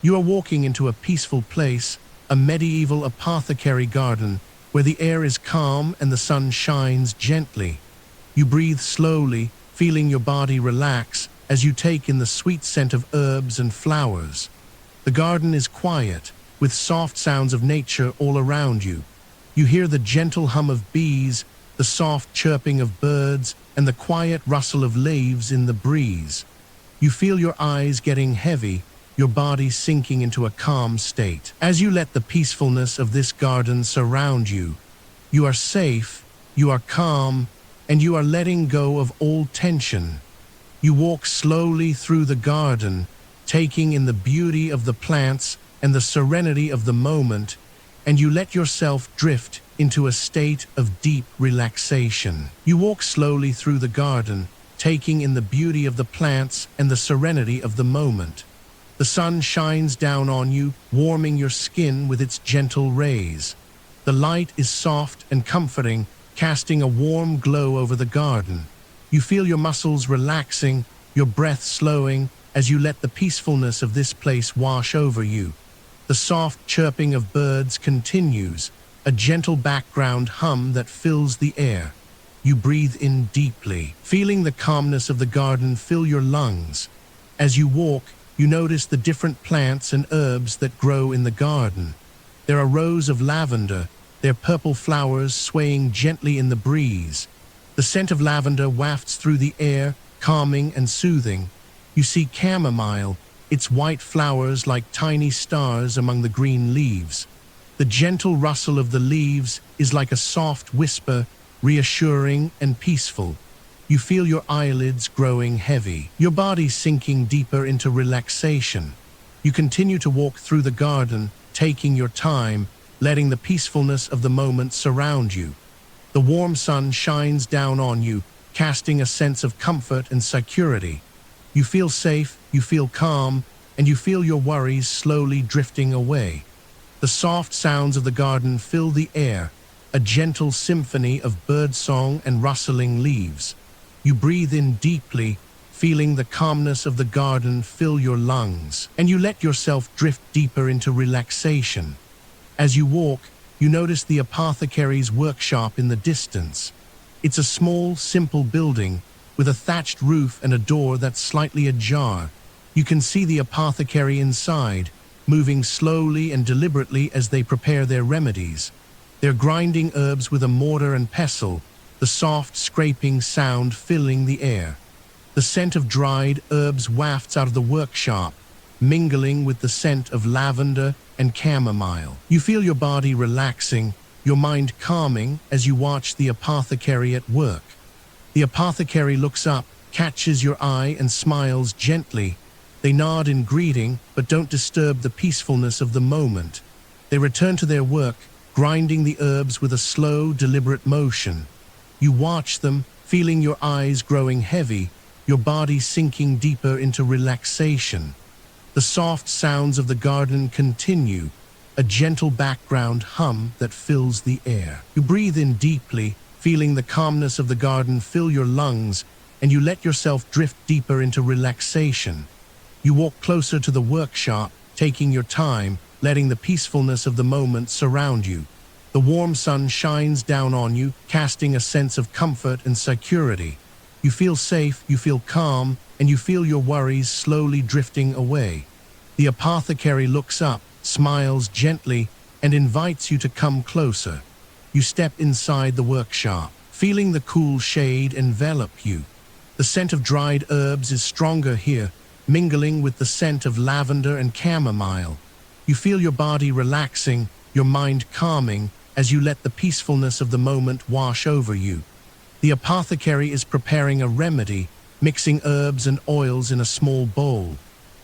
You are walking into a peaceful place, a medieval apothecary garden, where the air is calm and the sun shines gently. You breathe slowly, feeling your body relax as you take in the sweet scent of herbs and flowers. The garden is quiet, with soft sounds of nature all around you. You hear the gentle hum of bees, the soft chirping of birds, and the quiet rustle of leaves in the breeze. You feel your eyes getting heavy, your body sinking into a calm state. As you let the peacefulness of this garden surround you, you are safe, you are calm, and you are letting go of all tension. You walk slowly through the garden, taking in the beauty of the plants and the serenity of the moment, and you let yourself drift into a state of deep relaxation. You walk slowly through the garden, taking in the beauty of the plants and the serenity of the moment. The sun shines down on you, warming your skin with its gentle rays. The light is soft and comforting, casting a warm glow over the garden. You feel your muscles relaxing, your breath slowing, as you let the peacefulness of this place wash over you. The soft chirping of birds continues, a gentle background hum that fills the air. You breathe in deeply, feeling the calmness of the garden fill your lungs. As you walk, you notice the different plants and herbs that grow in the garden. There are rows of lavender, their purple flowers swaying gently in the breeze. The scent of lavender wafts through the air, calming and soothing. You see chamomile, its white flowers like tiny stars among the green leaves. The gentle rustle of the leaves is like a soft whisper, reassuring and peaceful. You feel your eyelids growing heavy, your body sinking deeper into relaxation. You continue to walk through the garden, taking your time, letting the peacefulness of the moment surround you. The warm sun shines down on you, casting a sense of comfort and security. You feel safe, you feel calm, and you feel your worries slowly drifting away. The soft sounds of the garden fill the air, a gentle symphony of birdsong and rustling leaves. You breathe in deeply, feeling the calmness of the garden fill your lungs, and you let yourself drift deeper into relaxation. As you walk, you notice the apothecary's workshop in the distance. It's a small, simple building, with a thatched roof and a door that's slightly ajar. You can see the apothecary inside, moving slowly and deliberately as they prepare their remedies. They're grinding herbs with a mortar and pestle, the soft scraping sound filling the air. The scent of dried herbs wafts out of the workshop, mingling with the scent of lavender and chamomile. You feel your body relaxing, your mind calming as you watch the apothecary at work. The apothecary looks up, catches your eye and smiles gently. They nod in greeting, but don't disturb the peacefulness of the moment. They return to their work, grinding the herbs with a slow, deliberate motion. You watch them, feeling your eyes growing heavy, your body sinking deeper into relaxation. The soft sounds of the garden continue, a gentle background hum that fills the air. You breathe in deeply, feeling the calmness of the garden fill your lungs, and you let yourself drift deeper into relaxation. You walk closer to the workshop, taking your time, letting the peacefulness of the moment surround you. The warm sun shines down on you, casting a sense of comfort and security. You feel safe, you feel calm, and you feel your worries slowly drifting away. The apothecary looks up, smiles gently, and invites you to come closer. You step inside the workshop, feeling the cool shade envelop you. The scent of dried herbs is stronger here, mingling with the scent of lavender and chamomile. You feel your body relaxing, your mind calming, as you let the peacefulness of the moment wash over you. The apothecary is preparing a remedy, mixing herbs and oils in a small bowl.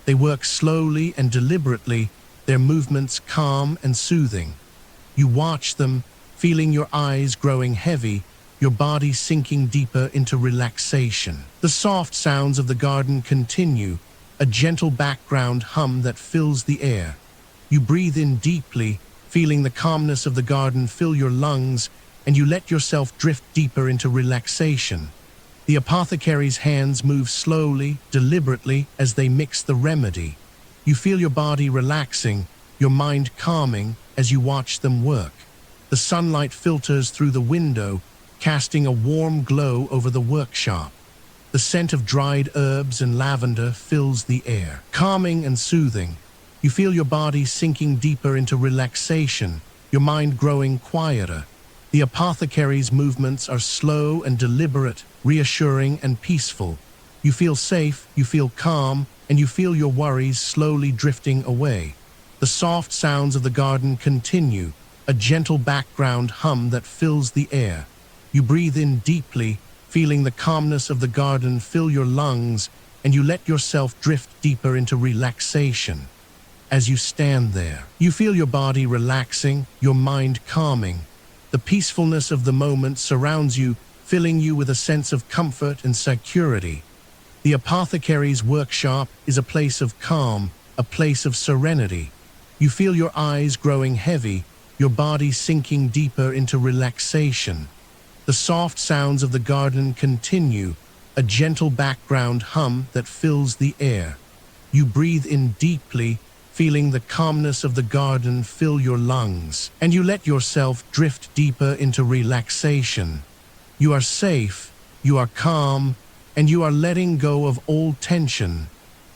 They work slowly and deliberately, their movements calm and soothing. You watch them, feeling your eyes growing heavy, your body sinking deeper into relaxation. The soft sounds of the garden continue, a gentle background hum that fills the air. You breathe in deeply, feeling the calmness of the garden fill your lungs, and you let yourself drift deeper into relaxation. The apothecary's hands move slowly, deliberately, as they mix the remedy. You feel your body relaxing, your mind calming as you watch them work. The sunlight filters through the window, casting a warm glow over the workshop. The scent of dried herbs and lavender fills the air, calming and soothing. You feel your body sinking deeper into relaxation, your mind growing quieter. The apothecary's movements are slow and deliberate, reassuring and peaceful. You feel safe, you feel calm, and you feel your worries slowly drifting away. The soft sounds of the garden continue, a gentle background hum that fills the air. You breathe in deeply, feeling the calmness of the garden fill your lungs, and you let yourself drift deeper into relaxation. As you stand there, you feel your body relaxing, your mind calming. The peacefulness of the moment surrounds you, filling you with a sense of comfort and security. The apothecary's workshop is a place of calm, a place of serenity. You feel your eyes growing heavy, your body sinking deeper into relaxation. The soft sounds of the garden continue, a gentle background hum that fills the air. You breathe in deeply, feeling the calmness of the garden fill your lungs, and you let yourself drift deeper into relaxation. You are safe, you are calm, and you are letting go of all tension.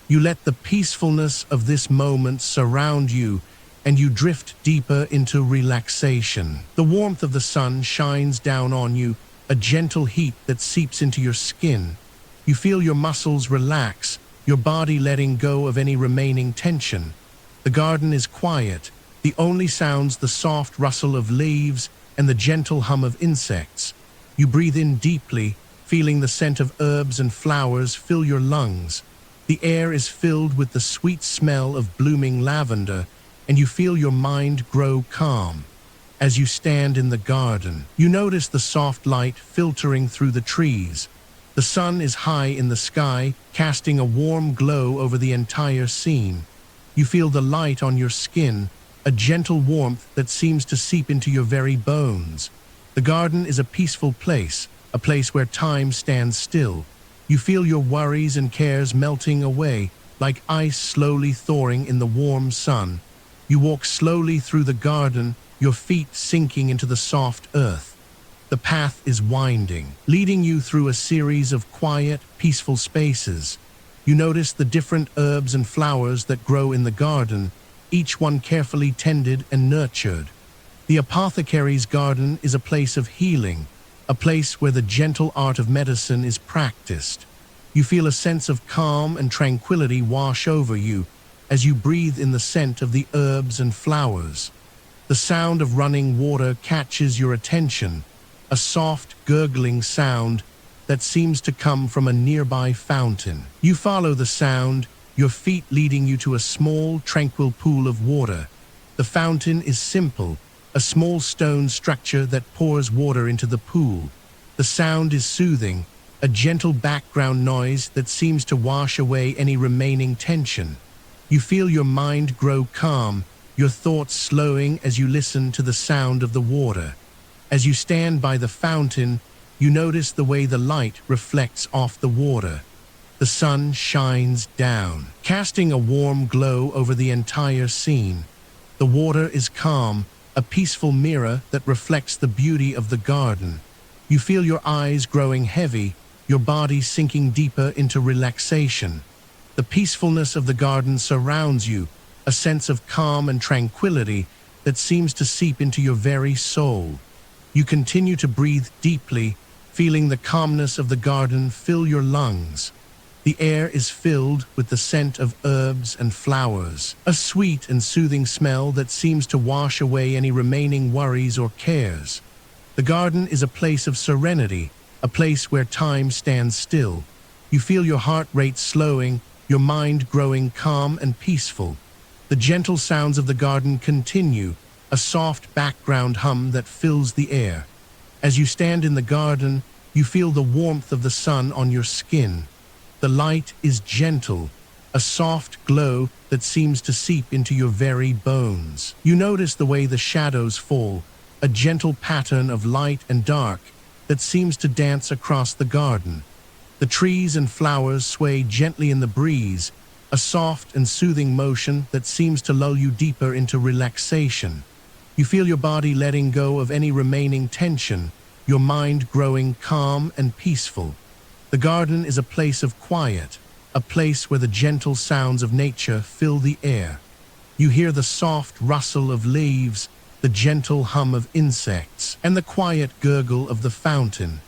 You let the peacefulness of this moment surround you, and you drift deeper into relaxation. The warmth of the sun shines down on you, a gentle heat that seeps into your skin. You feel your muscles relax, your body letting go of any remaining tension. The garden is quiet, the only sounds the soft rustle of leaves and the gentle hum of insects. You breathe in deeply, feeling the scent of herbs and flowers fill your lungs. The air is filled with the sweet smell of blooming lavender, and you feel your mind grow calm. As you stand in the garden, you notice the soft light filtering through the trees. The sun is high in the sky, casting a warm glow over the entire scene. You feel the light on your skin, a gentle warmth that seems to seep into your very bones. The garden is a peaceful place, a place where time stands still. You feel your worries and cares melting away, like ice slowly thawing in the warm sun. You walk slowly through the garden, your feet sinking into the soft earth. The path is winding, leading you through a series of quiet, peaceful spaces. You notice the different herbs and flowers that grow in the garden, each one carefully tended and nurtured. The apothecary's garden is a place of healing, a place where the gentle art of medicine is practiced. You feel a sense of calm and tranquility wash over you as you breathe in the scent of the herbs and flowers. The sound of running water catches your attention, a soft, gurgling sound that seems to come from a nearby fountain. You follow the sound, your feet leading you to a small, tranquil pool of water. The fountain is simple, a small stone structure that pours water into the pool. The sound is soothing, a gentle background noise that seems to wash away any remaining tension. You feel your mind grow calm, your thoughts slowing as you listen to the sound of the water. As you stand by the fountain, you notice the way the light reflects off the water. The sun shines down, casting a warm glow over the entire scene. The water is calm, a peaceful mirror that reflects the beauty of the garden. You feel your eyes growing heavy, your body sinking deeper into relaxation. The peacefulness of the garden surrounds you, a sense of calm and tranquility that seems to seep into your very soul. You continue to breathe deeply, feeling the calmness of the garden fill your lungs. The air is filled with the scent of herbs and flowers, a sweet and soothing smell that seems to wash away any remaining worries or cares. The garden is a place of serenity, a place where time stands still. You feel your heart rate slowing, your mind growing calm and peaceful. The gentle sounds of the garden continue, a soft background hum that fills the air. As you stand in the garden, you feel the warmth of the sun on your skin. The light is gentle, a soft glow that seems to seep into your very bones. You notice the way the shadows fall, a gentle pattern of light and dark that seems to dance across the garden. The trees and flowers sway gently in the breeze, a soft and soothing motion that seems to lull you deeper into relaxation. You feel your body letting go of any remaining tension, your mind growing calm and peaceful. The garden is a place of quiet, a place where the gentle sounds of nature fill the air. You hear the soft rustle of leaves, the gentle hum of insects, and the quiet gurgle of the fountain.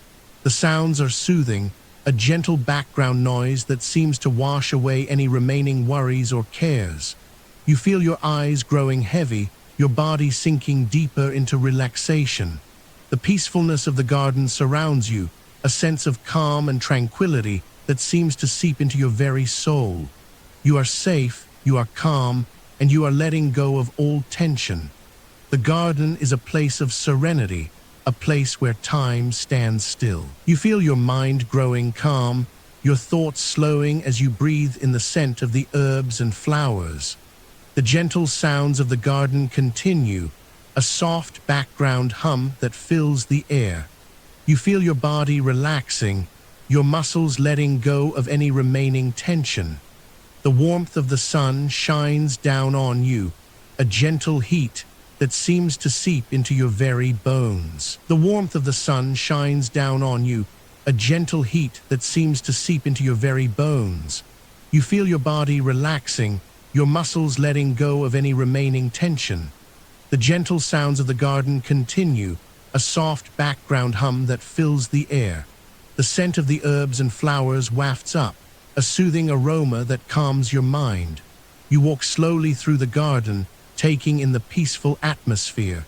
The sounds are soothing, a gentle background noise that seems to wash away any remaining worries or cares. You feel your eyes growing heavy, your body sinking deeper into relaxation. The peacefulness of the garden surrounds you, a sense of calm and tranquility that seems to seep into your very soul. You are safe, you are calm, and you are letting go of all tension. The garden is a place of serenity, a place where time stands still. You feel your mind growing calm, your thoughts slowing as you breathe in the scent of the herbs and flowers. The gentle sounds of the garden continue, a soft background hum that fills the air. You feel your body relaxing, your muscles letting go of any remaining tension. The warmth of the sun shines down on you, a gentle heat that seems to seep into your very bones. The warmth of the sun shines down on you, a gentle heat that seems to seep into your very bones. You feel your body relaxing, your muscles letting go of any remaining tension. The gentle sounds of the garden continue, a soft background hum that fills the air. The scent of the herbs and flowers wafts up, a soothing aroma that calms your mind. You walk slowly through the garden, taking in the peaceful atmosphere.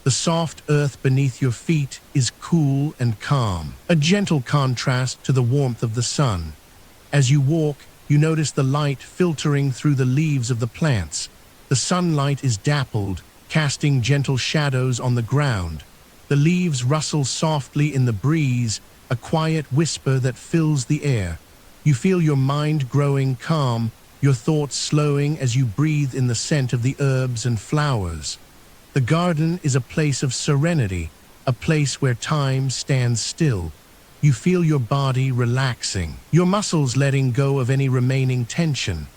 The soft earth beneath your feet is cool and calm, a gentle contrast to the warmth of the sun. As you walk, you notice the light filtering through the leaves of the plants. The sunlight is dappled, casting gentle shadows on the ground. The leaves rustle softly in the breeze, a quiet whisper that fills the air. You feel your mind growing calm, your thoughts slowing as you breathe in the scent of the herbs and flowers. The garden is a place of serenity, a place where time stands still. You feel your body relaxing, your muscles letting go of any remaining tension.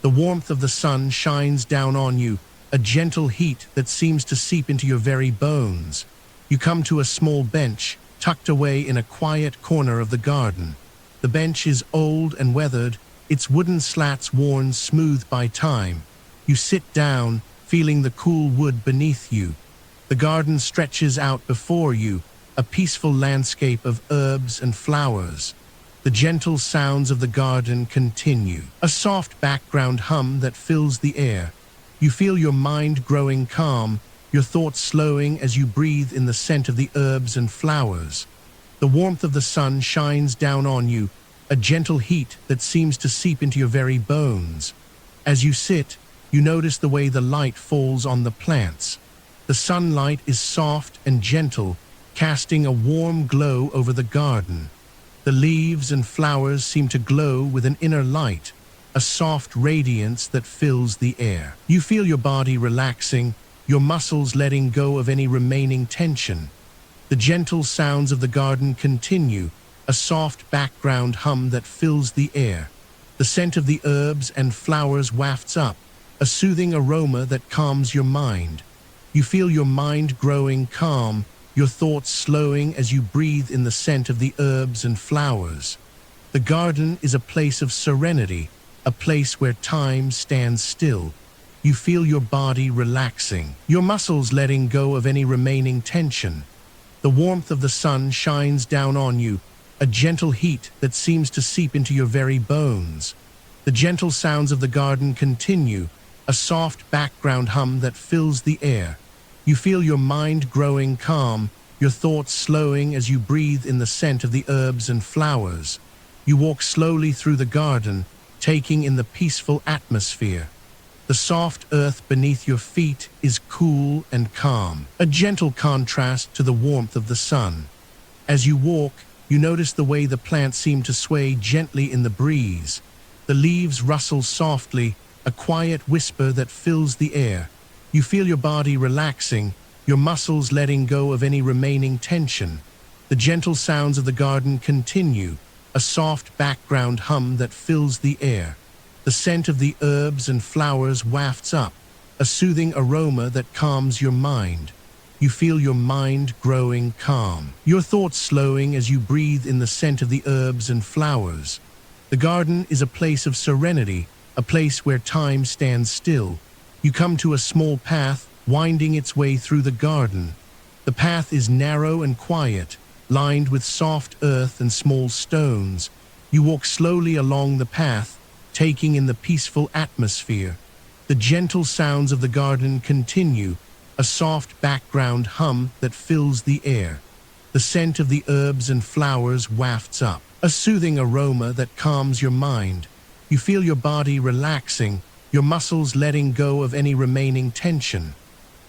The warmth of the sun shines down on you, a gentle heat that seems to seep into your very bones. You come to a small bench, tucked away in a quiet corner of the garden. The bench is old and weathered, its wooden slats worn smooth by time. You sit down, feeling the cool wood beneath you. The garden stretches out before you, a peaceful landscape of herbs and flowers. The gentle sounds of the garden continue, a soft background hum that fills the air. You feel your mind growing calm, your thoughts slowing as you breathe in the scent of the herbs and flowers. The warmth of the sun shines down on you, a gentle heat that seems to seep into your very bones. As you sit, you notice the way the light falls on the plants. The sunlight is soft and gentle, casting a warm glow over the garden. The leaves and flowers seem to glow with an inner light, a soft radiance that fills the air. You feel your body relaxing, your muscles letting go of any remaining tension. The gentle sounds of the garden continue, a soft background hum that fills the air. The scent of the herbs and flowers wafts up, a soothing aroma that calms your mind. You feel your mind growing calm, your thoughts slowing as you breathe in the scent of the herbs and flowers. The garden is a place of serenity, a place where time stands still. You feel your body relaxing, your muscles letting go of any remaining tension. The warmth of the sun shines down on you, a gentle heat that seems to seep into your very bones. The gentle sounds of the garden continue, a soft background hum that fills the air. You feel your mind growing calm, your thoughts slowing as you breathe in the scent of the herbs and flowers. You walk slowly through the garden, taking in the peaceful atmosphere. The soft earth beneath your feet is cool and calm, a gentle contrast to the warmth of the sun. As you walk, you notice the way the plants seem to sway gently in the breeze. The leaves rustle softly, a quiet whisper that fills the air. You feel your body relaxing, your muscles letting go of any remaining tension. The gentle sounds of the garden continue, a soft background hum that fills the air. The scent of the herbs and flowers wafts up, a soothing aroma that calms your mind. You feel your mind growing calm, your thoughts slowing as you breathe in the scent of the herbs and flowers. The garden is a place of serenity, a place where time stands still. You come to a small path winding its way through the garden. The path is narrow and quiet, lined with soft earth and small stones. You walk slowly along the path, taking in the peaceful atmosphere. The gentle sounds of the garden continue, a soft background hum that fills the air. The scent of the herbs and flowers wafts up, a soothing aroma that calms your mind. You feel your body relaxing, your muscles letting go of any remaining tension.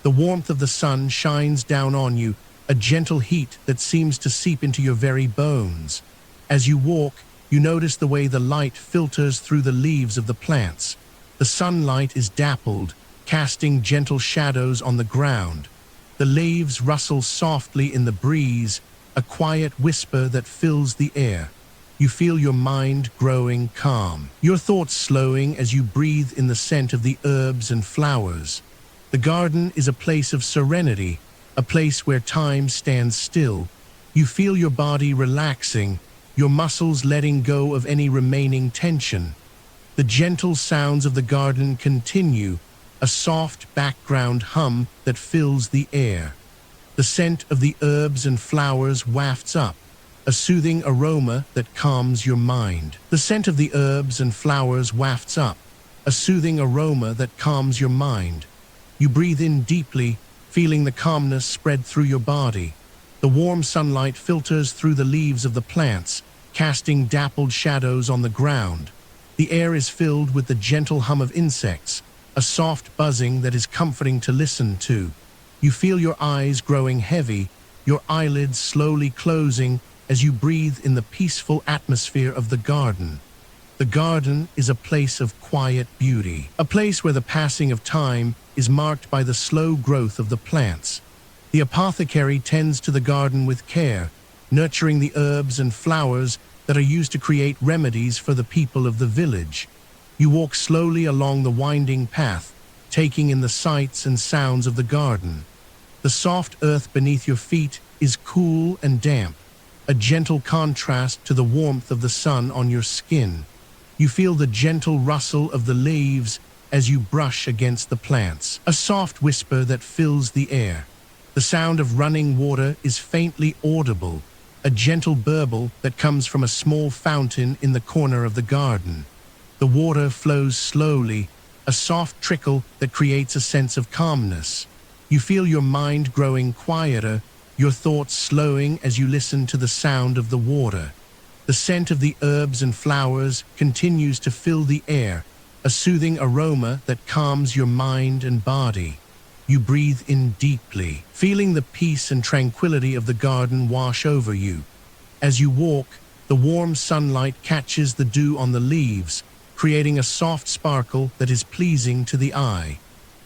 The warmth of the sun shines down on you, a gentle heat that seems to seep into your very bones. As you walk, you notice the way the light filters through the leaves of the plants. The sunlight is dappled, casting gentle shadows on the ground. The leaves rustle softly in the breeze, a quiet whisper that fills the air. You feel your mind growing calm, your thoughts slowing as you breathe in the scent of the herbs and flowers. The garden is a place of serenity, a place where time stands still. You feel your body relaxing, your muscles letting go of any remaining tension. The gentle sounds of the garden continue, a soft background hum that fills the air. The scent of the herbs and flowers wafts up, a soothing aroma that calms your mind. The scent of the herbs and flowers wafts up, a soothing aroma that calms your mind. You breathe in deeply, feeling the calmness spread through your body. The warm sunlight filters through the leaves of the plants, casting dappled shadows on the ground. The air is filled with the gentle hum of insects, a soft buzzing that is comforting to listen to. You feel your eyes growing heavy, your eyelids slowly closing as you breathe in the peaceful atmosphere of the garden. The garden is a place of quiet beauty, a place where the passing of time is marked by the slow growth of the plants. The apothecary tends to the garden with care, nurturing the herbs and flowers that are used to create remedies for the people of the village. You walk slowly along the winding path, taking in the sights and sounds of the garden. The soft earth beneath your feet is cool and damp, a gentle contrast to the warmth of the sun on your skin. You feel the gentle rustle of the leaves as you brush against the plants, a soft whisper that fills the air. The sound of running water is faintly audible, a gentle burble that comes from a small fountain in the corner of the garden. The water flows slowly, a soft trickle that creates a sense of calmness. You feel your mind growing quieter, your thoughts slowing as you listen to the sound of the water. The scent of the herbs and flowers continues to fill the air, a soothing aroma that calms your mind and body. You breathe in deeply, feeling the peace and tranquility of the garden wash over you. As you walk, the warm sunlight catches the dew on the leaves, creating a soft sparkle that is pleasing to the eye.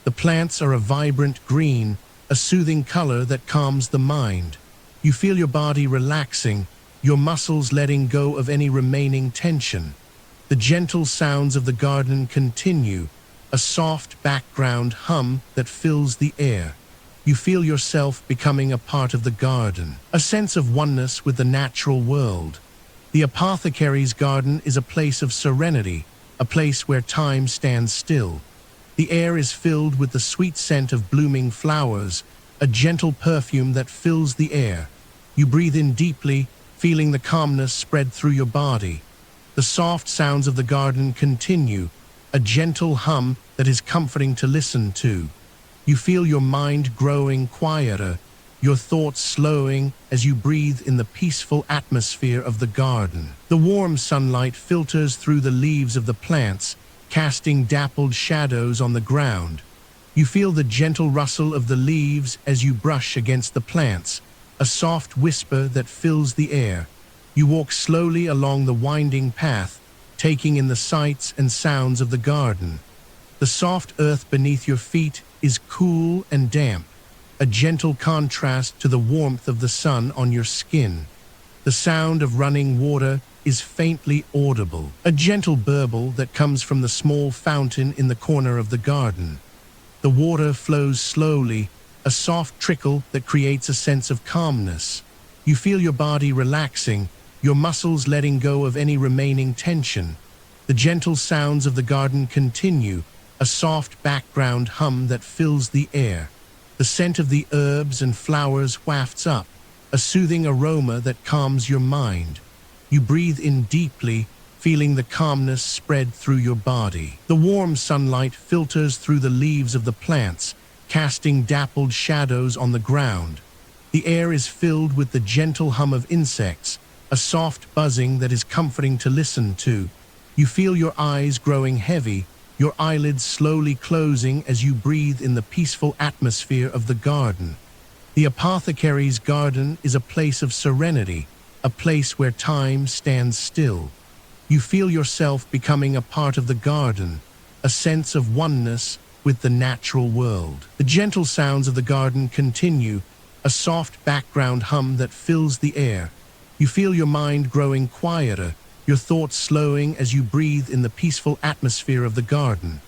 The plants are a vibrant green, a soothing color that calms the mind. You feel your body relaxing, your muscles letting go of any remaining tension. The gentle sounds of the garden continue, a soft background hum that fills the air. You feel yourself becoming a part of the garden, a sense of oneness with the natural world. The apothecary's garden is a place of serenity, a place where time stands still. The air is filled with the sweet scent of blooming flowers, a gentle perfume that fills the air. You breathe in deeply, feeling the calmness spread through your body. The soft sounds of the garden continue, a gentle hum that is comforting to listen to. You feel your mind growing quieter, your thoughts slowing as you breathe in the peaceful atmosphere of the garden. The warm sunlight filters through the leaves of the plants, casting dappled shadows on the ground. You feel the gentle rustle of the leaves as you brush against the plants, a soft whisper that fills the air. You walk slowly along the winding path, taking in the sights and sounds of the garden. The soft earth beneath your feet is cool and damp, a gentle contrast to the warmth of the sun on your skin. The sound of running water is faintly audible, a gentle burble that comes from the small fountain in the corner of the garden. The water flows slowly, a soft trickle that creates a sense of calmness. You feel your body relaxing, your muscles letting go of any remaining tension. The gentle sounds of the garden continue, a soft background hum that fills the air. The scent of the herbs and flowers wafts up, a soothing aroma that calms your mind. You breathe in deeply, feeling the calmness spread through your body. The warm sunlight filters through the leaves of the plants, casting dappled shadows on the ground. The air is filled with the gentle hum of insects, a soft buzzing that is comforting to listen to. You feel your eyes growing heavy, your eyelids slowly closing as you breathe in the peaceful atmosphere of the garden. The apothecary's garden is a place of serenity, a place where time stands still. You feel yourself becoming a part of the garden, a sense of oneness with the natural world. The gentle sounds of the garden continue, a soft background hum that fills the air. You feel your mind growing quieter, your thoughts slowing as you breathe in the peaceful atmosphere of the garden.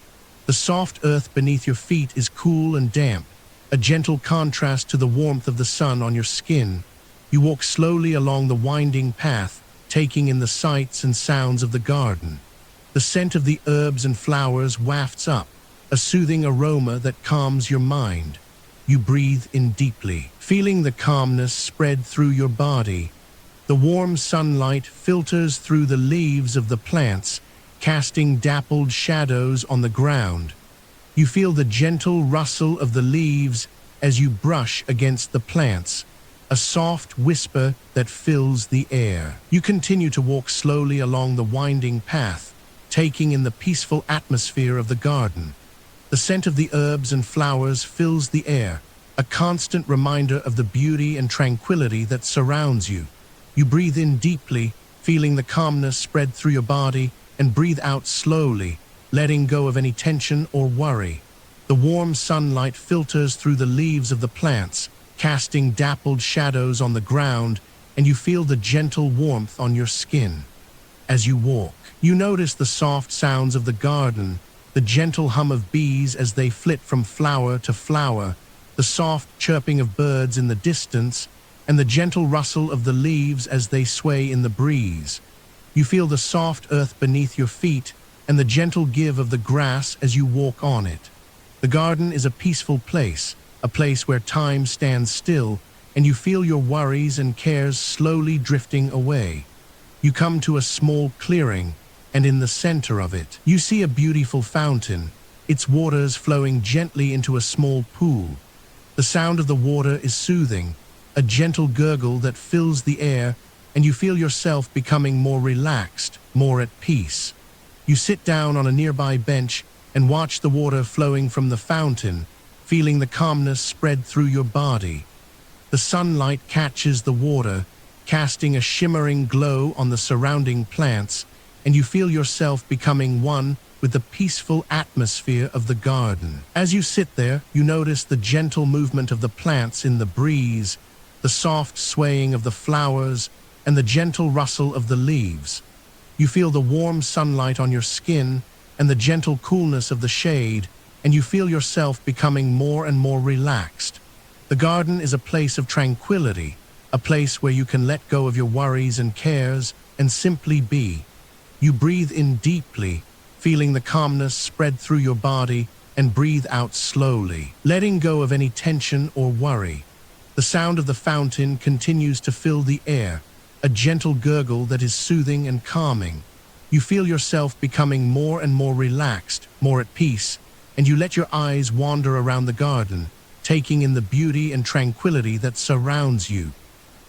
The soft earth beneath your feet is cool and damp, a gentle contrast to the warmth of the sun on your skin. You walk slowly along the winding path, taking in the sights and sounds of the garden. The scent of the herbs and flowers wafts up, a soothing aroma that calms your mind. You breathe in deeply, feeling the calmness spread through your body. The warm sunlight filters through the leaves of the plants, casting dappled shadows on the ground. You feel the gentle rustle of the leaves as you brush against the plants, a soft whisper that fills the air. You continue to walk slowly along the winding path, taking in the peaceful atmosphere of the garden. The scent of the herbs and flowers fills the air, a constant reminder of the beauty and tranquility that surrounds you. You breathe in deeply, feeling the calmness spread through your body, and breathe out slowly, letting go of any tension or worry. The warm sunlight filters through the leaves of the plants, casting dappled shadows on the ground, and you feel the gentle warmth on your skin. As you walk, you notice the soft sounds of the garden, the gentle hum of bees as they flit from flower to flower, the soft chirping of birds in the distance, and the gentle rustle of the leaves as they sway in the breeze. You feel the soft earth beneath your feet and the gentle give of the grass as you walk on it. The garden is a peaceful place, a place where time stands still, and you feel your worries and cares slowly drifting away. You come to a small clearing, and in the center of it, you see a beautiful fountain, its waters flowing gently into a small pool. The sound of the water is soothing, a gentle gurgle that fills the air, and you feel yourself becoming more relaxed, more at peace. You sit down on a nearby bench and watch the water flowing from the fountain, feeling the calmness spread through your body. The sunlight catches the water, casting a shimmering glow on the surrounding plants, and you feel yourself becoming one with the peaceful atmosphere of the garden. As you sit there, you notice the gentle movement of the plants in the breeze, the soft swaying of the flowers, and the gentle rustle of the leaves. You feel the warm sunlight on your skin and the gentle coolness of the shade, and you feel yourself becoming more and more relaxed. The garden is a place of tranquility, a place where you can let go of your worries and cares and simply be. You breathe in deeply, feeling the calmness spread through your body, and breathe out slowly, letting go of any tension or worry. The sound of the fountain continues to fill the air, a gentle gurgle that is soothing and calming. You feel yourself becoming more and more relaxed, more at peace, and you let your eyes wander around the garden, taking in the beauty and tranquility that surrounds you.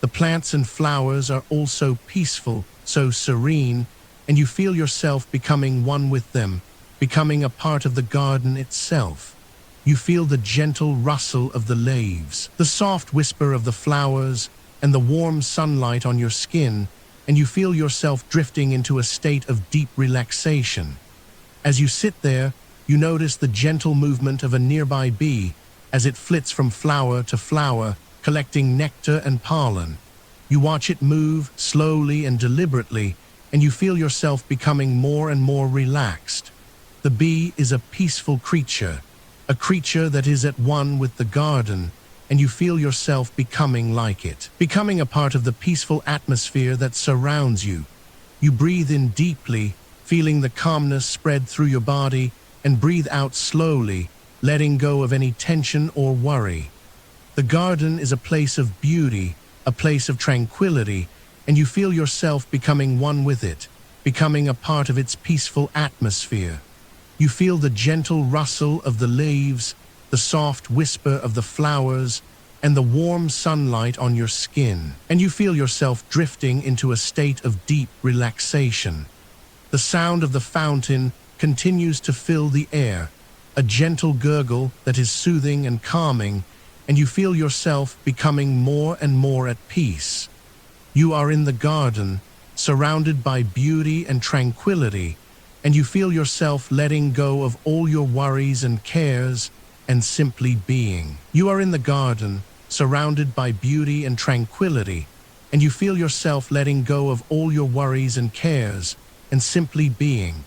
The plants and flowers are all so peaceful, so serene, and you feel yourself becoming one with them, becoming a part of the garden itself. You feel the gentle rustle of the leaves, the soft whisper of the flowers, and the warm sunlight on your skin, and you feel yourself drifting into a state of deep relaxation. As you sit there, you notice the gentle movement of a nearby bee as it flits from flower to flower, collecting nectar and pollen. You watch it move slowly and deliberately, and you feel yourself becoming more and more relaxed. The bee is a peaceful creature, a creature that is at one with the garden, and you feel yourself becoming like it, becoming a part of the peaceful atmosphere that surrounds you. You breathe in deeply, feeling the calmness spread through your body, and breathe out slowly, letting go of any tension or worry. The garden is a place of beauty, a place of tranquility, and you feel yourself becoming one with it, becoming a part of its peaceful atmosphere. You feel the gentle rustle of the leaves, the soft whisper of the flowers, and the warm sunlight on your skin, and you feel yourself drifting into a state of deep relaxation. The sound of the fountain continues to fill the air, a gentle gurgle that is soothing and calming, and you feel yourself becoming more and more at peace. You are in the garden, surrounded by beauty and tranquility, and you feel yourself letting go of all your worries and cares and simply being. You are in the garden, surrounded by beauty and tranquility, and you feel yourself letting go of all your worries and cares and simply being.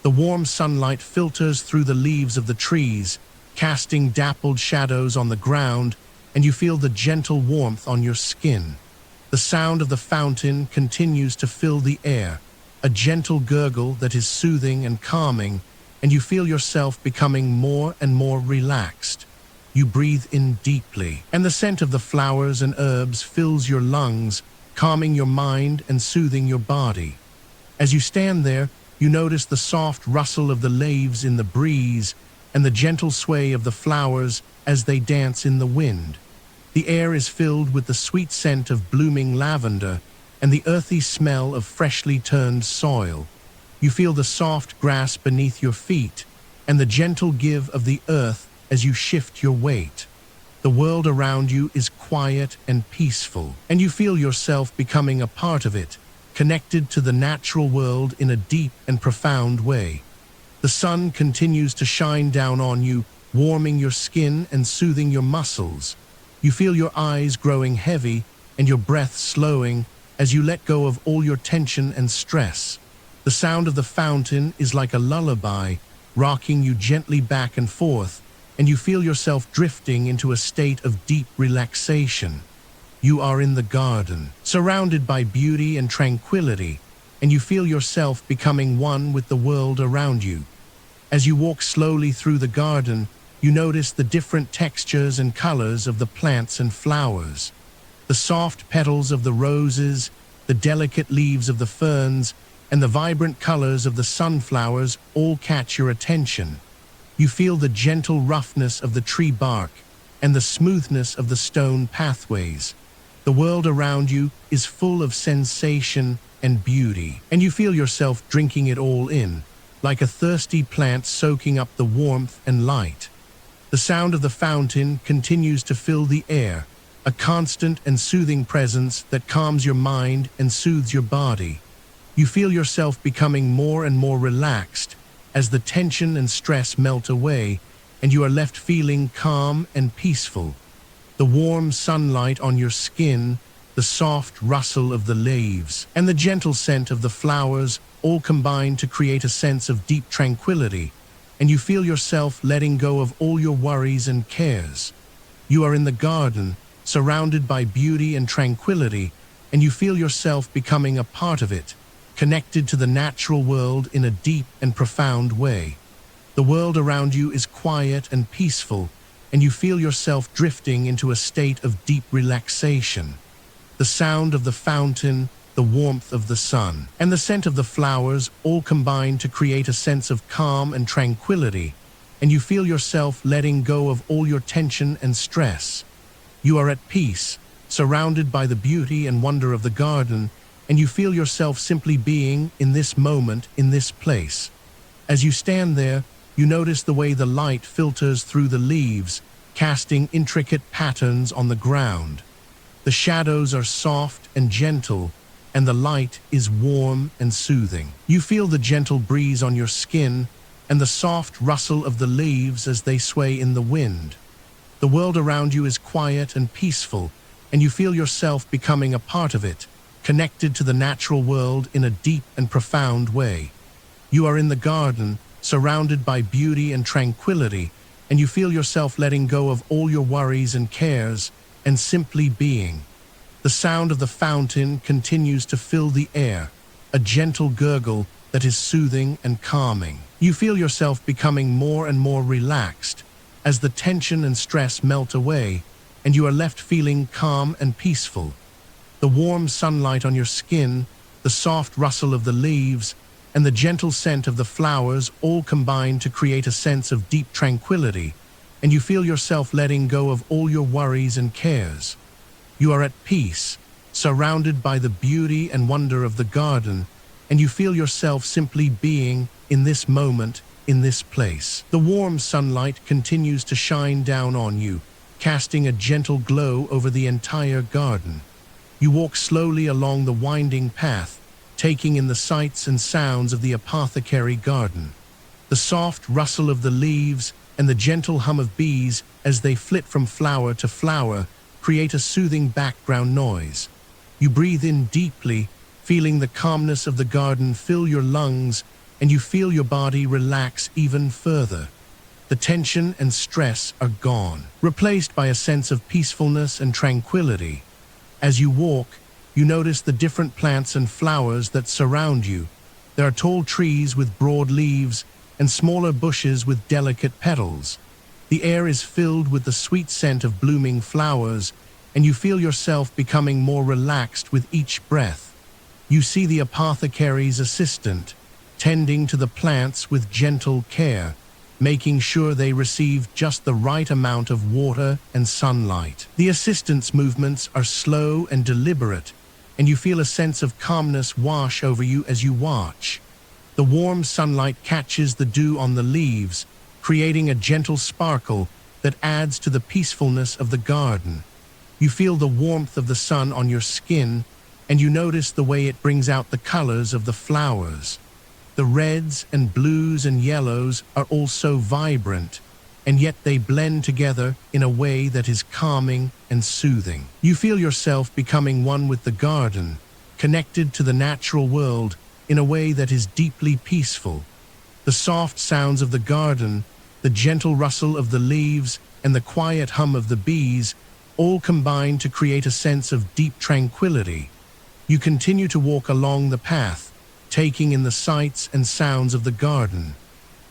The warm sunlight filters through the leaves of the trees, casting dappled shadows on the ground, and you feel the gentle warmth on your skin. The sound of the fountain continues to fill the air, a gentle gurgle that is soothing and calming, and you feel yourself becoming more and more relaxed. You breathe in deeply, and the scent of the flowers and herbs fills your lungs, calming your mind and soothing your body. As you stand there, you notice the soft rustle of the leaves in the breeze and the gentle sway of the flowers as they dance in the wind. The air is filled with the sweet scent of blooming lavender and the earthy smell of freshly turned soil. You feel the soft grass beneath your feet and the gentle give of the earth as you shift your weight. The world around you is quiet and peaceful, and you feel yourself becoming a part of it, connected to the natural world in a deep and profound way. The sun continues to shine down on you, warming your skin and soothing your muscles. You feel your eyes growing heavy and your breath slowing as you let go of all your tension and stress. The sound of the fountain is like a lullaby, rocking you gently back and forth, and you feel yourself drifting into a state of deep relaxation. You are in the garden, surrounded by beauty and tranquility, and you feel yourself becoming one with the world around you. As you walk slowly through the garden, you notice the different textures and colors of the plants and flowers. The soft petals of the roses, the delicate leaves of the ferns, and the vibrant colors of the sunflowers all catch your attention. You feel the gentle roughness of the tree bark and the smoothness of the stone pathways. The world around you is full of sensation and beauty, and you feel yourself drinking it all in, like a thirsty plant soaking up the warmth and light. The sound of the fountain continues to fill the air, a constant and soothing presence that calms your mind and soothes your body. You feel yourself becoming more and more relaxed as the tension and stress melt away, and you are left feeling calm and peaceful. The warm sunlight on your skin, the soft rustle of the leaves, and the gentle scent of the flowers all combine to create a sense of deep tranquility, and you feel yourself letting go of all your worries and cares. You are in the garden, surrounded by beauty and tranquility, and you feel yourself becoming a part of it, connected to the natural world in a deep and profound way. The world around you is quiet and peaceful, and you feel yourself drifting into a state of deep relaxation. The sound of the fountain, the warmth of the sun, and the scent of the flowers all combine to create a sense of calm and tranquility, and you feel yourself letting go of all your tension and stress. You are at peace, surrounded by the beauty and wonder of the garden, and you feel yourself simply being in this moment, in this place. As you stand there, you notice the way the light filters through the leaves, casting intricate patterns on the ground. The shadows are soft and gentle, and the light is warm and soothing. You feel the gentle breeze on your skin and the soft rustle of the leaves as they sway in the wind. The world around you is quiet and peaceful, and you feel yourself becoming a part of it, connected to the natural world in a deep and profound way. You are in the garden, surrounded by beauty and tranquility, and you feel yourself letting go of all your worries and cares and simply being. The sound of the fountain continues to fill the air, a gentle gurgle that is soothing and calming. You feel yourself becoming more and more relaxed as the tension and stress melt away, and you are left feeling calm and peaceful. The warm sunlight on your skin, the soft rustle of the leaves, and the gentle scent of the flowers all combine to create a sense of deep tranquility, and you feel yourself letting go of all your worries and cares. You are at peace, surrounded by the beauty and wonder of the garden, and you feel yourself simply being in this moment, in this place. The warm sunlight continues to shine down on you, casting a gentle glow over the entire garden. You walk slowly along the winding path, taking in the sights and sounds of the apothecary garden. The soft rustle of the leaves and the gentle hum of bees as they flit from flower to flower create a soothing background noise. You breathe in deeply, feeling the calmness of the garden fill your lungs, and you feel your body relax even further. The tension and stress are gone, replaced by a sense of peacefulness and tranquility. As you walk, you notice the different plants and flowers that surround you. There are tall trees with broad leaves and smaller bushes with delicate petals. The air is filled with the sweet scent of blooming flowers, and you feel yourself becoming more relaxed with each breath. You see the apothecary's assistant, tending to the plants with gentle care, making sure they receive just the right amount of water and sunlight. The assistant's movements are slow and deliberate, and you feel a sense of calmness wash over you as you watch. The warm sunlight catches the dew on the leaves, creating a gentle sparkle that adds to the peacefulness of the garden. You feel the warmth of the sun on your skin, and you notice the way it brings out the colors of the flowers. The reds and blues and yellows are all so vibrant, and yet they blend together in a way that is calming and soothing. You feel yourself becoming one with the garden, connected to the natural world in a way that is deeply peaceful. The soft sounds of the garden, the gentle rustle of the leaves, and the quiet hum of the bees all combine to create a sense of deep tranquility. You continue to walk along the path, taking in the sights and sounds of the garden.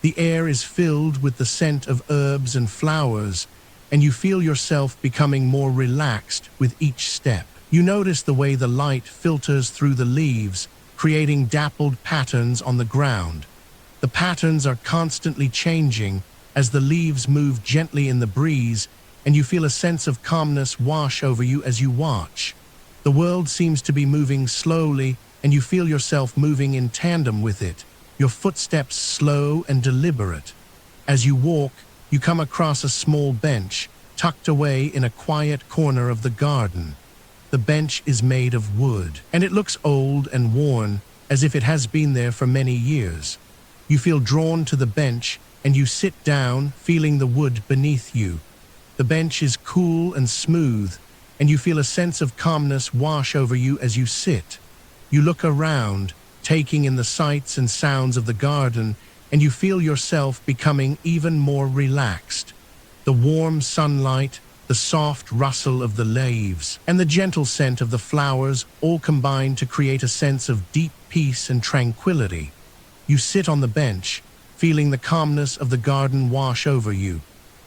The air is filled with the scent of herbs and flowers, and you feel yourself becoming more relaxed with each step. You notice the way the light filters through the leaves, creating dappled patterns on the ground. The patterns are constantly changing as the leaves move gently in the breeze, and you feel a sense of calmness wash over you as you watch. The world seems to be moving slowly, and you feel yourself moving in tandem with it, your footsteps slow and deliberate. As you walk, you come across a small bench, tucked away in a quiet corner of the garden. The bench is made of wood, and it looks old and worn, as if it has been there for many years. You feel drawn to the bench, and you sit down, feeling the wood beneath you. The bench is cool and smooth, and you feel a sense of calmness wash over you as you sit. You look around, taking in the sights and sounds of the garden, and you feel yourself becoming even more relaxed. The warm sunlight, the soft rustle of the leaves, and the gentle scent of the flowers all combine to create a sense of deep peace and tranquility. You sit on the bench, feeling the calmness of the garden wash over you.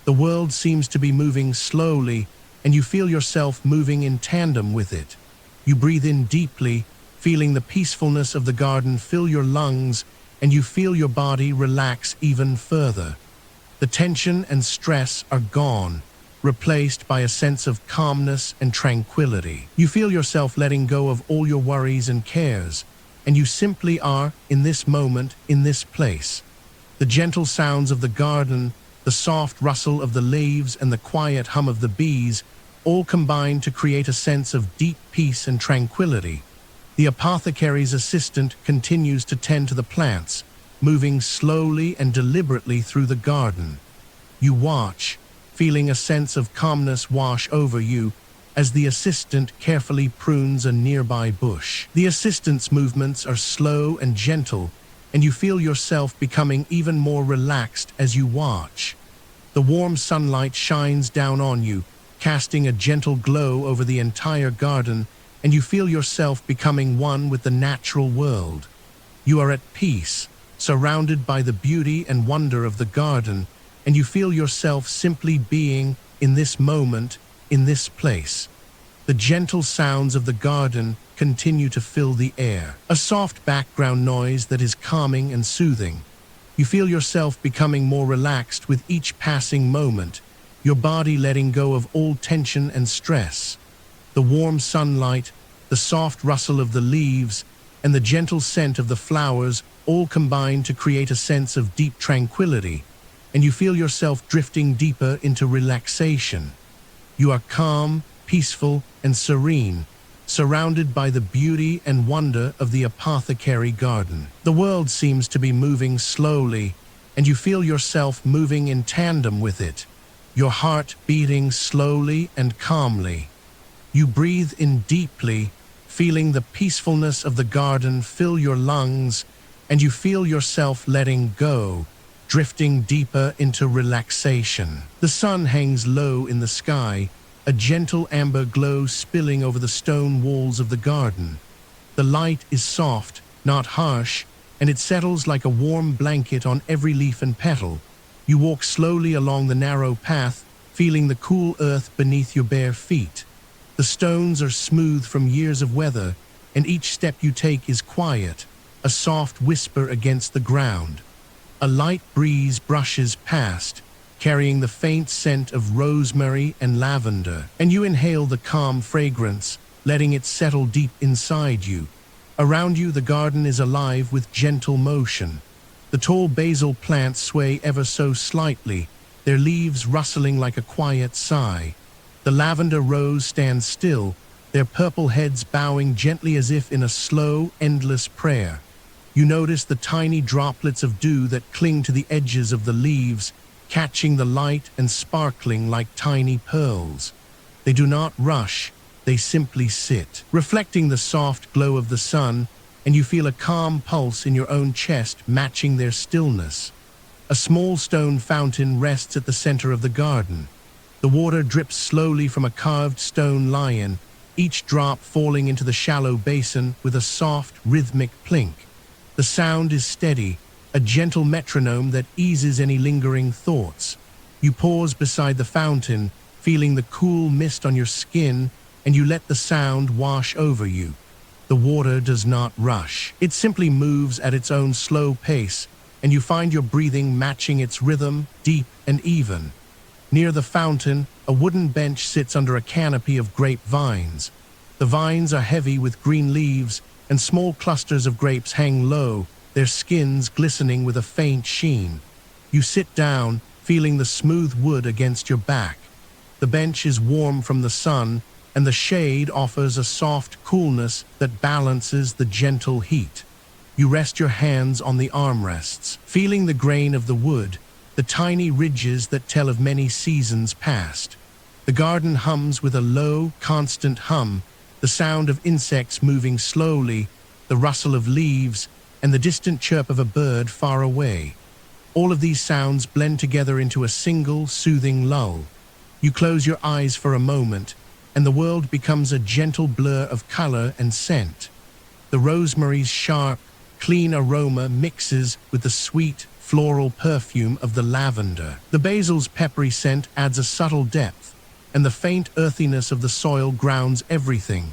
The world seems to be moving slowly, and you feel yourself moving in tandem with it. You breathe in deeply, feeling the peacefulness of the garden fill your lungs, and you feel your body relax even further. The tension and stress are gone, replaced by a sense of calmness and tranquility. You feel yourself letting go of all your worries and cares, and you simply are in this moment, in this place. The gentle sounds of the garden, the soft rustle of the leaves, and the quiet hum of the bees all combine to create a sense of deep peace and tranquility. The apothecary's assistant continues to tend to the plants, moving slowly and deliberately through the garden. You watch, feeling a sense of calmness wash over you, as the assistant carefully prunes a nearby bush. The assistant's movements are slow and gentle, and you feel yourself becoming even more relaxed as you watch. The warm sunlight shines down on you, casting a gentle glow over the entire garden, and you feel yourself becoming one with the natural world. You are at peace, surrounded by the beauty and wonder of the garden, and you feel yourself simply being in this moment, in this place. The gentle sounds of the garden continue to fill the air, a soft background noise that is calming and soothing. You feel yourself becoming more relaxed with each passing moment, your body letting go of all tension and stress. The warm sunlight, the soft rustle of the leaves, and the gentle scent of the flowers all combine to create a sense of deep tranquility, and you feel yourself drifting deeper into relaxation. You are calm, peaceful, and serene, surrounded by the beauty and wonder of the apothecary garden. The world seems to be moving slowly, and you feel yourself moving in tandem with it, your heart beating slowly and calmly. You breathe in deeply, feeling the peacefulness of the garden fill your lungs, and you feel yourself letting go, drifting deeper into relaxation. The sun hangs low in the sky, a gentle amber glow spilling over the stone walls of the garden. The light is soft, not harsh, and it settles like a warm blanket on every leaf and petal. You walk slowly along the narrow path, feeling the cool earth beneath your bare feet. The stones are smooth from years of weather, and each step you take is quiet, a soft whisper against the ground. A light breeze brushes past, carrying the faint scent of rosemary and lavender, and you inhale the calm fragrance, letting it settle deep inside you. Around you, the garden is alive with gentle motion. The tall basil plants sway ever so slightly, their leaves rustling like a quiet sigh. The lavender rose stands still, their purple heads bowing gently as if in a slow, endless prayer. You notice the tiny droplets of dew that cling to the edges of the leaves, catching the light and sparkling like tiny pearls. They do not rush, they simply sit, reflecting the soft glow of the sun, and you feel a calm pulse in your own chest matching their stillness. A small stone fountain rests at the center of the garden. The water drips slowly from a carved stone lion, each drop falling into the shallow basin with a soft, rhythmic plink. The sound is steady, a gentle metronome that eases any lingering thoughts. You pause beside the fountain, feeling the cool mist on your skin, and you let the sound wash over you. The water does not rush. It simply moves at its own slow pace, and you find your breathing matching its rhythm, deep and even. Near the fountain, a wooden bench sits under a canopy of grape vines. The vines are heavy with green leaves, and small clusters of grapes hang low, their skins glistening with a faint sheen. You sit down, feeling the smooth wood against your back. The bench is warm from the sun, and the shade offers a soft coolness that balances the gentle heat. You rest your hands on the armrests, feeling the grain of the wood, the tiny ridges that tell of many seasons past. The garden hums with a low, constant hum, the sound of insects moving slowly, the rustle of leaves, and the distant chirp of a bird far away. All of these sounds blend together into a single, soothing lull. You close your eyes for a moment, and the world becomes a gentle blur of color and scent. The rosemary's sharp, clean aroma mixes with the sweet, floral perfume of the lavender. The basil's peppery scent adds a subtle depth, and the faint earthiness of the soil grounds everything.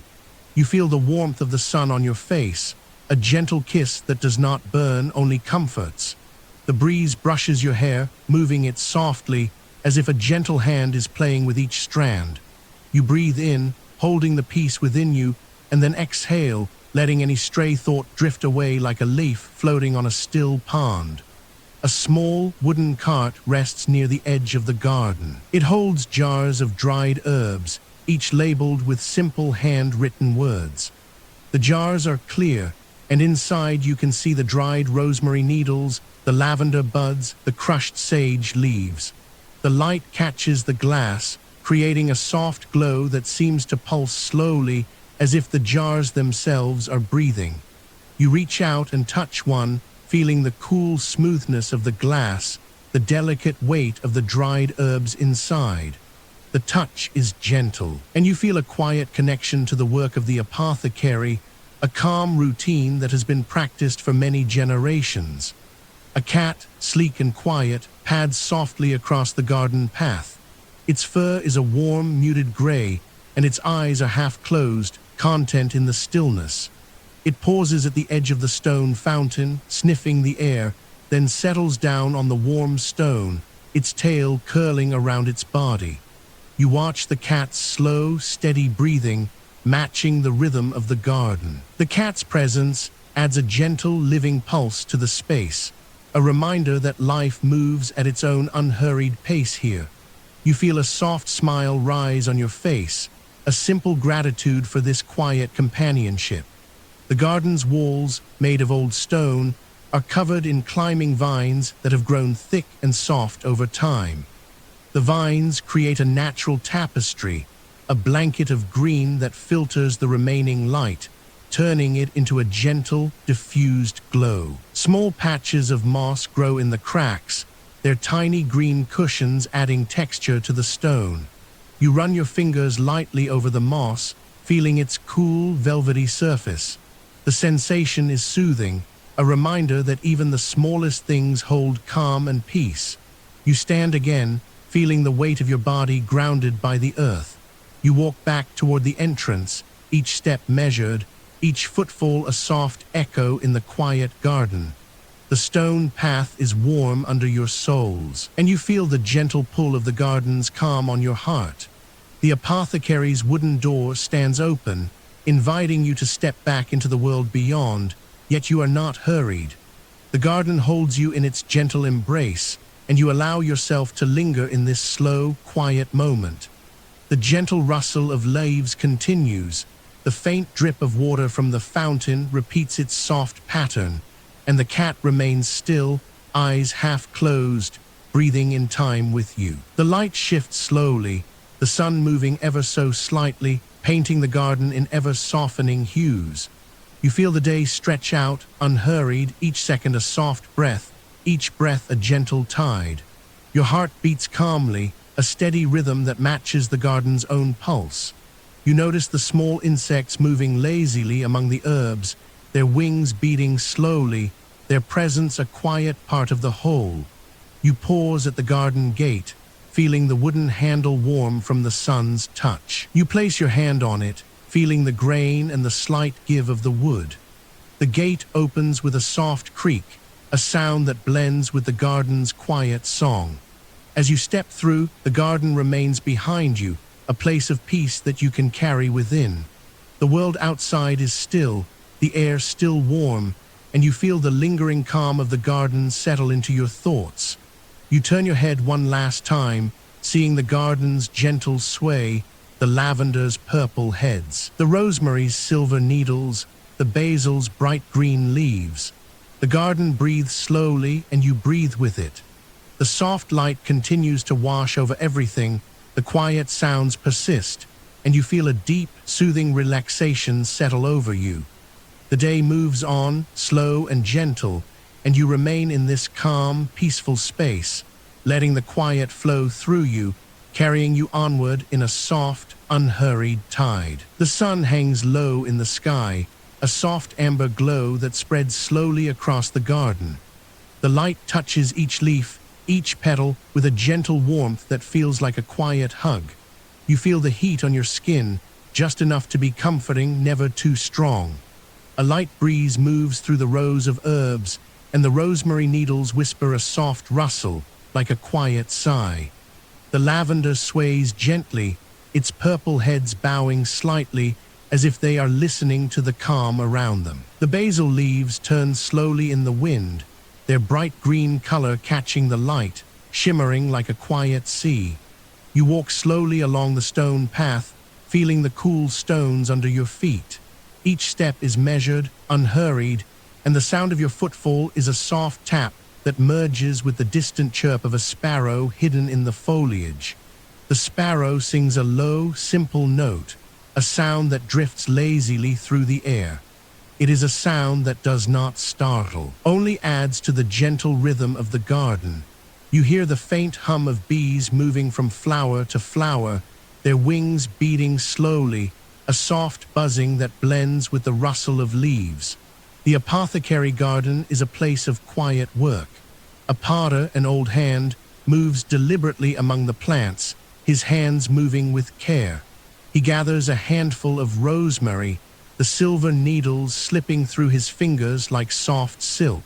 You feel the warmth of the sun on your face, a gentle kiss that does not burn, only comforts. The breeze brushes your hair, moving it softly, as if a gentle hand is playing with each strand. You breathe in, holding the peace within you, and then exhale, letting any stray thought drift away like a leaf floating on a still pond. A small wooden cart rests near the edge of the garden. It holds jars of dried herbs, each labeled with simple hand-written words. The jars are clear, and inside you can see the dried rosemary needles, the lavender buds, the crushed sage leaves. The light catches the glass, creating a soft glow that seems to pulse slowly as if the jars themselves are breathing. You reach out and touch one, feeling the cool smoothness of the glass, the delicate weight of the dried herbs inside. The touch is gentle, and you feel a quiet connection to the work of the apothecary, a calm routine that has been practiced for many generations. A cat, sleek and quiet, pads softly across the garden path. Its fur is a warm, muted gray, and its eyes are half closed, content in the stillness. It pauses at the edge of the stone fountain, sniffing the air, then settles down on the warm stone, its tail curling around its body. You watch the cat's slow, steady breathing, matching the rhythm of the garden. The cat's presence adds a gentle, living pulse to the space, a reminder that life moves at its own unhurried pace here. You feel a soft smile rise on your face, a simple gratitude for this quiet companionship. The garden's walls, made of old stone, are covered in climbing vines that have grown thick and soft over time. The vines create a natural tapestry, a blanket of green that filters the remaining light, turning it into a gentle, diffused glow. Small patches of moss grow in the cracks, their tiny green cushions adding texture to the stone. You run your fingers lightly over the moss, feeling its cool, velvety surface. The sensation is soothing, a reminder that even the smallest things hold calm and peace. You stand again, feeling the weight of your body grounded by the earth. You walk back toward the entrance, each step measured, each footfall a soft echo in the quiet garden. The stone path is warm under your soles, and you feel the gentle pull of the garden's calm on your heart. The apothecary's wooden door stands open, inviting you to step back into the world beyond, yet you are not hurried. The garden holds you in its gentle embrace, and you allow yourself to linger in this slow, quiet moment. The gentle rustle of leaves continues, the faint drip of water from the fountain repeats its soft pattern, and the cat remains still, eyes half closed, breathing in time with you. The light shifts slowly, the sun moving ever so slightly, painting the garden in ever-softening hues. You feel the day stretch out, unhurried, each second a soft breath, each breath a gentle tide. Your heart beats calmly, a steady rhythm that matches the garden's own pulse. You notice the small insects moving lazily among the herbs, their wings beating slowly, their presence a quiet part of the whole. You pause at the garden gate, feeling the wooden handle warm from the sun's touch. You place your hand on it, feeling the grain and the slight give of the wood. The gate opens with a soft creak, a sound that blends with the garden's quiet song. As you step through, the garden remains behind you, a place of peace that you can carry within. The world outside is still, the air still warm, and you feel the lingering calm of the garden settle into your thoughts. You turn your head one last time, seeing the garden's gentle sway, the lavender's purple heads, the rosemary's silver needles, the basil's bright green leaves. The garden breathes slowly, and you breathe with it. The soft light continues to wash over everything, the quiet sounds persist, and you feel a deep, soothing relaxation settle over you. The day moves on, slow and gentle, and you remain in this calm, peaceful space, letting the quiet flow through you, carrying you onward in a soft, unhurried tide. The sun hangs low in the sky, a soft amber glow that spreads slowly across the garden. The light touches each leaf, each petal, with a gentle warmth that feels like a quiet hug. You feel the heat on your skin, just enough to be comforting, never too strong. A light breeze moves through the rows of herbs, and the rosemary needles whisper a soft rustle, like a quiet sigh. The lavender sways gently, its purple heads bowing slightly, as if they are listening to the calm around them. The basil leaves turn slowly in the wind, their bright green color catching the light, shimmering like a quiet sea. You walk slowly along the stone path, feeling the cool stones under your feet. Each step is measured, unhurried, and the sound of your footfall is a soft tap that merges with the distant chirp of a sparrow hidden in the foliage. The sparrow sings a low, simple note, a sound that drifts lazily through the air. It is a sound that does not startle, only adds to the gentle rhythm of the garden. You hear the faint hum of bees moving from flower to flower, their wings beating slowly, a soft buzzing that blends with the rustle of leaves. The apothecary garden is a place of quiet work. A potter, an old hand, moves deliberately among the plants, his hands moving with care. He gathers a handful of rosemary, the silver needles slipping through his fingers like soft silk.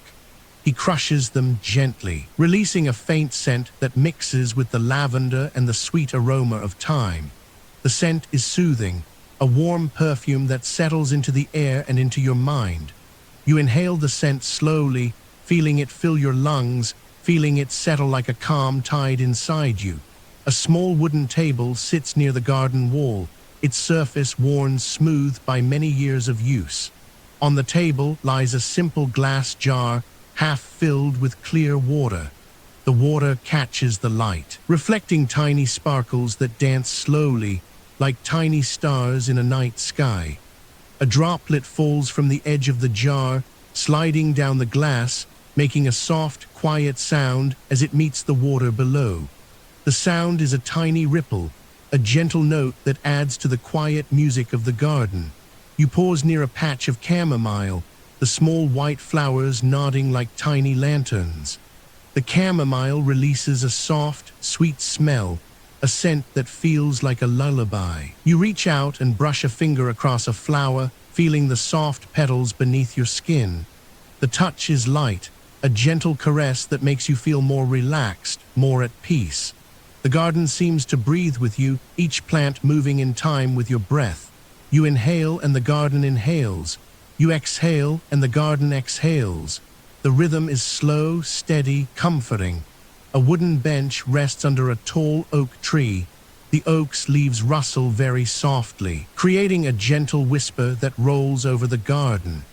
He crushes them gently, releasing a faint scent that mixes with the lavender and the sweet aroma of thyme. The scent is soothing, a warm perfume that settles into the air and into your mind. You inhale the scent slowly, feeling it fill your lungs, feeling it settle like a calm tide inside you. A small wooden table sits near the garden wall, its surface worn smooth by many years of use. On the table lies a simple glass jar, half filled with clear water. The water catches the light, reflecting tiny sparkles that dance slowly, like tiny stars in a night sky. A droplet falls from the edge of the jar, sliding down the glass, making a soft, quiet sound as it meets the water below. The sound is a tiny ripple, a gentle note that adds to the quiet music of the garden. You pause near a patch of chamomile, the small white flowers nodding like tiny lanterns. The chamomile releases a soft, sweet smell, a scent that feels like a lullaby. You reach out and brush a finger across a flower, feeling the soft petals beneath your skin. The touch is light, a gentle caress that makes you feel more relaxed, more at peace. The garden seems to breathe with you, each plant moving in time with your breath. You inhale and the garden inhales. You exhale and the garden exhales. The rhythm is slow, steady, comforting. A wooden bench rests under a tall oak tree. The oak's leaves rustle very softly, creating a gentle whisper that rolls over the garden.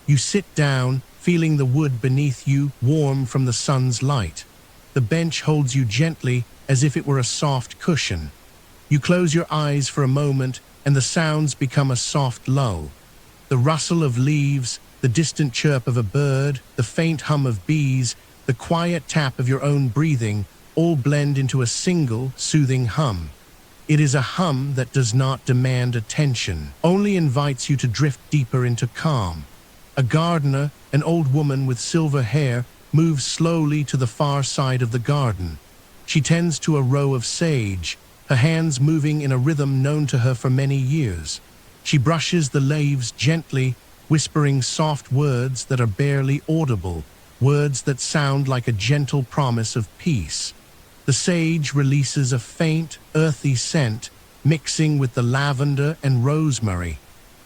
You sit down, feeling the wood beneath you warm from the sun's light. The bench holds you gently, as if it were a soft cushion. You close your eyes for a moment, and the sounds become a soft lull. The rustle of leaves, the distant chirp of a bird, the faint hum of bees, the quiet tap of your own breathing, all blend into a single, soothing hum. It is a hum that does not demand attention, only invites you to drift deeper into calm. A gardener, an old woman with silver hair, moves slowly to the far side of the garden. She tends to a row of sage, her hands moving in a rhythm known to her for many years. She brushes the leaves gently, whispering soft words that are barely audible, words that sound like a gentle promise of peace. The sage releases a faint, earthy scent, mixing with the lavender and rosemary.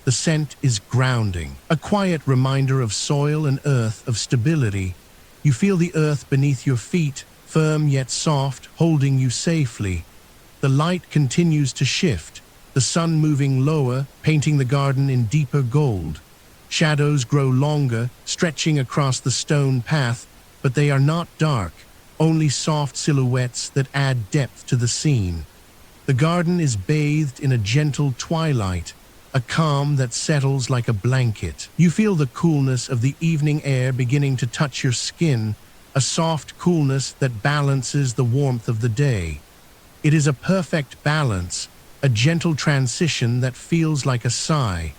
The scent is grounding, a quiet reminder of soil and earth, of stability. You feel the earth beneath your feet, firm yet soft, holding you safely. The light continues to shift, the sun moving lower, painting the garden in deeper gold. Shadows grow longer, stretching across the stone path, but they are not dark, only soft silhouettes that add depth to the scene. The garden is bathed in a gentle twilight, a calm that settles like a blanket. You feel the coolness of the evening air beginning to touch your skin, a soft coolness that balances the warmth of the day. It is a perfect balance, a gentle transition that feels like a sigh.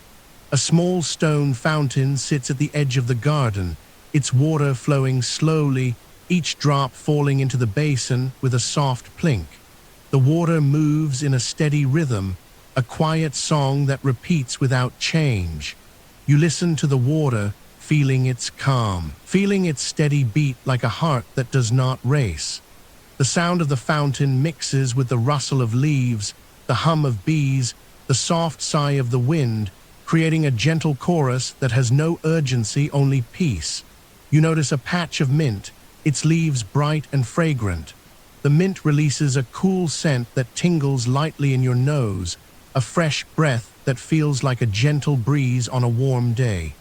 A small stone fountain sits at the edge of the garden, its water flowing slowly, each drop falling into the basin with a soft plink. The water moves in a steady rhythm, a quiet song that repeats without change. You listen to the water, feeling its calm, feeling its steady beat like a heart that does not race. The sound of the fountain mixes with the rustle of leaves, the hum of bees, the soft sigh of the wind, creating a gentle chorus that has no urgency, only peace. You notice a patch of mint, its leaves bright and fragrant. The mint releases a cool scent that tingles lightly in your nose, a fresh breath that feels like a gentle breeze on a warm day.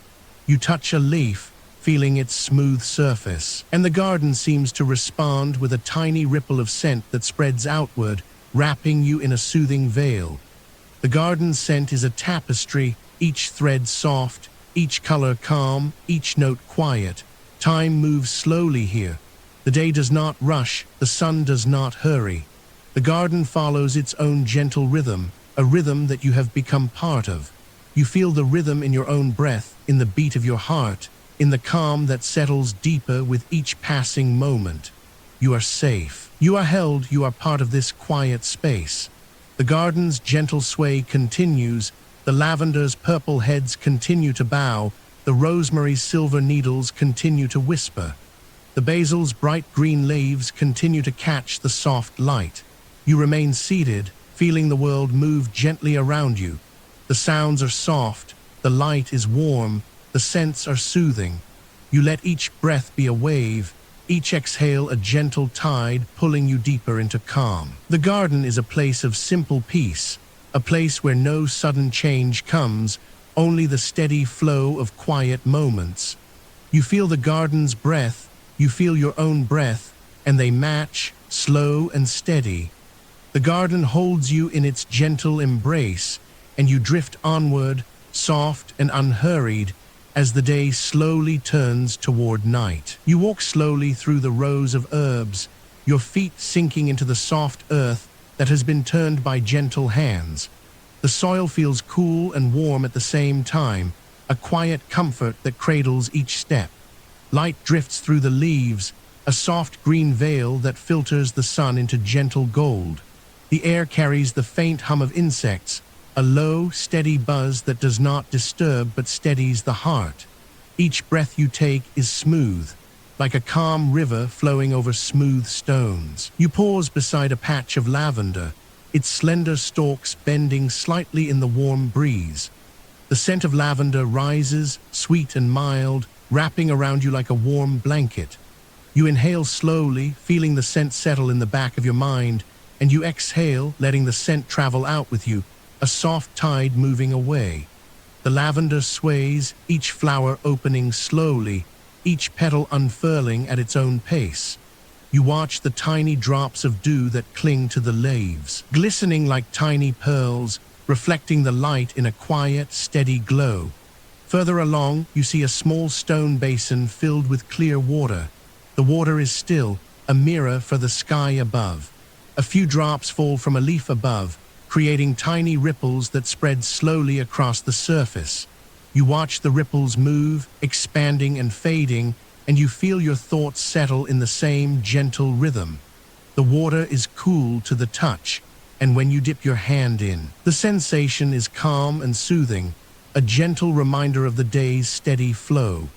You touch a leaf, feeling its smooth surface, and the garden seems to respond with a tiny ripple of scent that spreads outward, wrapping you in a soothing veil. The garden scent is a tapestry, each thread soft, each color calm, each note quiet. Time moves slowly here. The day does not rush, the sun does not hurry. The garden follows its own gentle rhythm, a rhythm that you have become part of. You feel the rhythm in your own breath, in the beat of your heart, in the calm that settles deeper with each passing moment. You are safe. You are held. You are part of this quiet space. The garden's gentle sway continues. The lavender's purple heads continue to bow. The rosemary's silver needles continue to whisper. The basil's bright green leaves continue to catch the soft light. You remain seated, feeling the world move gently around you. The sounds are soft, the light is warm, the scents are soothing. You let each breath be a wave, each exhale a gentle tide pulling you deeper into calm. The garden is a place of simple peace, a place where no sudden change comes, only the steady flow of quiet moments. You feel the garden's breath, you feel your own breath, and they match, slow and steady. The garden holds you in its gentle embrace, and you drift onward, soft and unhurried, as the day slowly turns toward night. You walk slowly through the rows of herbs, your feet sinking into the soft earth that has been turned by gentle hands. The soil feels cool and warm at the same time, a quiet comfort that cradles each step. Light drifts through the leaves, a soft green veil that filters the sun into gentle gold. The air carries the faint hum of insects, a low, steady buzz that does not disturb but steadies the heart. Each breath you take is smooth, like a calm river flowing over smooth stones. You pause beside a patch of lavender, its slender stalks bending slightly in the warm breeze. The scent of lavender rises, sweet and mild, wrapping around you like a warm blanket. You inhale slowly, feeling the scent settle in the back of your mind, and you exhale, letting the scent travel out with you, a soft tide moving away. The lavender sways, each flower opening slowly, each petal unfurling at its own pace. You watch the tiny drops of dew that cling to the leaves, glistening like tiny pearls, reflecting the light in a quiet, steady glow. Further along, you see a small stone basin filled with clear water. The water is still, a mirror for the sky above. A few drops fall from a leaf above, creating tiny ripples that spread slowly across the surface. You watch the ripples move, expanding and fading, and you feel your thoughts settle in the same gentle rhythm. The water is cool to the touch, and when you dip your hand in, the sensation is calm and soothing, a gentle reminder of the day's steady flow.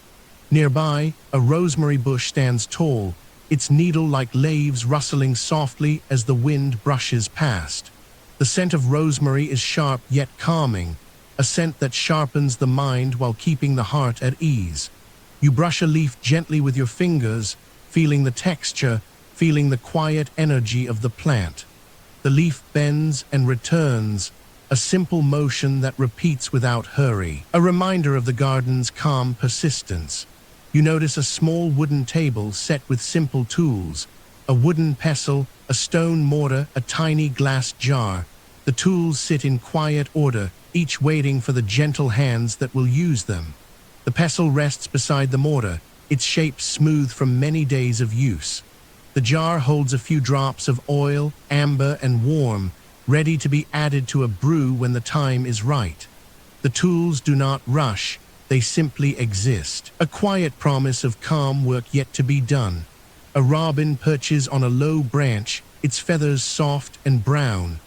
Nearby, a rosemary bush stands tall, its needle-like leaves rustling softly as the wind brushes past. The scent of rosemary is sharp yet calming, a scent that sharpens the mind while keeping the heart at ease. You brush a leaf gently with your fingers, feeling the texture, feeling the quiet energy of the plant. The leaf bends and returns, a simple motion that repeats without hurry, a reminder of the garden's calm persistence. You notice a small wooden table set with simple tools, a wooden pestle, a stone mortar, a tiny glass jar. The tools sit in quiet order, each waiting for the gentle hands that will use them. The pestle rests beside the mortar, its shape smooth from many days of use. The jar holds a few drops of oil, amber and warm, ready to be added to a brew when the time is right. The tools do not rush, they simply exist, a quiet promise of calm work yet to be done. A robin perches on a low branch, its feathers soft and brown.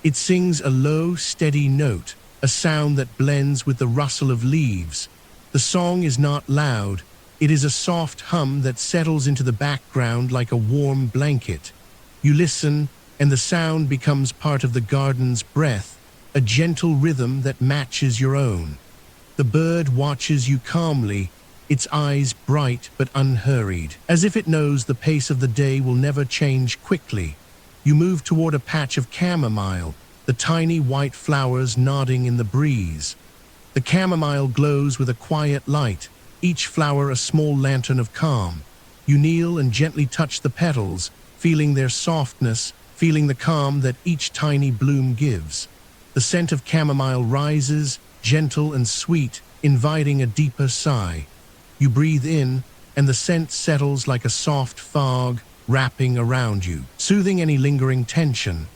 It sings a low, steady note, a sound that blends with the rustle of leaves. The song is not loud, it is a soft hum that settles into the background like a warm blanket. You listen, and the sound becomes part of the garden's breath, a gentle rhythm that matches your own. The bird watches you calmly, its eyes bright but unhurried, as if it knows the pace of the day will never change quickly. You move toward a patch of chamomile, the tiny white flowers nodding in the breeze. The chamomile glows with a quiet light, each flower a small lantern of calm. You kneel and gently touch the petals, feeling their softness, feeling the calm that each tiny bloom gives. The scent of chamomile rises, gentle and sweet, inviting a deeper sigh. You breathe in, and the scent settles like a soft fog, wrapping around you, soothing any lingering tension.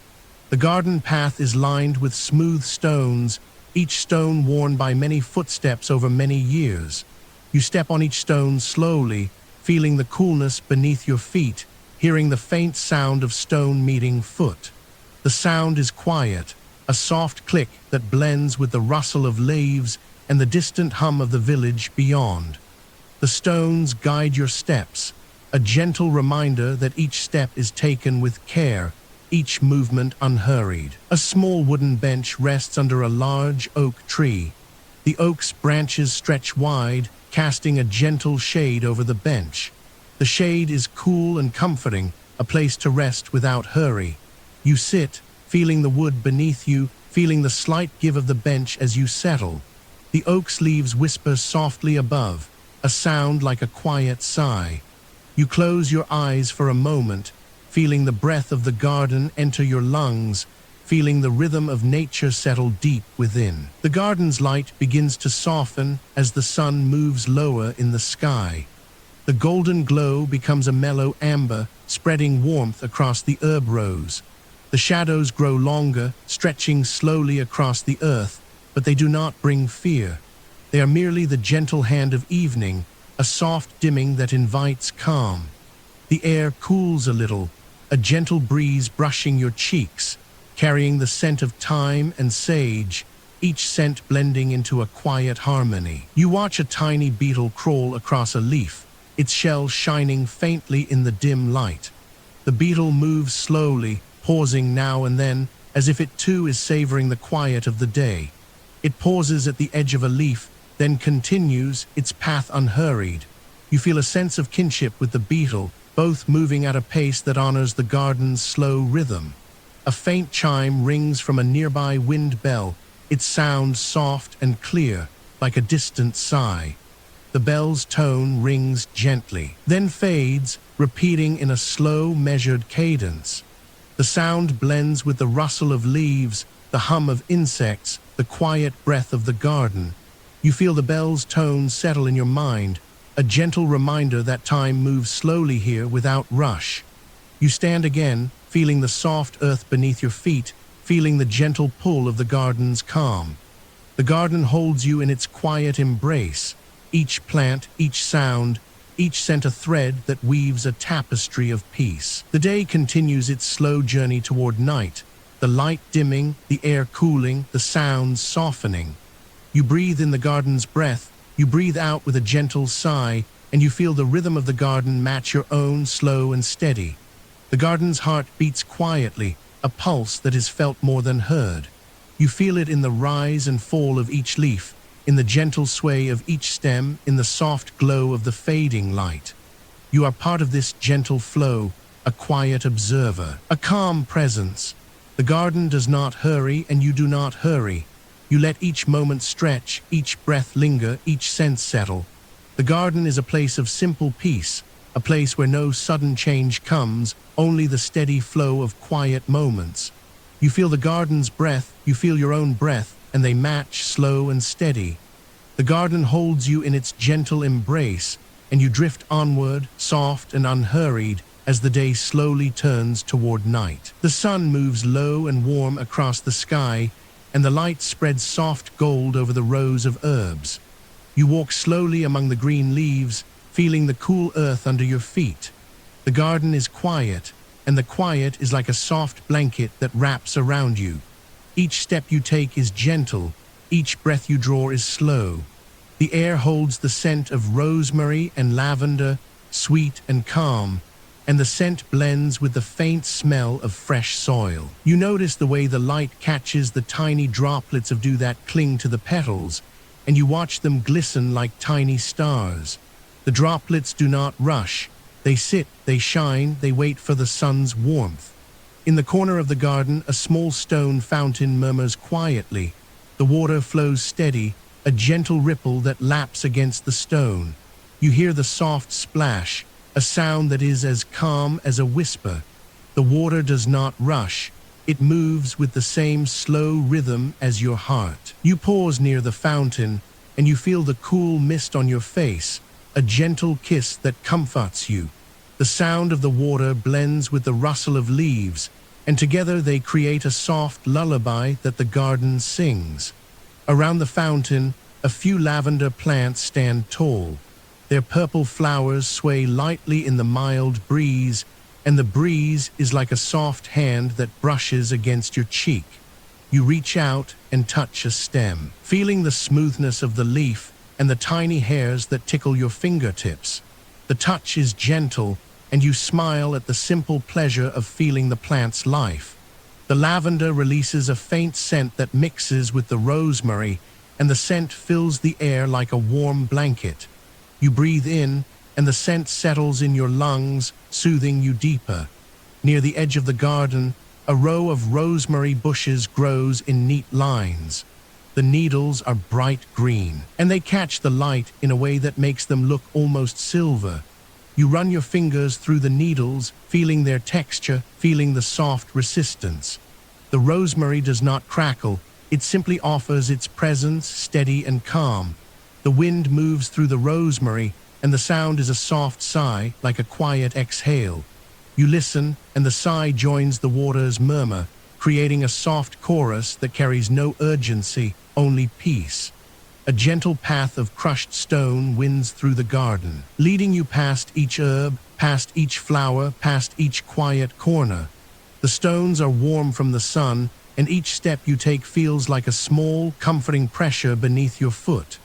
The garden path is lined with smooth stones, each stone worn by many footsteps over many years. You step on each stone slowly, feeling the coolness beneath your feet, hearing the faint sound of stone meeting foot. The sound is quiet, a soft click that blends with the rustle of leaves and the distant hum of the village beyond. The stones guide your steps, a gentle reminder that each step is taken with care, each movement unhurried. A small wooden bench rests under a large oak tree. The oak's branches stretch wide, casting a gentle shade over the bench. The shade is cool and comforting, a place to rest without hurry. You sit, feeling the wood beneath you, feeling the slight give of the bench as you settle. The oak's leaves whisper softly above, a sound like a quiet sigh. You close your eyes for a moment, feeling the breath of the garden enter your lungs, feeling the rhythm of nature settle deep within. The garden's light begins to soften as the sun moves lower in the sky. The golden glow becomes a mellow amber, spreading warmth across the herb rows. The shadows grow longer, stretching slowly across the earth, but they do not bring fear. They are merely the gentle hand of evening, a soft dimming that invites calm. The air cools a little, a gentle breeze brushing your cheeks, carrying the scent of thyme and sage, each scent blending into a quiet harmony. You watch a tiny beetle crawl across a leaf, its shell shining faintly in the dim light. The beetle moves slowly, pausing now and then, as if it too is savoring the quiet of the day. It pauses at the edge of a leaf, then continues, its path unhurried. You feel a sense of kinship with the beetle, both moving at a pace that honors the garden's slow rhythm. A faint chime rings from a nearby wind bell, its sound soft and clear, like a distant sigh. The bell's tone rings gently, then fades, repeating in a slow, measured cadence. The sound blends with the rustle of leaves, the hum of insects, the quiet breath of the garden. You feel the bell's tone settle in your mind, a gentle reminder that time moves slowly here without rush. You stand again, feeling the soft earth beneath your feet, feeling the gentle pull of the garden's calm. The garden holds you in its quiet embrace, each plant, each sound, each scent a thread that weaves a tapestry of peace. The day continues its slow journey toward night, the light dimming, the air cooling, the sounds softening. You breathe in the garden's breath, you breathe out with a gentle sigh, and you feel the rhythm of the garden match your own, slow and steady. The garden's heart beats quietly, a pulse that is felt more than heard. You feel it in the rise and fall of each leaf, in the gentle sway of each stem, in the soft glow of the fading light. You are part of this gentle flow, a quiet observer, a calm presence. The garden does not hurry, and you do not hurry. You let each moment stretch, each breath linger, each sense settle. The garden is a place of simple peace, a place where no sudden change comes, only the steady flow of quiet moments. You feel the garden's breath, you feel your own breath, and they match, slow and steady. The garden holds you in its gentle embrace, and you drift onward, soft and unhurried, as the day slowly turns toward night. The sun moves low and warm across the sky, and the light spreads soft gold over the rows of herbs. You walk slowly among the green leaves, feeling the cool earth under your feet. The garden is quiet, and the quiet is like a soft blanket that wraps around you. Each step you take is gentle, each breath you draw is slow. The air holds the scent of rosemary and lavender, sweet and calm, and the scent blends with the faint smell of fresh soil. You notice the way the light catches the tiny droplets of dew that cling to the petals, and you watch them glisten like tiny stars. The droplets do not rush. They sit, they shine, they wait for the sun's warmth. In the corner of the garden, a small stone fountain murmurs quietly. The water flows steady, a gentle ripple that laps against the stone. You hear the soft splash, a sound that is as calm as a whisper. The water does not rush. It moves with the same slow rhythm as your heart. You pause near the fountain, and you feel the cool mist on your face, a gentle kiss that comforts you. The sound of the water blends with the rustle of leaves, and together they create a soft lullaby that the garden sings. Around the fountain, a few lavender plants stand tall. Their purple flowers sway lightly in the mild breeze, and the breeze is like a soft hand that brushes against your cheek. You reach out and touch a stem, feeling the smoothness of the leaf and the tiny hairs that tickle your fingertips. The touch is gentle, and you smile at the simple pleasure of feeling the plant's life. The lavender releases a faint scent that mixes with the rosemary, and the scent fills the air like a warm blanket. You breathe in, and the scent settles in your lungs, soothing you deeper. Near the edge of the garden, a row of rosemary bushes grows in neat lines. The needles are bright green, and they catch the light in a way that makes them look almost silver. You run your fingers through the needles, feeling their texture, feeling the soft resistance. The rosemary does not crackle, it simply offers its presence, steady and calm. The wind moves through the rosemary, and the sound is a soft sigh, like a quiet exhale. You listen, and the sigh joins the water's murmur, creating a soft chorus that carries no urgency, only peace. A gentle path of crushed stone winds through the garden, leading you past each herb, past each flower, past each quiet corner. The stones are warm from the sun, and each step you take feels like a small, comforting pressure beneath your foot.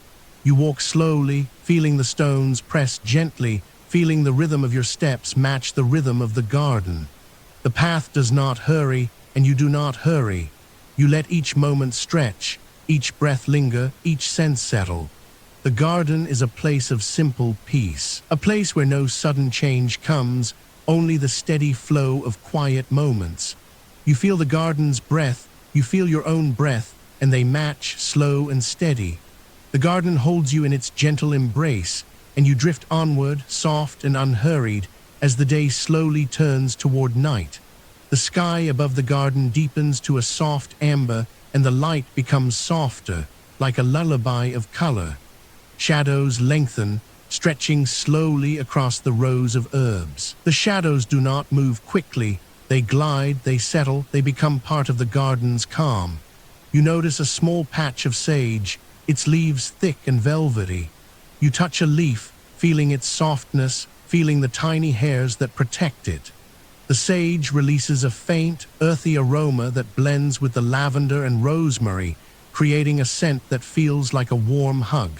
You walk slowly, feeling the stones press gently, feeling the rhythm of your steps match the rhythm of the garden. The path does not hurry, and you do not hurry. You let each moment stretch, each breath linger, each sense settle. The garden is a place of simple peace, a place where no sudden change comes, only the steady flow of quiet moments. You feel the garden's breath, you feel your own breath, and they match, slow and steady. The garden holds you in its gentle embrace, and you drift onward, soft and unhurried, as the day slowly turns toward night. The sky above the garden deepens to a soft amber, and the light becomes softer, like a lullaby of color. Shadows lengthen, stretching slowly across the rows of herbs. The shadows do not move quickly. They glide, they settle, they become part of the garden's calm. You notice a small patch of sage, its leaves thick and velvety. You touch a leaf, feeling its softness, feeling the tiny hairs that protect it. The sage releases a faint, earthy aroma that blends with the lavender and rosemary, creating a scent that feels like a warm hug.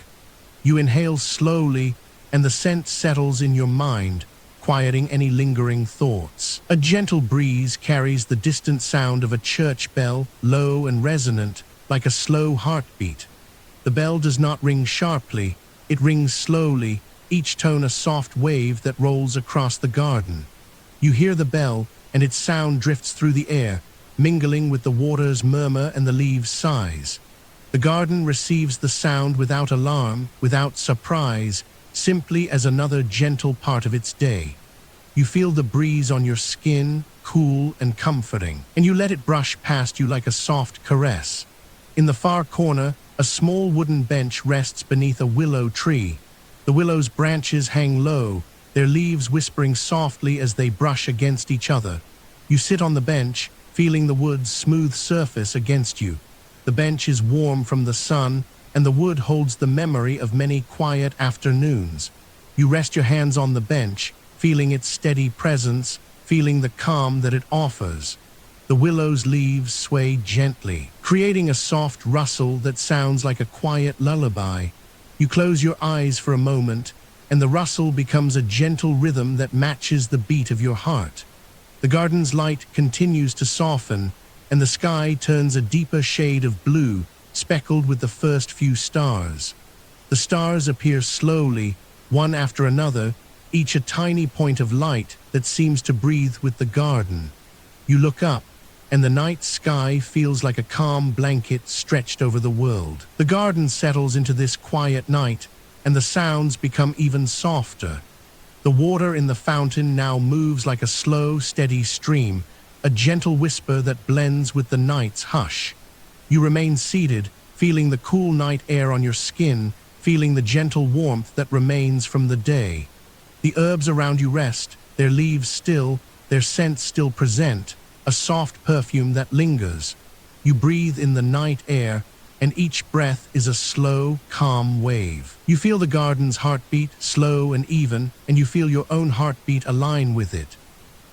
You inhale slowly, and the scent settles in your mind, quieting any lingering thoughts. A gentle breeze carries the distant sound of a church bell, low and resonant, like a slow heartbeat. The bell does not ring sharply, it rings slowly, each tone a soft wave that rolls across the garden. You hear the bell, and its sound drifts through the air, mingling with the water's murmur and the leaves' sighs. The garden receives the sound without alarm, without surprise, simply as another gentle part of its day. You feel the breeze on your skin, cool and comforting, and you let it brush past you like a soft caress. In the far corner, a small wooden bench rests beneath a willow tree. The willow's branches hang low, their leaves whispering softly as they brush against each other. You sit on the bench, feeling the wood's smooth surface against you. The bench is warm from the sun, and the wood holds the memory of many quiet afternoons. You rest your hands on the bench, feeling its steady presence, feeling the calm that it offers. The willow's leaves sway gently, creating a soft rustle that sounds like a quiet lullaby. You close your eyes for a moment, and the rustle becomes a gentle rhythm that matches the beat of your heart. The garden's light continues to soften, and the sky turns a deeper shade of blue, speckled with the first few stars. The stars appear slowly, one after another, each a tiny point of light that seems to breathe with the garden. You look up, and the night sky feels like a calm blanket stretched over the world. The garden settles into this quiet night, and the sounds become even softer. The water in the fountain now moves like a slow, steady stream, a gentle whisper that blends with the night's hush. You remain seated, feeling the cool night air on your skin, feeling the gentle warmth that remains from the day. The herbs around you rest, their leaves still, their scents still present, a soft perfume that lingers. You breathe in the night air, and each breath is a slow, calm wave. You feel the garden's heartbeat, slow and even, and you feel your own heartbeat align with it.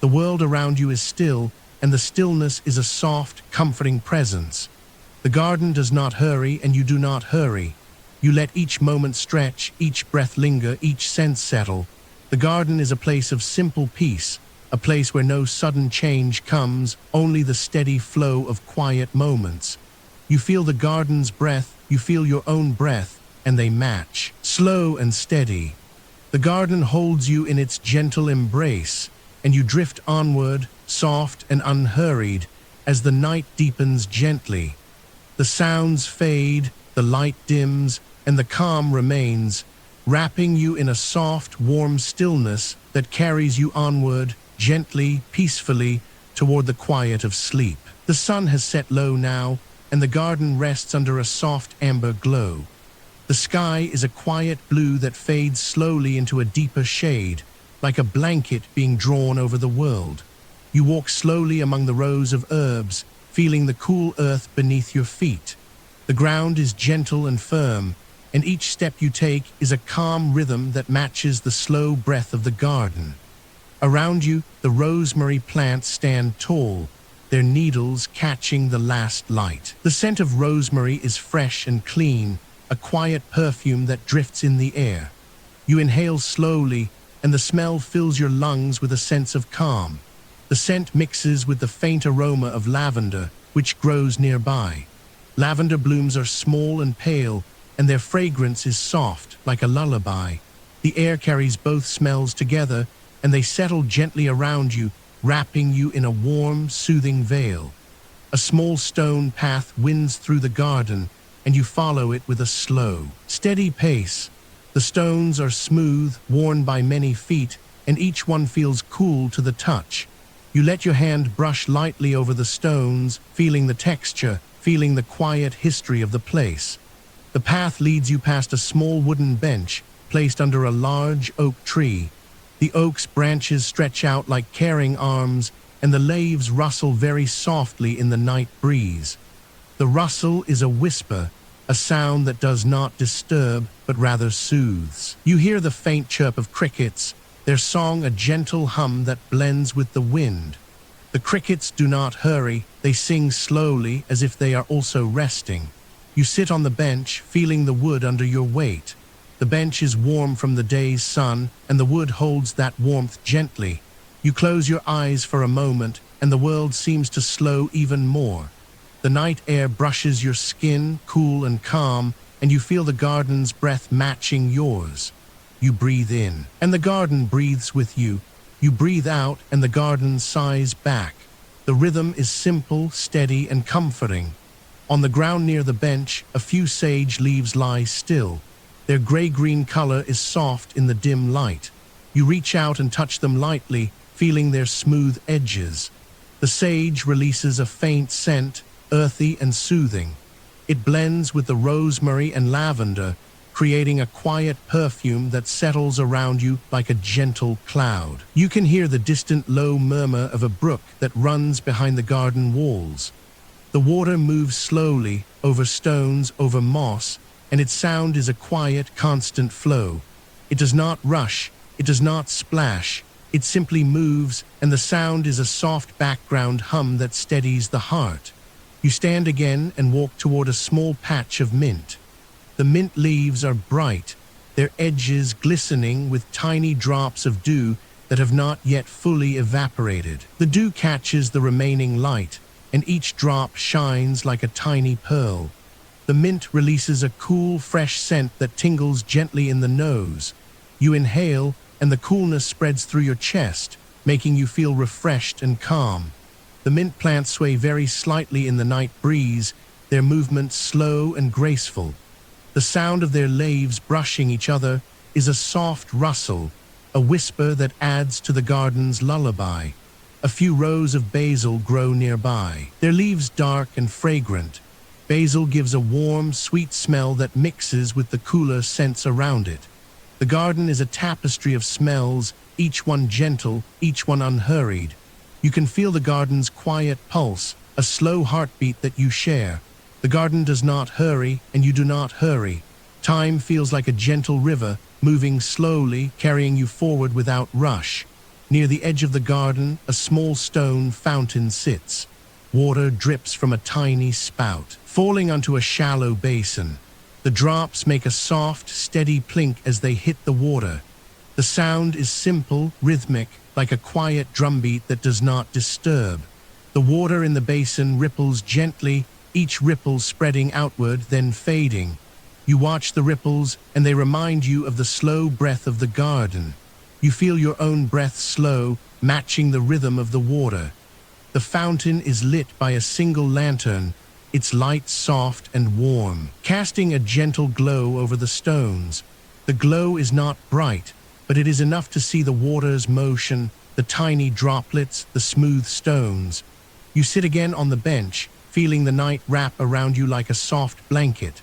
The world around you is still, and the stillness is a soft, comforting presence. The garden does not hurry, and you do not hurry. You let each moment stretch, each breath linger, each sense settle. The garden is a place of simple peace, a place where no sudden change comes, only the steady flow of quiet moments. You feel the garden's breath, you feel your own breath, and they match, slow and steady. The garden holds you in its gentle embrace, and you drift onward, soft and unhurried, as the night deepens gently. The sounds fade, the light dims, and the calm remains, wrapping you in a soft, warm stillness that carries you onward, gently, peacefully, toward the quiet of sleep. The sun has set low now, and the garden rests under a soft amber glow. The sky is a quiet blue that fades slowly into a deeper shade, like a blanket being drawn over the world. You walk slowly among the rows of herbs, feeling the cool earth beneath your feet. The ground is gentle and firm, and each step you take is a calm rhythm that matches the slow breath of the garden. Around you, the rosemary plants stand tall, their needles catching the last light. The scent of rosemary is fresh and clean, a quiet perfume that drifts in the air. You inhale slowly, and the smell fills your lungs with a sense of calm. The scent mixes with the faint aroma of lavender, which grows nearby. Lavender blooms are small and pale, and their fragrance is soft, like a lullaby. The air carries both smells together, and they settle gently around you, wrapping you in a warm, soothing veil. A small stone path winds through the garden, and you follow it with a slow, steady pace. The stones are smooth, worn by many feet, and each one feels cool to the touch. You let your hand brush lightly over the stones, feeling the texture, feeling the quiet history of the place. The path leads you past a small wooden bench, placed under a large oak tree. The oak's branches stretch out like caring arms, and the leaves rustle very softly in the night breeze. The rustle is a whisper, a sound that does not disturb, but rather soothes. You hear the faint chirp of crickets, their song a gentle hum that blends with the wind. The crickets do not hurry, they sing slowly as if they are also resting. You sit on the bench, feeling the wood under your weight. The bench is warm from the day's sun, and the wood holds that warmth gently. You close your eyes for a moment, and the world seems to slow even more. The night air brushes your skin, cool and calm, and you feel the garden's breath matching yours. You breathe in, and the garden breathes with you. You breathe out, and the garden sighs back. The rhythm is simple, steady, and comforting. On the ground near the bench, a few sage leaves lie still. Their gray-green color is soft in the dim light. You reach out and touch them lightly, feeling their smooth edges. The sage releases a faint scent, earthy and soothing. It blends with the rosemary and lavender, creating a quiet perfume that settles around you like a gentle cloud. You can hear the distant low murmur of a brook that runs behind the garden walls. The water moves slowly, over stones, over moss, and its sound is a quiet, constant flow. It does not rush, it does not splash, it simply moves, and the sound is a soft background hum that steadies the heart. You stand again and walk toward a small patch of mint. The mint leaves are bright, their edges glistening with tiny drops of dew that have not yet fully evaporated. The dew catches the remaining light, and each drop shines like a tiny pearl. The mint releases a cool, fresh scent that tingles gently in the nose. You inhale, and the coolness spreads through your chest, making you feel refreshed and calm. The mint plants sway very slightly in the night breeze, their movements slow and graceful. The sound of their leaves brushing each other is a soft rustle, a whisper that adds to the garden's lullaby. A few rows of basil grow nearby, their leaves dark and fragrant. Basil gives a warm, sweet smell that mixes with the cooler scents around it. The garden is a tapestry of smells, each one gentle, each one unhurried. You can feel the garden's quiet pulse, a slow heartbeat that you share. The garden does not hurry, and you do not hurry. Time feels like a gentle river, moving slowly, carrying you forward without rush. Near the edge of the garden, a small stone fountain sits. Water drips from a tiny spout, falling onto a shallow basin. The drops make a soft, steady plink as they hit the water. The sound is simple, rhythmic, like a quiet drumbeat that does not disturb. The water in the basin ripples gently, each ripple spreading outward, then fading. You watch the ripples, and they remind you of the slow breath of the garden. You feel your own breath slow, matching the rhythm of the water. The fountain is lit by a single lantern, its light soft and warm, casting a gentle glow over the stones. The glow is not bright, but it is enough to see the water's motion, the tiny droplets, the smooth stones. You sit again on the bench, feeling the night wrap around you like a soft blanket.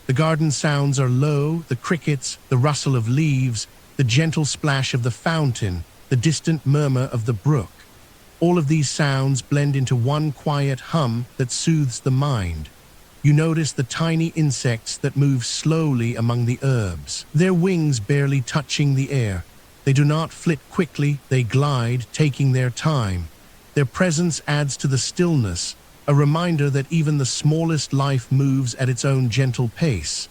The garden sounds are low, the crickets, the rustle of leaves, the gentle splash of the fountain, the distant murmur of the brook. All of these sounds blend into one quiet hum that soothes the mind. You notice the tiny insects that move slowly among the herbs, their wings barely touching the air. They do not flit quickly, they glide, taking their time. Their presence adds to the stillness, a reminder that even the smallest life moves at its own gentle pace.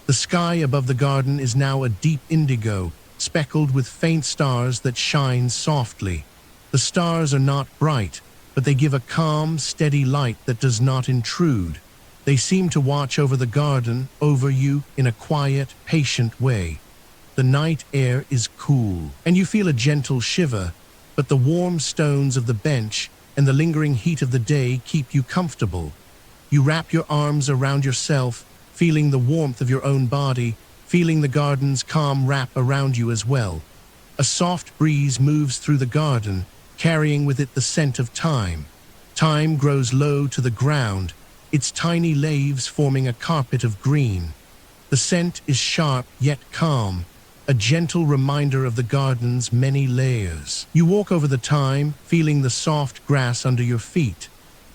The sky above the garden is now a deep indigo, speckled with faint stars that shine softly. The stars are not bright, but they give a calm, steady light that does not intrude. They seem to watch over the garden, over you, in a quiet, patient way. The night air is cool, and you feel a gentle shiver, but the warm stones of the bench and the lingering heat of the day keep you comfortable. You wrap your arms around yourself, feeling the warmth of your own body, feeling the garden's calm wrap around you as well. A soft breeze moves through the garden, carrying with it the scent of thyme. Thyme grows low to the ground, its tiny leaves forming a carpet of green. The scent is sharp yet calm, a gentle reminder of the garden's many layers. You walk over the thyme, feeling the soft grass under your feet.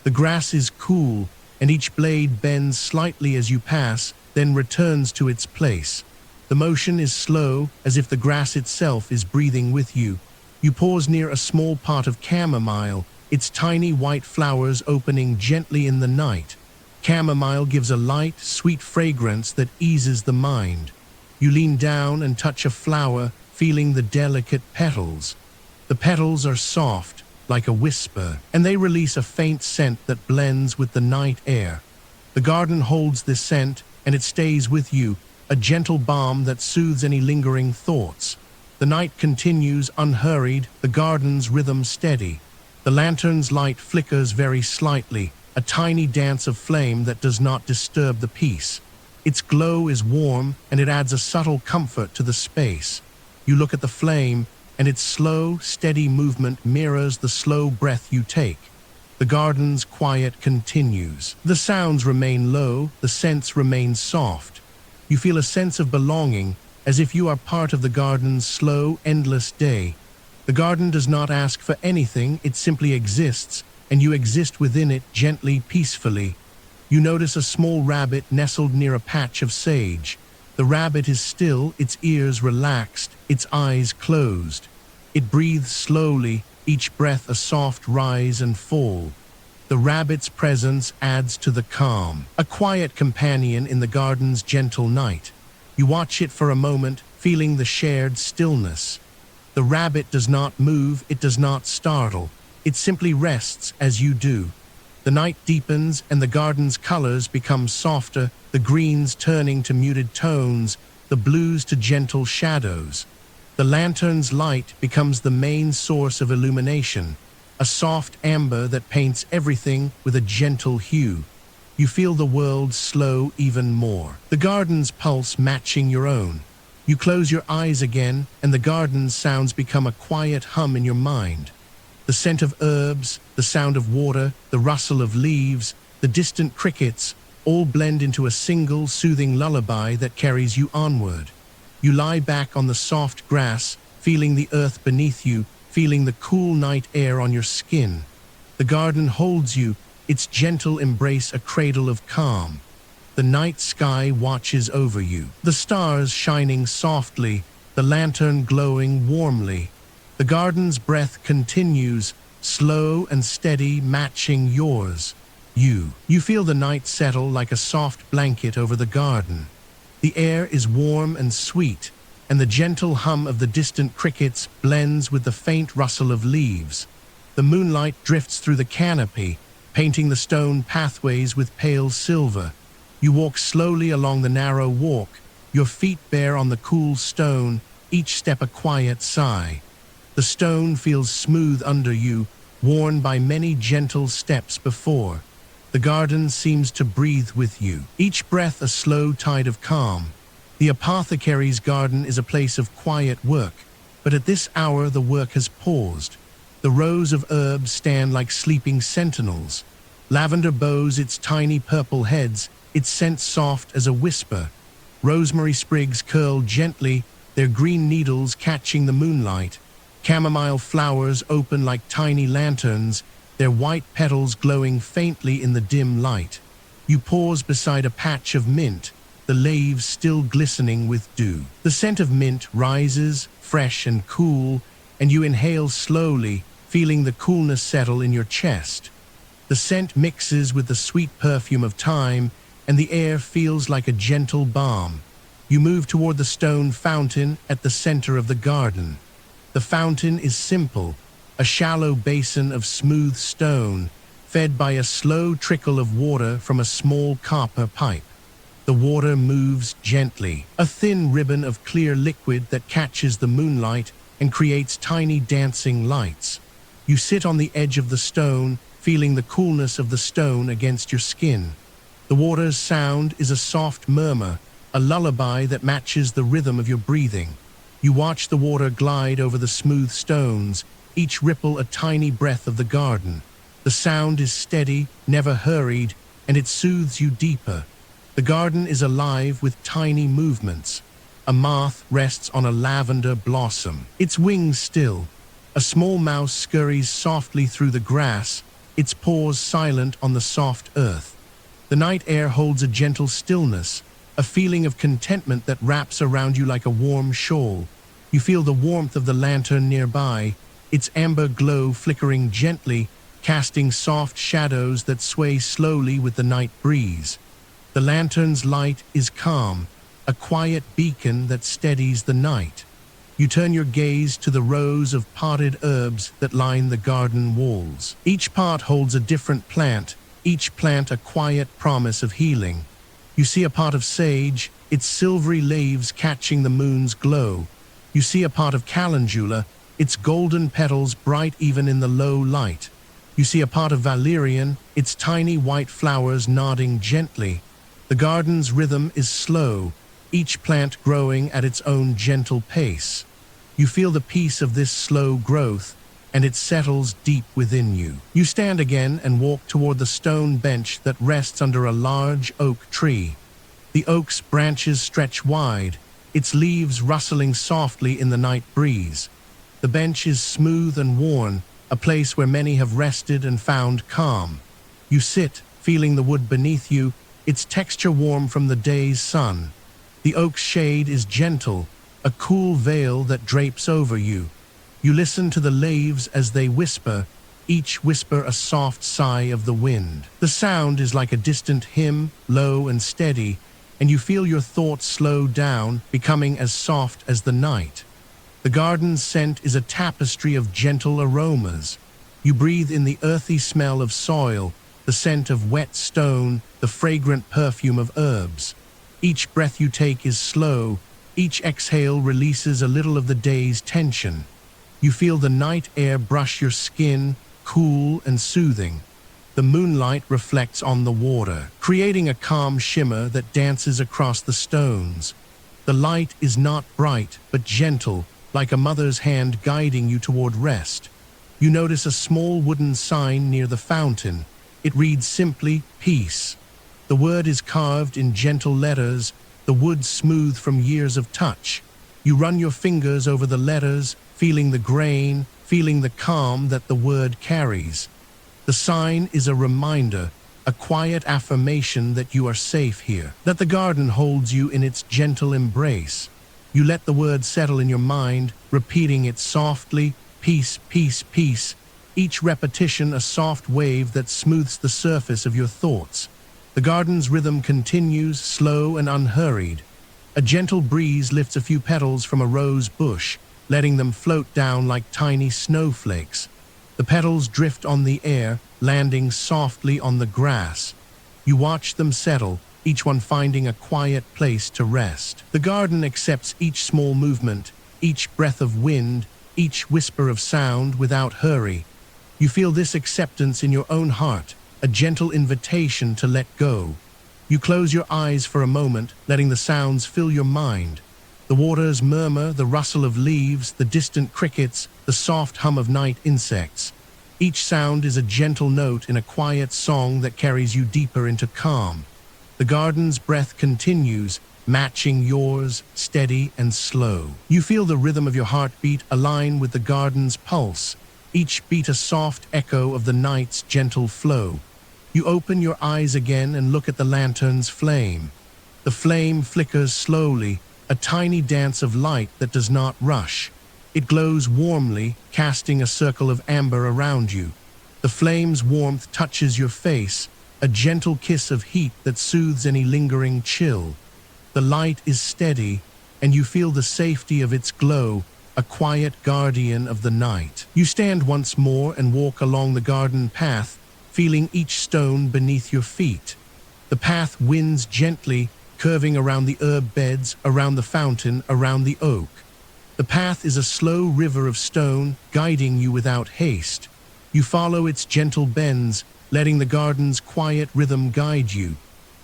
The grass is cool, and each blade bends slightly as you pass, then returns to its place. The motion is slow, as if the grass itself is breathing with you. You pause near a small pot of chamomile, its tiny white flowers opening gently in the night. Chamomile gives a light, sweet fragrance that eases the mind. You lean down and touch a flower, feeling the delicate petals. The petals are soft, like a whisper, and they release a faint scent that blends with the night air. The garden holds this scent, and it stays with you, a gentle balm that soothes any lingering thoughts. The night continues unhurried, the garden's rhythm steady. The lantern's light flickers very slightly, a tiny dance of flame that does not disturb the peace. Its glow is warm, and it adds a subtle comfort to the space. You look at the flame, and its slow, steady movement mirrors the slow breath you take. The garden's quiet continues. The sounds remain low, the scents remain soft. You feel a sense of belonging, as if you are part of the garden's slow, endless day. The garden does not ask for anything, it simply exists, and you exist within it gently, peacefully. You notice a small rabbit nestled near a patch of sage. The rabbit is still, its ears relaxed, its eyes closed. It breathes slowly, each breath a soft rise and fall. The rabbit's presence adds to the calm, a quiet companion in the garden's gentle night. You watch it for a moment, feeling the shared stillness. The rabbit does not move, it does not startle. It simply rests as you do. The night deepens and the garden's colors become softer, the greens turning to muted tones, the blues to gentle shadows. The lantern's light becomes the main source of illumination, a soft amber that paints everything with a gentle hue. You feel the world slow even more, the garden's pulse matching your own. You close your eyes again, and the garden's sounds become a quiet hum in your mind. The scent of herbs, the sound of water, the rustle of leaves, the distant crickets, all blend into a single soothing lullaby that carries you onward. You lie back on the soft grass, feeling the earth beneath you, feeling the cool night air on your skin. The garden holds you, its gentle embrace a cradle of calm. The night sky watches over you, the stars shining softly, the lantern glowing warmly. The garden's breath continues, slow and steady, matching yours. You feel the night settle like a soft blanket over the garden. The air is warm and sweet, and the gentle hum of the distant crickets blends with the faint rustle of leaves. The moonlight drifts through the canopy, painting the stone pathways with pale silver. You walk slowly along the narrow walk, your feet bare on the cool stone, each step a quiet sigh. The stone feels smooth under you, worn by many gentle steps before. The garden seems to breathe with you, each breath a slow tide of calm. The apothecary's garden is a place of quiet work, but at this hour the work has paused. The rows of herbs stand like sleeping sentinels. Lavender bows its tiny purple heads, its scent soft as a whisper. Rosemary sprigs curl gently, their green needles catching the moonlight. Chamomile flowers open like tiny lanterns, their white petals glowing faintly in the dim light. You pause beside a patch of mint, the leaves still glistening with dew. The scent of mint rises, fresh and cool, and you inhale slowly, feeling the coolness settle in your chest. The scent mixes with the sweet perfume of thyme, and the air feels like a gentle balm. You move toward the stone fountain at the center of the garden. The fountain is simple, a shallow basin of smooth stone, fed by a slow trickle of water from a small copper pipe. The water moves gently, a thin ribbon of clear liquid that catches the moonlight and creates tiny dancing lights. You sit on the edge of the stone, feeling the coolness of the stone against your skin. The water's sound is a soft murmur, a lullaby that matches the rhythm of your breathing. You watch the water glide over the smooth stones, each ripple a tiny breath of the garden. The sound is steady, never hurried, and it soothes you deeper. The garden is alive with tiny movements. A moth rests on a lavender blossom, its wings still. A small mouse scurries softly through the grass, its paws silent on the soft earth. The night air holds a gentle stillness, a feeling of contentment that wraps around you like a warm shawl. You feel the warmth of the lantern nearby, its amber glow flickering gently, casting soft shadows that sway slowly with the night breeze. The lantern's light is calm, a quiet beacon that steadies the night. You turn your gaze to the rows of potted herbs that line the garden walls. Each pot holds a different plant, each plant a quiet promise of healing. You see a pot of sage, its silvery leaves catching the moon's glow. You see a pot of calendula, its golden petals bright even in the low light. You see a pot of valerian, its tiny white flowers nodding gently. The garden's rhythm is slow, each plant growing at its own gentle pace. You feel the peace of this slow growth, and it settles deep within you. You stand again and walk toward the stone bench that rests under a large oak tree. The oak's branches stretch wide, its leaves rustling softly in the night breeze. The bench is smooth and worn, a place where many have rested and found calm. You sit, feeling the wood beneath you, its texture warm from the day's sun. The oak's shade is gentle, a cool veil that drapes over you. You listen to the leaves as they whisper, each whisper a soft sigh of the wind. The sound is like a distant hymn, low and steady, and you feel your thoughts slow down, becoming as soft as the night. The garden's scent is a tapestry of gentle aromas. You breathe in the earthy smell of soil, the scent of wet stone, the fragrant perfume of herbs. Each breath you take is slow, each exhale releases a little of the day's tension. You feel the night air brush your skin, cool and soothing. The moonlight reflects on the water, creating a calm shimmer that dances across the stones. The light is not bright, but gentle, like a mother's hand guiding you toward rest. You notice a small wooden sign near the fountain. It reads simply, "Peace." The word is carved in gentle letters, the wood smooth from years of touch. You run your fingers over the letters, feeling the grain, feeling the calm that the word carries. The sign is a reminder, a quiet affirmation that you are safe here, that the garden holds you in its gentle embrace. You let the word settle in your mind, repeating it softly, "Peace, peace, peace," each repetition a soft wave that smooths the surface of your thoughts. The garden's rhythm continues, slow and unhurried. A gentle breeze lifts a few petals from a rose bush, letting them float down like tiny snowflakes. The petals drift on the air, landing softly on the grass. You watch them settle, each one finding a quiet place to rest. The garden accepts each small movement, each breath of wind, each whisper of sound without hurry. You feel this acceptance in your own heart, a gentle invitation to let go. You close your eyes for a moment, letting the sounds fill your mind. The water's murmur, the rustle of leaves, the distant crickets, the soft hum of night insects. Each sound is a gentle note in a quiet song that carries you deeper into calm. The garden's breath continues, matching yours, steady and slow. You feel the rhythm of your heartbeat align with the garden's pulse, each beat a soft echo of the night's gentle flow. You open your eyes again and look at the lantern's flame. The flame flickers slowly, a tiny dance of light that does not rush. It glows warmly, casting a circle of amber around you. The flame's warmth touches your face, a gentle kiss of heat that soothes any lingering chill. The light is steady, and you feel the safety of its glow, a quiet guardian of the night. You stand once more and walk along the garden path, feeling each stone beneath your feet. The path winds gently, curving around the herb beds, around the fountain, around the oak. The path is a slow river of stone, guiding you without haste. You follow its gentle bends, letting the garden's quiet rhythm guide you.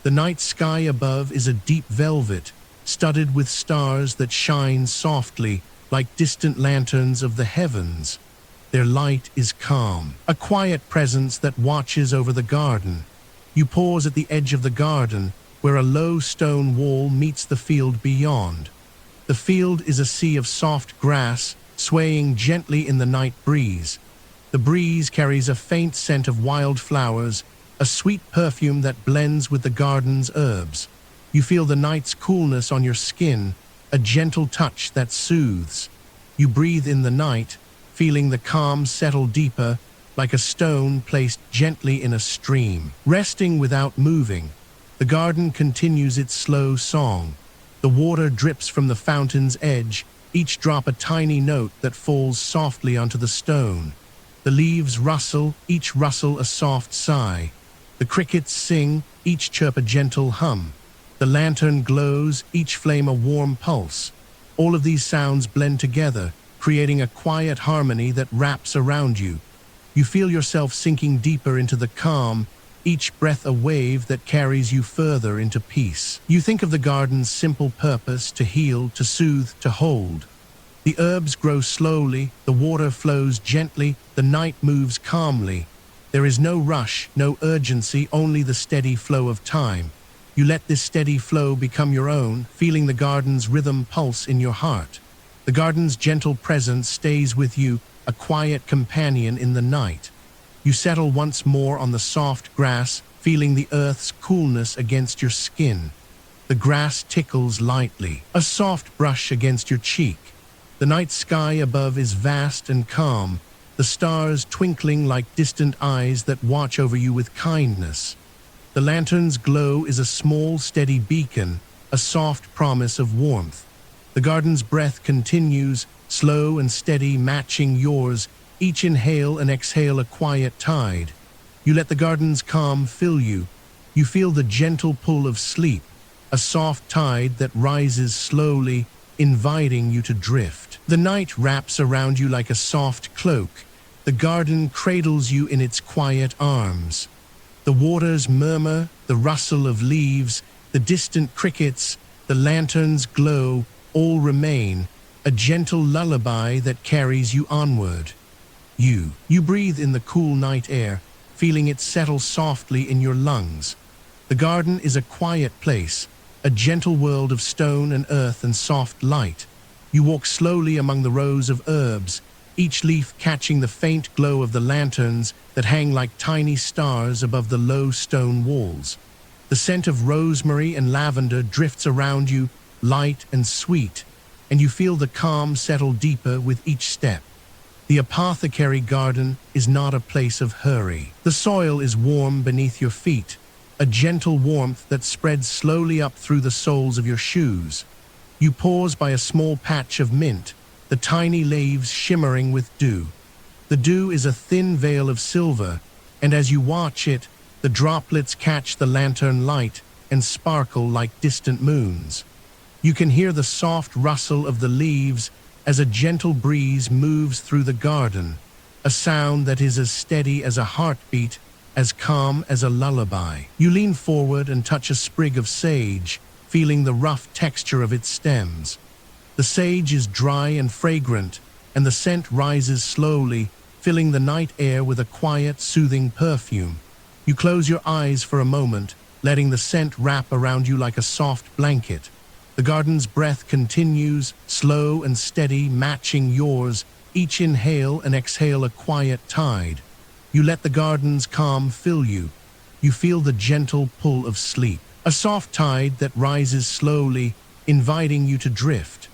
The night sky above is a deep velvet, studded with stars that shine softly, like distant lanterns of the heavens. Their light is calm, a quiet presence that watches over the garden. You pause at the edge of the garden, where a low stone wall meets the field beyond. The field is a sea of soft grass, swaying gently in the night breeze. The breeze carries a faint scent of wild flowers, a sweet perfume that blends with the garden's herbs. You feel the night's coolness on your skin, a gentle touch that soothes. You breathe in the night, feeling the calm settle deeper, like a stone placed gently in a stream. Resting without moving, the garden continues its slow song. The water drips from the fountain's edge, each drop a tiny note that falls softly onto the stone. The leaves rustle, each rustle a soft sigh. The crickets sing, each chirp a gentle hum. The lantern glows, each flame a warm pulse. All of these sounds blend together, creating a quiet harmony that wraps around you. You feel yourself sinking deeper into the calm, each breath a wave that carries you further into peace. You think of the garden's simple purpose: to heal, to soothe, to hold. The herbs grow slowly, the water flows gently, the night moves calmly. There is no rush, no urgency, only the steady flow of time. You let this steady flow become your own, feeling the garden's rhythm pulse in your heart. The garden's gentle presence stays with you, a quiet companion in the night. You settle once more on the soft grass, feeling the earth's coolness against your skin. The grass tickles lightly, a soft brush against your cheek. The night sky above is vast and calm, the stars twinkling like distant eyes that watch over you with kindness. The lantern's glow is a small, steady beacon, a soft promise of warmth. The garden's breath continues, slow and steady, matching yours, each inhale and exhale a quiet tide. You let the garden's calm fill you. You feel the gentle pull of sleep, a soft tide that rises slowly, inviting you to drift. The night wraps around you like a soft cloak. The garden cradles you in its quiet arms. The water's murmur, the rustle of leaves, the distant crickets, the lanterns glow, all remain, a gentle lullaby that carries you onward. You breathe in the cool night air, feeling it settle softly in your lungs. The garden is a quiet place, a gentle world of stone and earth and soft light. You walk slowly among the rows of herbs, each leaf catching the faint glow of the lanterns that hang like tiny stars above the low stone walls. The scent of rosemary and lavender drifts around you, light and sweet, and you feel the calm settle deeper with each step. The apothecary garden is not a place of hurry. The soil is warm beneath your feet, a gentle warmth that spreads slowly up through the soles of your shoes. You pause by a small patch of mint, the tiny leaves shimmering with dew. The dew is a thin veil of silver, and as you watch it, the droplets catch the lantern light and sparkle like distant moons. You can hear the soft rustle of the leaves as a gentle breeze moves through the garden, a sound that is as steady as a heartbeat, as calm as a lullaby. You lean forward and touch a sprig of sage, feeling the rough texture of its stems. The sage is dry and fragrant, and the scent rises slowly, filling the night air with a quiet, soothing perfume. You close your eyes for a moment, letting the scent wrap around you like a soft blanket. The garden's breath continues, slow and steady, matching yours, each inhale and exhale a quiet tide. You let the garden's calm fill you. You feel the gentle pull of sleep, a soft tide that rises slowly, inviting you to drift.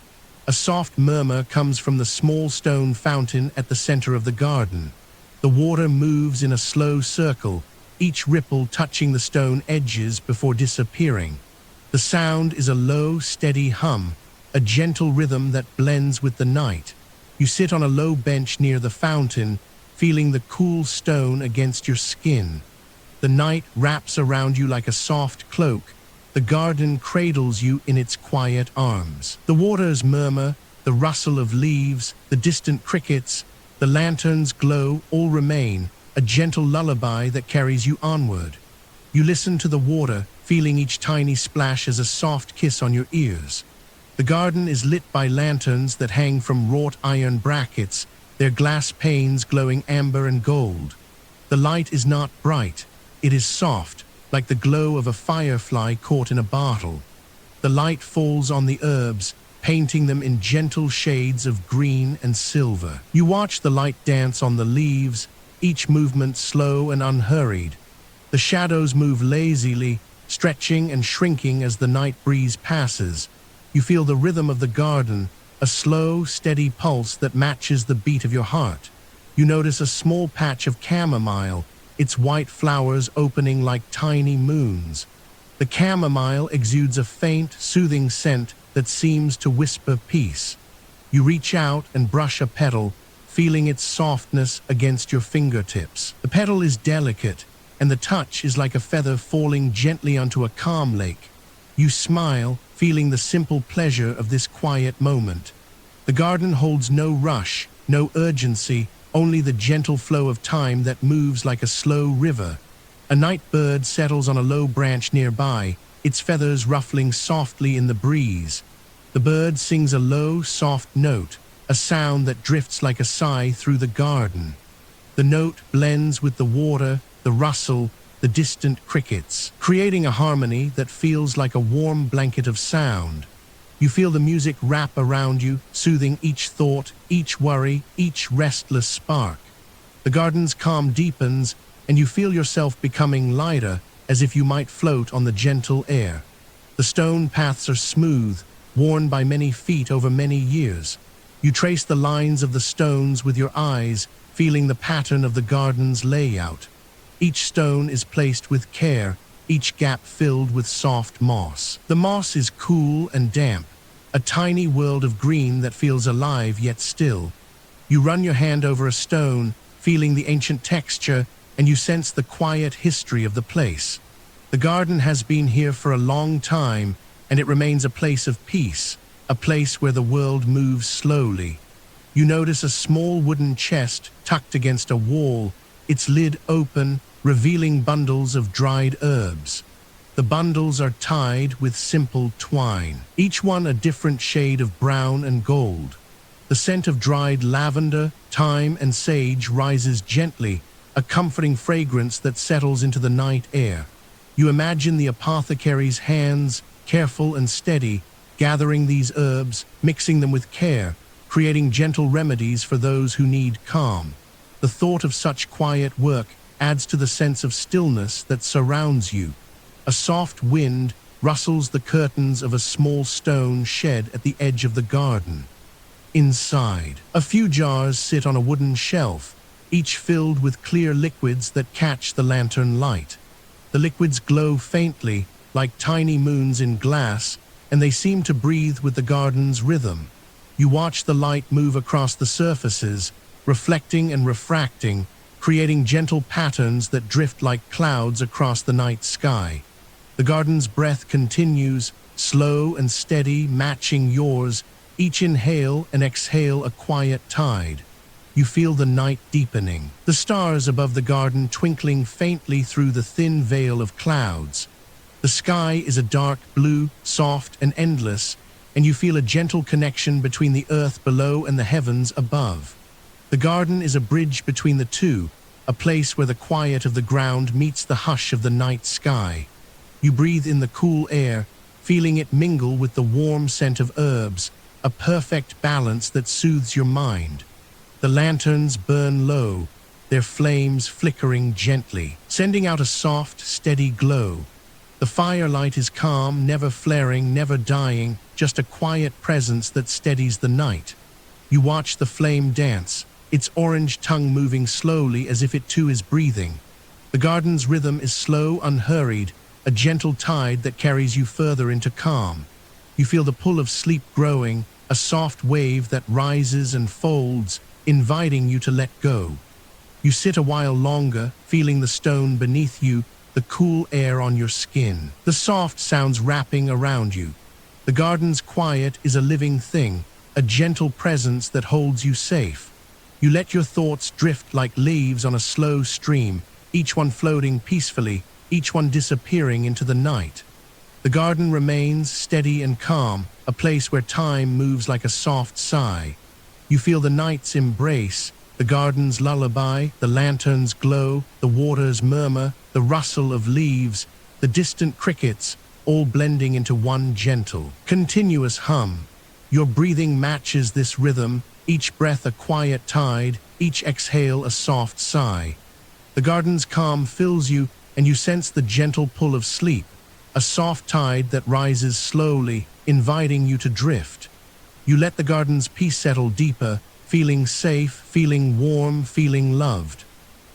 A soft murmur comes from the small stone fountain at the center of the garden. The water moves in a slow circle, each ripple touching the stone edges before disappearing. The sound is a low, steady hum, a gentle rhythm that blends with the night. You sit on a low bench near the fountain, feeling the cool stone against your skin. The night wraps around you like a soft cloak. The garden cradles you in its quiet arms. The waters murmur, the rustle of leaves, the distant crickets, the lantern's glow all remain, a gentle lullaby that carries you onward. You listen to the water, feeling each tiny splash as a soft kiss on your ears. The garden is lit by lanterns that hang from wrought iron brackets, their glass panes glowing amber and gold. The light is not bright, it is soft, like the glow of a firefly caught in a bottle. The light falls on the herbs, painting them in gentle shades of green and silver. You watch the light dance on the leaves, each movement slow and unhurried. The shadows move lazily, stretching and shrinking as the night breeze passes. You feel the rhythm of the garden, a slow, steady pulse that matches the beat of your heart. You notice a small patch of chamomile, its white flowers opening like tiny moons. The chamomile exudes a faint, soothing scent that seems to whisper peace. You reach out and brush a petal, feeling its softness against your fingertips. The petal is delicate, and the touch is like a feather falling gently onto a calm lake. You smile, feeling the simple pleasure of this quiet moment. The garden holds no rush, no urgency, only the gentle flow of time that moves like a slow river. A night bird settles on a low branch nearby, its feathers ruffling softly in the breeze. The bird sings a low, soft note, a sound that drifts like a sigh through the garden. The note blends with the water, the rustle, the distant crickets, creating a harmony that feels like a warm blanket of sound. You feel the music wrap around you, soothing each thought, each worry, each restless spark. The garden's calm deepens, and you feel yourself becoming lighter, as if you might float on the gentle air. The stone paths are smooth, worn by many feet over many years. You trace the lines of the stones with your eyes, feeling the pattern of the garden's layout. Each stone is placed with care, each gap filled with soft moss. The moss is cool and damp, a tiny world of green that feels alive yet still. You run your hand over a stone, feeling the ancient texture, and you sense the quiet history of the place. The garden has been here for a long time, and it remains a place of peace, a place where the world moves slowly. You notice a small wooden chest tucked against a wall, its lid open, revealing bundles of dried herbs. The The bundles are tied with simple twine, each one a different shade of brown and gold. The scent of dried lavender, thyme, and sage rises gently, a comforting fragrance that settles into the night air. You imagine the apothecary's hands, careful and steady, gathering these herbs, mixing them with care, creating gentle remedies for those who need calm. The thought of such quiet work adds to the sense of stillness that surrounds you. A soft wind rustles the curtains of a small stone shed at the edge of the garden. Inside, a few jars sit on a wooden shelf, each filled with clear liquids that catch the lantern light. The liquids glow faintly, like tiny moons in glass, and they seem to breathe with the garden's rhythm. You watch the light move across the surfaces, reflecting and refracting, creating gentle patterns that drift like clouds across the night sky. The garden's breath continues, slow and steady, matching yours, each inhale and exhale a quiet tide. You feel the night deepening, the stars above the garden twinkling faintly through the thin veil of clouds. The sky is a dark blue, soft and endless, and you feel a gentle connection between the earth below and the heavens above. The garden is a bridge between the two, a place where the quiet of the ground meets the hush of the night sky. You breathe in the cool air, feeling it mingle with the warm scent of herbs, a perfect balance that soothes your mind. The lanterns burn low, their flames flickering gently, sending out a soft, steady glow. The firelight is calm, never flaring, never dying, just a quiet presence that steadies the night. You watch the flame dance, its orange tongue moving slowly as if it too is breathing. The garden's rhythm is slow, unhurried, a gentle tide that carries you further into calm. You feel the pull of sleep growing, a soft wave that rises and folds, inviting you to let go. You sit a while longer, feeling the stone beneath you, the cool air on your skin, the soft sounds wrapping around you. The garden's quiet is a living thing, a gentle presence that holds you safe. You let your thoughts drift like leaves on a slow stream, each one floating peacefully, each one disappearing into the night. The garden remains steady and calm, a place where time moves like a soft sigh. You feel the night's embrace, the garden's lullaby, the lantern's glow, the water's murmur, the rustle of leaves, the distant crickets, all blending into one gentle, continuous hum. Your breathing matches this rhythm, each breath a quiet tide, each exhale a soft sigh. The garden's calm fills you, and you sense the gentle pull of sleep, a soft tide that rises slowly, inviting you to drift. You let the garden's peace settle deeper, feeling safe, feeling warm, feeling loved.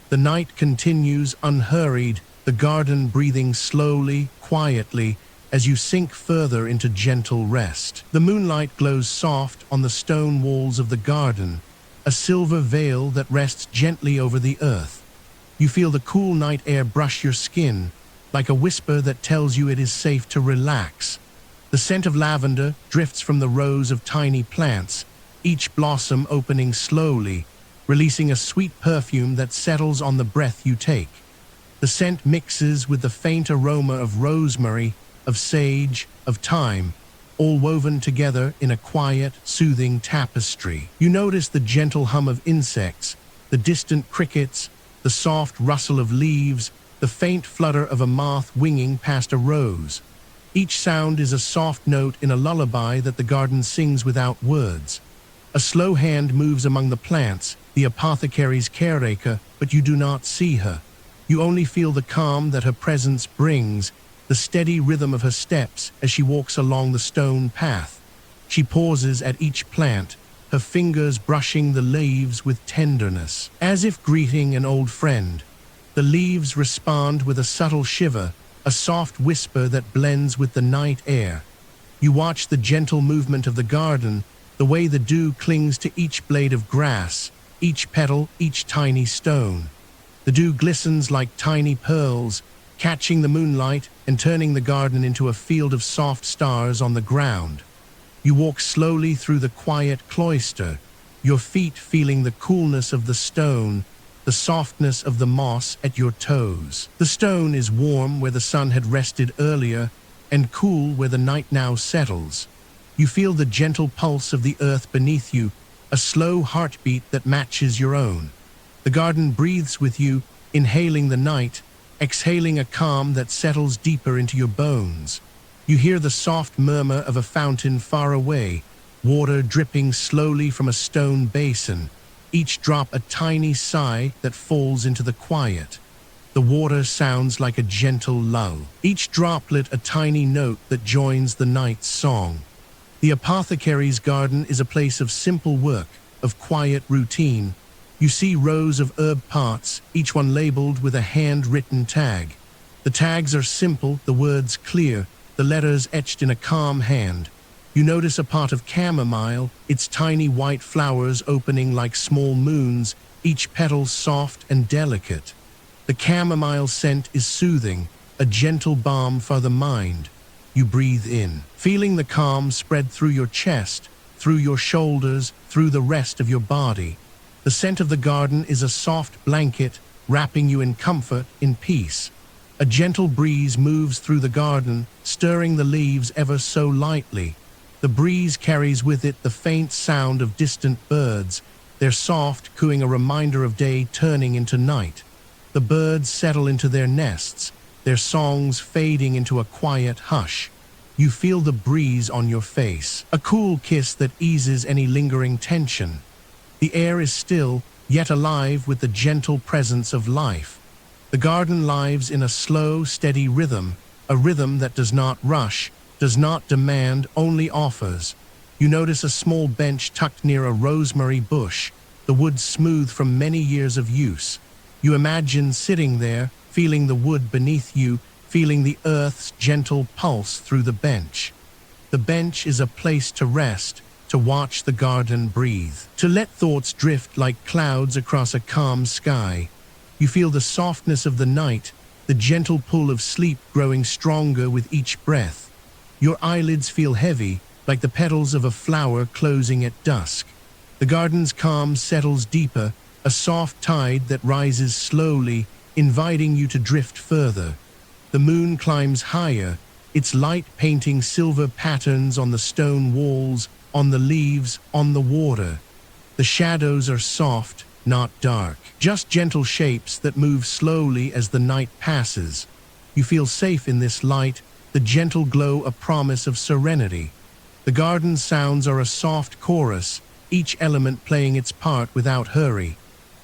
The night continues unhurried, the garden breathing slowly, quietly, as you sink further into gentle rest. The moonlight glows soft on the stone walls of the garden, a silver veil that rests gently over the earth. You feel the cool night air brush your skin, like a whisper that tells you it is safe to relax. The scent of lavender drifts from the rows of tiny plants, each blossom opening slowly, releasing a sweet perfume that settles on the breath you take. The scent mixes with the faint aroma of rosemary, of sage, of thyme, all woven together in a quiet, soothing tapestry. You notice the gentle hum of insects, the distant crickets, the soft rustle of leaves, the faint flutter of a moth winging past a rose. Each sound is a soft note in a lullaby that the garden sings without words. A slow hand moves among the plants, the apothecary's caretaker, but you do not see her. You only feel the calm that her presence brings, the steady rhythm of her steps as she walks along the stone path. She pauses at each plant, her fingers brushing the leaves with tenderness, as if greeting an old friend. The leaves respond with a subtle shiver, a soft whisper that blends with the night air. You watch the gentle movement of the garden, the way the dew clings to each blade of grass, each petal, each tiny stone. The dew glistens like tiny pearls, catching the moonlight and turning the garden into a field of soft stars on the ground. You walk slowly through the quiet cloister, your feet feeling the coolness of the stone, the softness of the moss at your toes. The stone is warm where the sun had rested earlier and cool where the night now settles. You feel the gentle pulse of the earth beneath you, a slow heartbeat that matches your own. The garden breathes with you, inhaling the night, exhaling a calm that settles deeper into your bones. You hear the soft murmur of a fountain far away, water dripping slowly from a stone basin, each drop a tiny sigh that falls into the quiet. The water sounds like a gentle lull, each droplet a tiny note that joins the night's song. The apothecary's garden is a place of simple work, of quiet routine. You see rows of herb pots, each one labeled with a hand-written tag. The tags are simple, the words clear, the letters etched in a calm hand. You notice a pot of chamomile, its tiny white flowers opening like small moons, each petal soft and delicate. The chamomile scent is soothing, a gentle balm for the mind. You breathe in, feeling the calm spread through your chest, through your shoulders, through the rest of your body. The scent of the garden is a soft blanket, wrapping you in comfort, in peace. A gentle breeze moves through the garden, stirring the leaves ever so lightly. The breeze carries with it the faint sound of distant birds, their soft cooing a reminder of day turning into night. The birds settle into their nests, their songs fading into a quiet hush. You feel the breeze on your face, a cool kiss that eases any lingering tension. The air is still, yet alive with the gentle presence of life. The garden lives in a slow, steady rhythm, a rhythm that does not rush, does not demand, only offers. You notice a small bench tucked near a rosemary bush, the wood smooth from many years of use. You imagine sitting there, feeling the wood beneath you, feeling the earth's gentle pulse through the bench. The bench is a place to rest, to watch the garden breathe, to let thoughts drift like clouds across a calm sky. You feel the softness of the night, the gentle pull of sleep growing stronger with each breath. Your eyelids feel heavy, like the petals of a flower closing at dusk. The garden's calm settles deeper, a soft tide that rises slowly, inviting you to drift further. The moon climbs higher, its light painting silver patterns on the stone walls, on the leaves, on the water. The shadows are soft, not dark, just gentle shapes that move slowly as the night passes. You feel safe in this light, the gentle glow a promise of serenity. The garden sounds are a soft chorus, each element playing its part without hurry.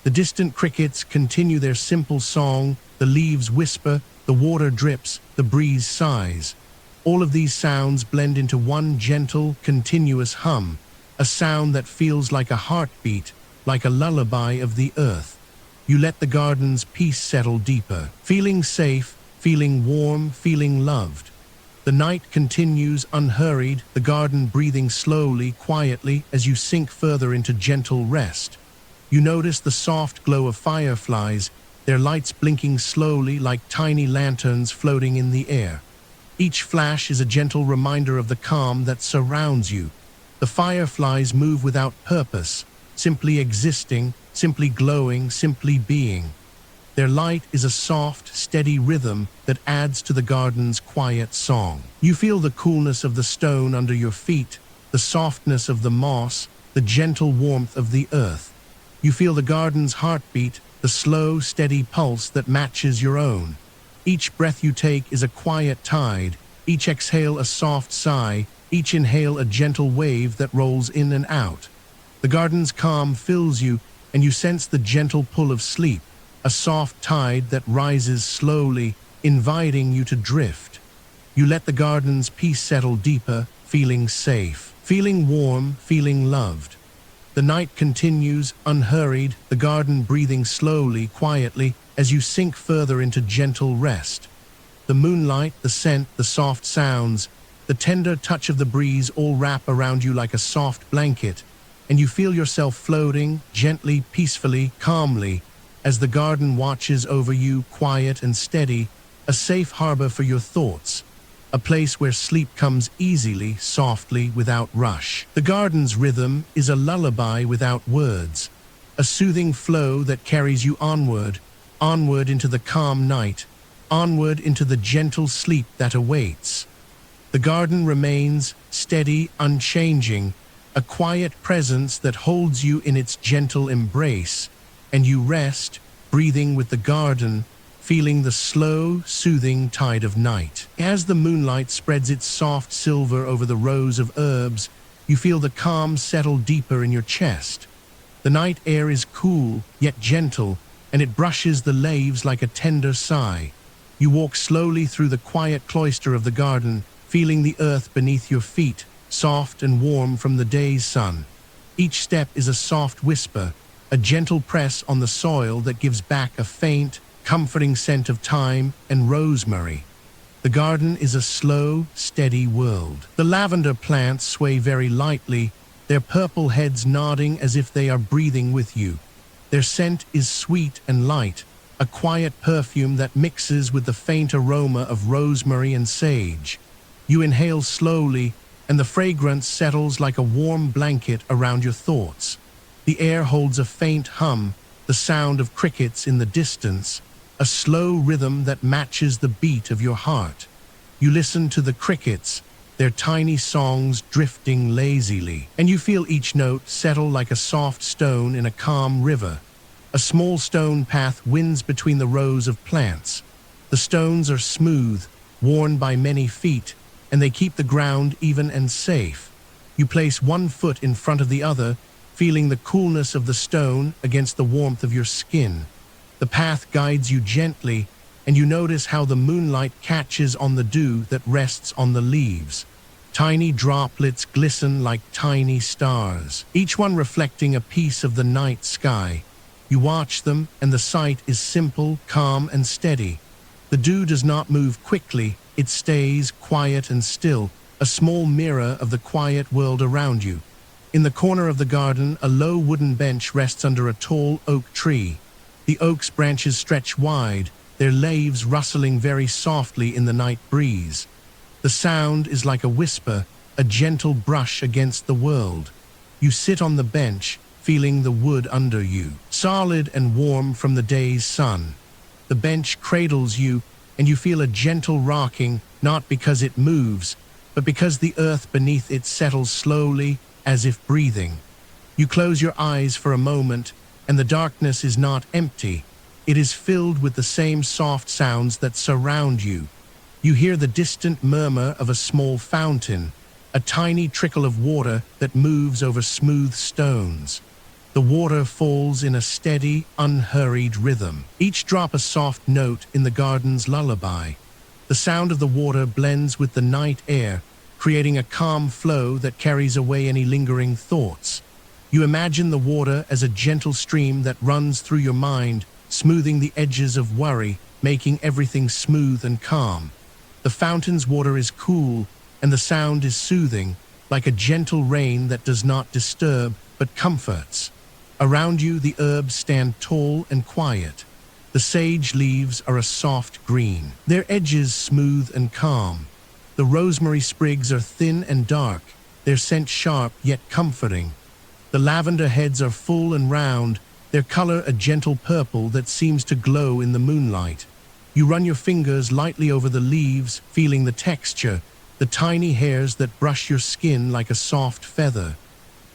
The distant crickets continue their simple song, the leaves whisper, the water drips, the breeze sighs. All of these sounds blend into one gentle, continuous hum, a sound that feels like a heartbeat, like a lullaby of the earth. You let the garden's peace settle deeper, feeling safe, feeling warm, feeling loved. The night continues unhurried, the garden breathing slowly, quietly, as you sink further into gentle rest. You notice the soft glow of fireflies, their lights blinking slowly like tiny lanterns floating in the air. Each flash is a gentle reminder of the calm that surrounds you. The fireflies move without purpose, simply existing, simply glowing, simply being. Their light is a soft, steady rhythm that adds to the garden's quiet song. You feel the coolness of the stone under your feet, the softness of the moss, the gentle warmth of the earth. You feel the garden's heartbeat, the slow, steady pulse that matches your own. Each breath you take is a quiet tide, each exhale a soft sigh, each inhale a gentle wave that rolls in and out. The garden's calm fills you, and you sense the gentle pull of sleep, a soft tide that rises slowly, inviting you to drift. You let the garden's peace settle deeper, feeling safe, feeling warm, feeling loved. The night continues, unhurried, the garden breathing slowly, quietly, as you sink further into gentle rest. The moonlight, the scent, the soft sounds, the tender touch of the breeze all wrap around you like a soft blanket, and you feel yourself floating, gently, peacefully, calmly, as the garden watches over you, quiet and steady, a safe harbor for your thoughts, a place where sleep comes easily, softly, without rush. The garden's rhythm is a lullaby without words, a soothing flow that carries you onward, onward into the calm night, onward into the gentle sleep that awaits. The garden remains steady, unchanging, a quiet presence that holds you in its gentle embrace, and you rest, breathing with the garden, feeling the slow, soothing tide of night. As the moonlight spreads its soft silver over the rows of herbs, you feel the calm settle deeper in your chest. The night air is cool, yet gentle, and it brushes the leaves like a tender sigh. You walk slowly through the quiet cloister of the garden, feeling the earth beneath your feet, soft and warm from the day's sun. Each step is a soft whisper, a gentle press on the soil that gives back a faint, comforting scent of thyme and rosemary. The garden is a slow, steady world. The lavender plants sway very lightly, their purple heads nodding as if they are breathing with you. Their scent is sweet and light, a quiet perfume that mixes with the faint aroma of rosemary and sage. You inhale slowly, and the fragrance settles like a warm blanket around your thoughts. The air holds a faint hum, the sound of crickets in the distance, a slow rhythm that matches the beat of your heart. You listen to the crickets, their tiny songs drifting lazily, and you feel each note settle like a soft stone in a calm river. A small stone path winds between the rows of plants. The stones are smooth, worn by many feet, and they keep the ground even and safe. You place one foot in front of the other, feeling the coolness of the stone against the warmth of your skin. The path guides you gently, and you notice how the moonlight catches on the dew that rests on the leaves. Tiny droplets glisten like tiny stars, each one reflecting a piece of the night sky. You watch them, and the sight is simple, calm, and steady. The dew does not move quickly, it stays quiet and still, a small mirror of the quiet world around you. In the corner of the garden, a low wooden bench rests under a tall oak tree. The oak's branches stretch wide, their leaves rustling very softly in the night breeze. The sound is like a whisper, a gentle brush against the world. You sit on the bench, feeling the wood under you, solid and warm from the day's sun. The bench cradles you, and you feel a gentle rocking, not because it moves, but because the earth beneath it settles slowly, as if breathing. You close your eyes for a moment, and the darkness is not empty. It is filled with the same soft sounds that surround you. You hear the distant murmur of a small fountain, a tiny trickle of water that moves over smooth stones. The water falls in a steady, unhurried rhythm, each drop a soft note in the garden's lullaby. The sound of the water blends with the night air, creating a calm flow that carries away any lingering thoughts. You imagine the water as a gentle stream that runs through your mind, smoothing the edges of worry, making everything smooth and calm. The fountain's water is cool, and the sound is soothing, like a gentle rain that does not disturb but comforts. Around you, the herbs stand tall and quiet. The sage leaves are a soft green, their edges smooth and calm. The rosemary sprigs are thin and dark, their scent sharp yet comforting. The lavender heads are full and round, their color a gentle purple that seems to glow in the moonlight. You run your fingers lightly over the leaves, feeling the texture, the tiny hairs that brush your skin like a soft feather.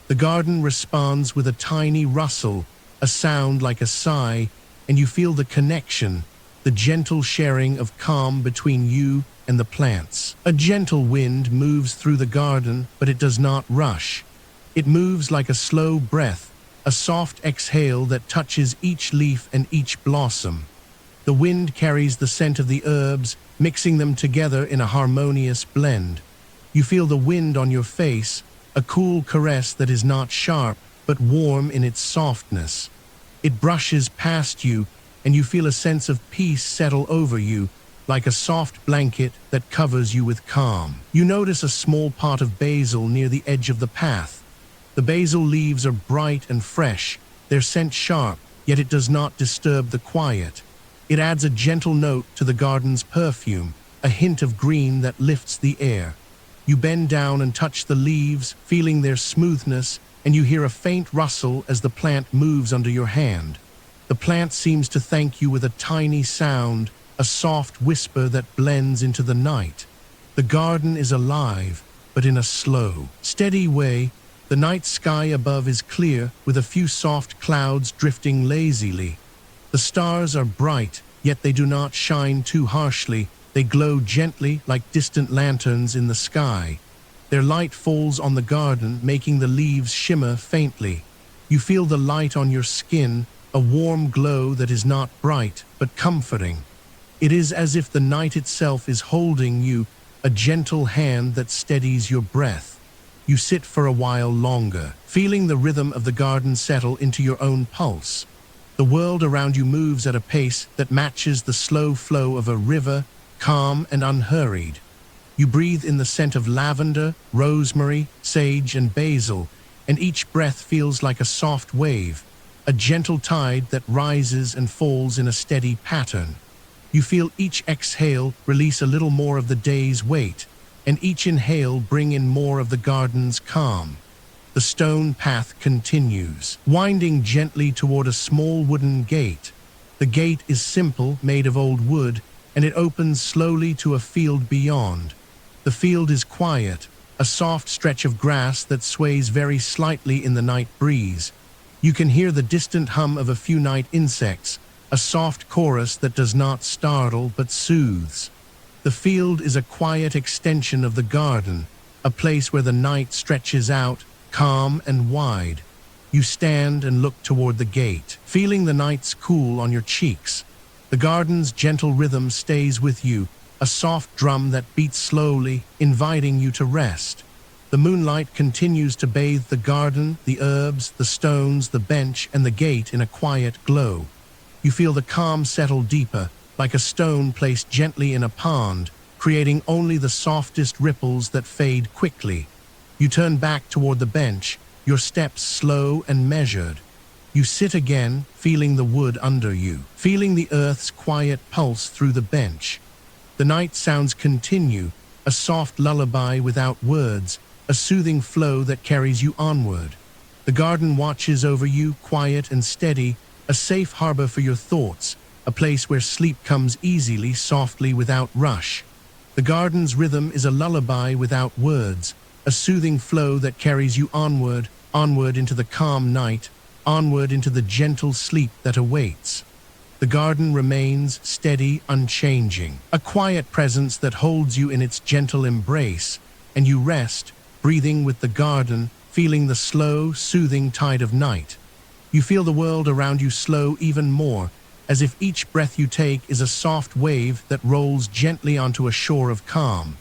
The garden responds with a tiny rustle, a sound like a sigh, and you feel the connection, the gentle sharing of calm between you and the plants. A gentle wind moves through the garden, but it does not rush. It moves like a slow breath, a soft exhale that touches each leaf and each blossom. The wind carries the scent of the herbs, mixing them together in a harmonious blend. You feel the wind on your face, a cool caress that is not sharp, but warm in its softness. It brushes past you, and you feel a sense of peace settle over you, like a soft blanket that covers you with calm. You notice a small pot of basil near the edge of the path. The basil leaves are bright and fresh, their scent sharp, yet it does not disturb the quiet. It adds a gentle note to the garden's perfume, a hint of green that lifts the air. You bend down and touch the leaves, feeling their smoothness, and you hear a faint rustle as the plant moves under your hand. The plant seems to thank you with a tiny sound, a soft whisper that blends into the night. The garden is alive, but in a slow, steady way. The night sky above is clear, with a few soft clouds drifting lazily. The stars are bright, yet they do not shine too harshly. They glow gently like distant lanterns in the sky. Their light falls on the garden, making the leaves shimmer faintly. You feel the light on your skin, a warm glow that is not bright, but comforting. It is as if the night itself is holding you, a gentle hand that steadies your breath. You sit for a while longer, feeling the rhythm of the garden settle into your own pulse. The world around you moves at a pace that matches the slow flow of a river, calm and unhurried. You breathe in the scent of lavender, rosemary, sage and basil, and each breath feels like a soft wave, a gentle tide that rises and falls in a steady pattern. You feel each exhale release a little more of the day's weight, and each inhale bring in more of the garden's calm. The stone path continues, winding gently toward a small wooden gate. The gate is simple, made of old wood, and it opens slowly to a field beyond. The field is quiet, a soft stretch of grass that sways very slightly in the night breeze. You can hear the distant hum of a few night insects, a soft chorus that does not startle but soothes. The field is a quiet extension of the garden, a place where the night stretches out, calm and wide. You stand and look toward the gate, feeling the night's cool on your cheeks. The garden's gentle rhythm stays with you, a soft drum that beats slowly, inviting you to rest. The moonlight continues to bathe the garden, the herbs, the stones, the bench, and the gate in a quiet glow. You feel the calm settle deeper, like a stone placed gently in a pond, creating only the softest ripples that fade quickly. You turn back toward the bench, your steps slow and measured. You sit again, feeling the wood under you, feeling the earth's quiet pulse through the bench. The night sounds continue, a soft lullaby without words, a soothing flow that carries you onward. The garden watches over you, quiet and steady, a safe harbor for your thoughts, a place where sleep comes easily, softly, without rush. The garden's rhythm is a lullaby without words, a soothing flow that carries you onward, onward into the calm night, onward into the gentle sleep that awaits. The garden remains steady, unchanging, a quiet presence that holds you in its gentle embrace, and you rest, breathing with the garden, feeling the slow, soothing tide of night. You feel the world around you slow even more, as if each breath you take is a soft wave that rolls gently onto a shore of calm.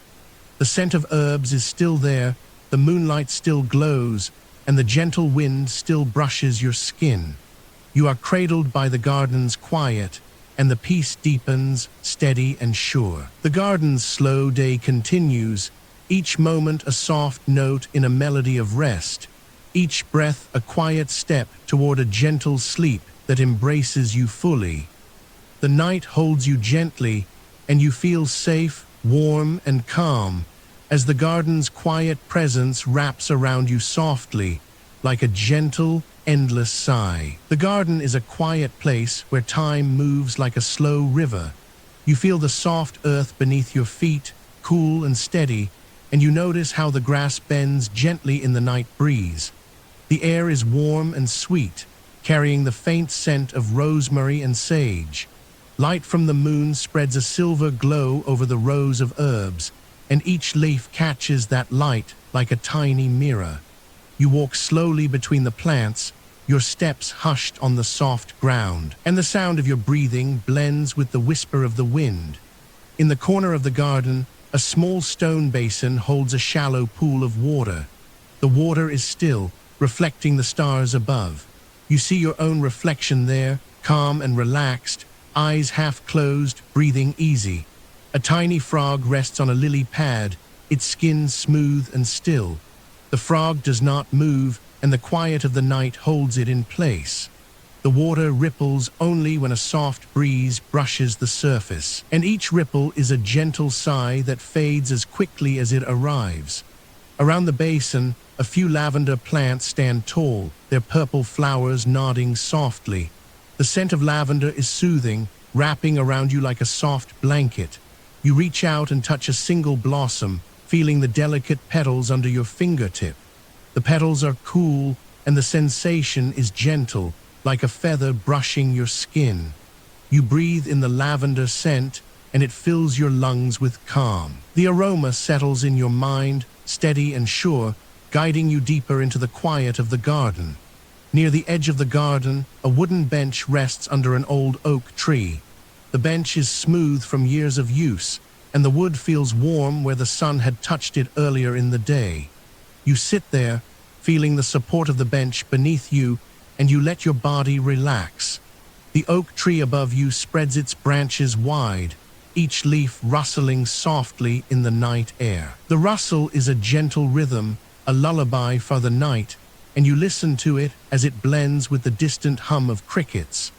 The scent of herbs is still there, the moonlight still glows, and the gentle wind still brushes your skin. You are cradled by the garden's quiet, and the peace deepens, steady and sure. The garden's slow day continues, each moment a soft note in a melody of rest, each breath a quiet step toward a gentle sleep that embraces you fully. The night holds you gently, and you feel safe, warm and calm, as the garden's quiet presence wraps around you softly, like a gentle, endless sigh. The garden is a quiet place where time moves like a slow river. You feel the soft earth beneath your feet, cool and steady, and you notice how the grass bends gently in the night breeze. The air is warm and sweet, carrying the faint scent of rosemary and sage. Light from the moon spreads a silver glow over the rows of herbs, and each leaf catches that light like a tiny mirror. You walk slowly between the plants, your steps hushed on the soft ground, and the sound of your breathing blends with the whisper of the wind. In the corner of the garden, a small stone basin holds a shallow pool of water. The water is still, reflecting the stars above. You see your own reflection there, calm and relaxed, eyes half closed, breathing easy. A tiny frog rests on a lily pad, its skin smooth and still. The frog does not move, and the quiet of the night holds it in place. The water ripples only when a soft breeze brushes the surface, and each ripple is a gentle sigh that fades as quickly as it arrives. Around the basin, a few lavender plants stand tall, their purple flowers nodding softly. The scent of lavender is soothing, wrapping around you like a soft blanket. You reach out and touch a single blossom, feeling the delicate petals under your fingertip. The petals are cool, and the sensation is gentle, like a feather brushing your skin. You breathe in the lavender scent, and it fills your lungs with calm. The aroma settles in your mind, steady and sure, guiding you deeper into the quiet of the garden. Near the edge of the garden, a wooden bench rests under an old oak tree. The bench is smooth from years of use, and the wood feels warm where the sun had touched it earlier in the day. You sit there, feeling the support of the bench beneath you, and you let your body relax. The oak tree above you spreads its branches wide, each leaf rustling softly in the night air. The rustle is a gentle rhythm, a lullaby for the night, and you listen to it as it blends with the distant hum of crickets.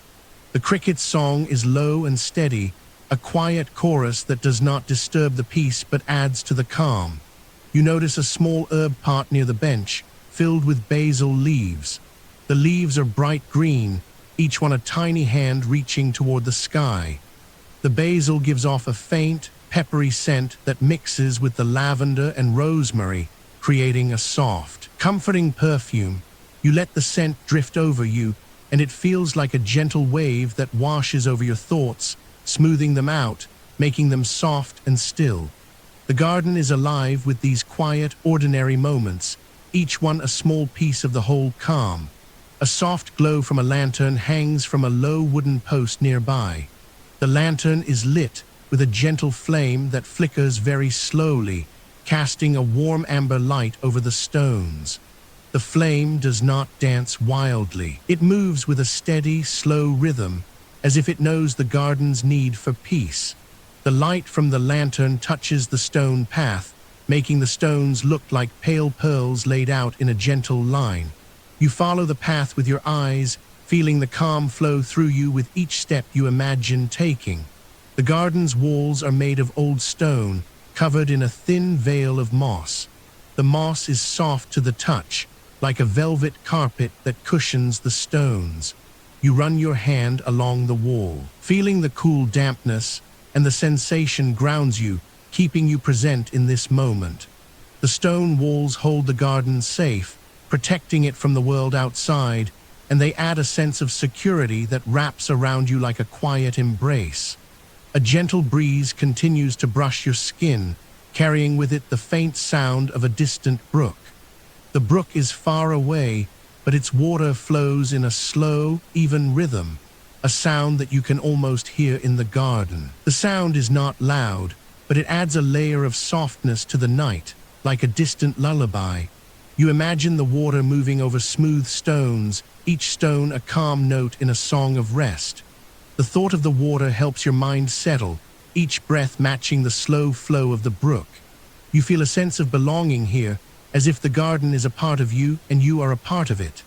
The cricket's song is low and steady, a quiet chorus that does not disturb the peace but adds to the calm. You notice a small herb pot near the bench, filled with basil leaves. The leaves are bright green, each one a tiny hand reaching toward the sky. The basil gives off a faint, peppery scent that mixes with the lavender and rosemary, creating a soft, comforting perfume. You let the scent drift over you, and it feels like a gentle wave that washes over your thoughts, smoothing them out, making them soft and still. The garden is alive with these quiet, ordinary moments, each one a small piece of the whole calm. A soft glow from a lantern hangs from a low wooden post nearby. The lantern is lit with a gentle flame that flickers very slowly, casting a warm amber light over the stones. The flame does not dance wildly. It moves with a steady, slow rhythm, as if it knows the garden's need for peace. The light from the lantern touches the stone path, making the stones look like pale pearls laid out in a gentle line. You follow the path with your eyes, feeling the calm flow through you with each step you imagine taking. The garden's walls are made of old stone, covered in a thin veil of moss. The moss is soft to the touch, like a velvet carpet that cushions the stones. You run your hand along the wall, feeling the cool dampness, and the sensation grounds you, keeping you present in this moment. The stone walls hold the garden safe, protecting it from the world outside, and they add a sense of security that wraps around you like a quiet embrace. A gentle breeze continues to brush your skin, carrying with it the faint sound of a distant brook. The brook is far away, but its water flows in a slow, even rhythm, a sound that you can almost hear in the garden. The sound is not loud, but it adds a layer of softness to the night, like a distant lullaby. You imagine the water moving over smooth stones, each stone a calm note in a song of rest. The thought of the water helps your mind settle, each breath matching the slow flow of the brook. You feel a sense of belonging here, as if the garden is a part of you and you are a part of it.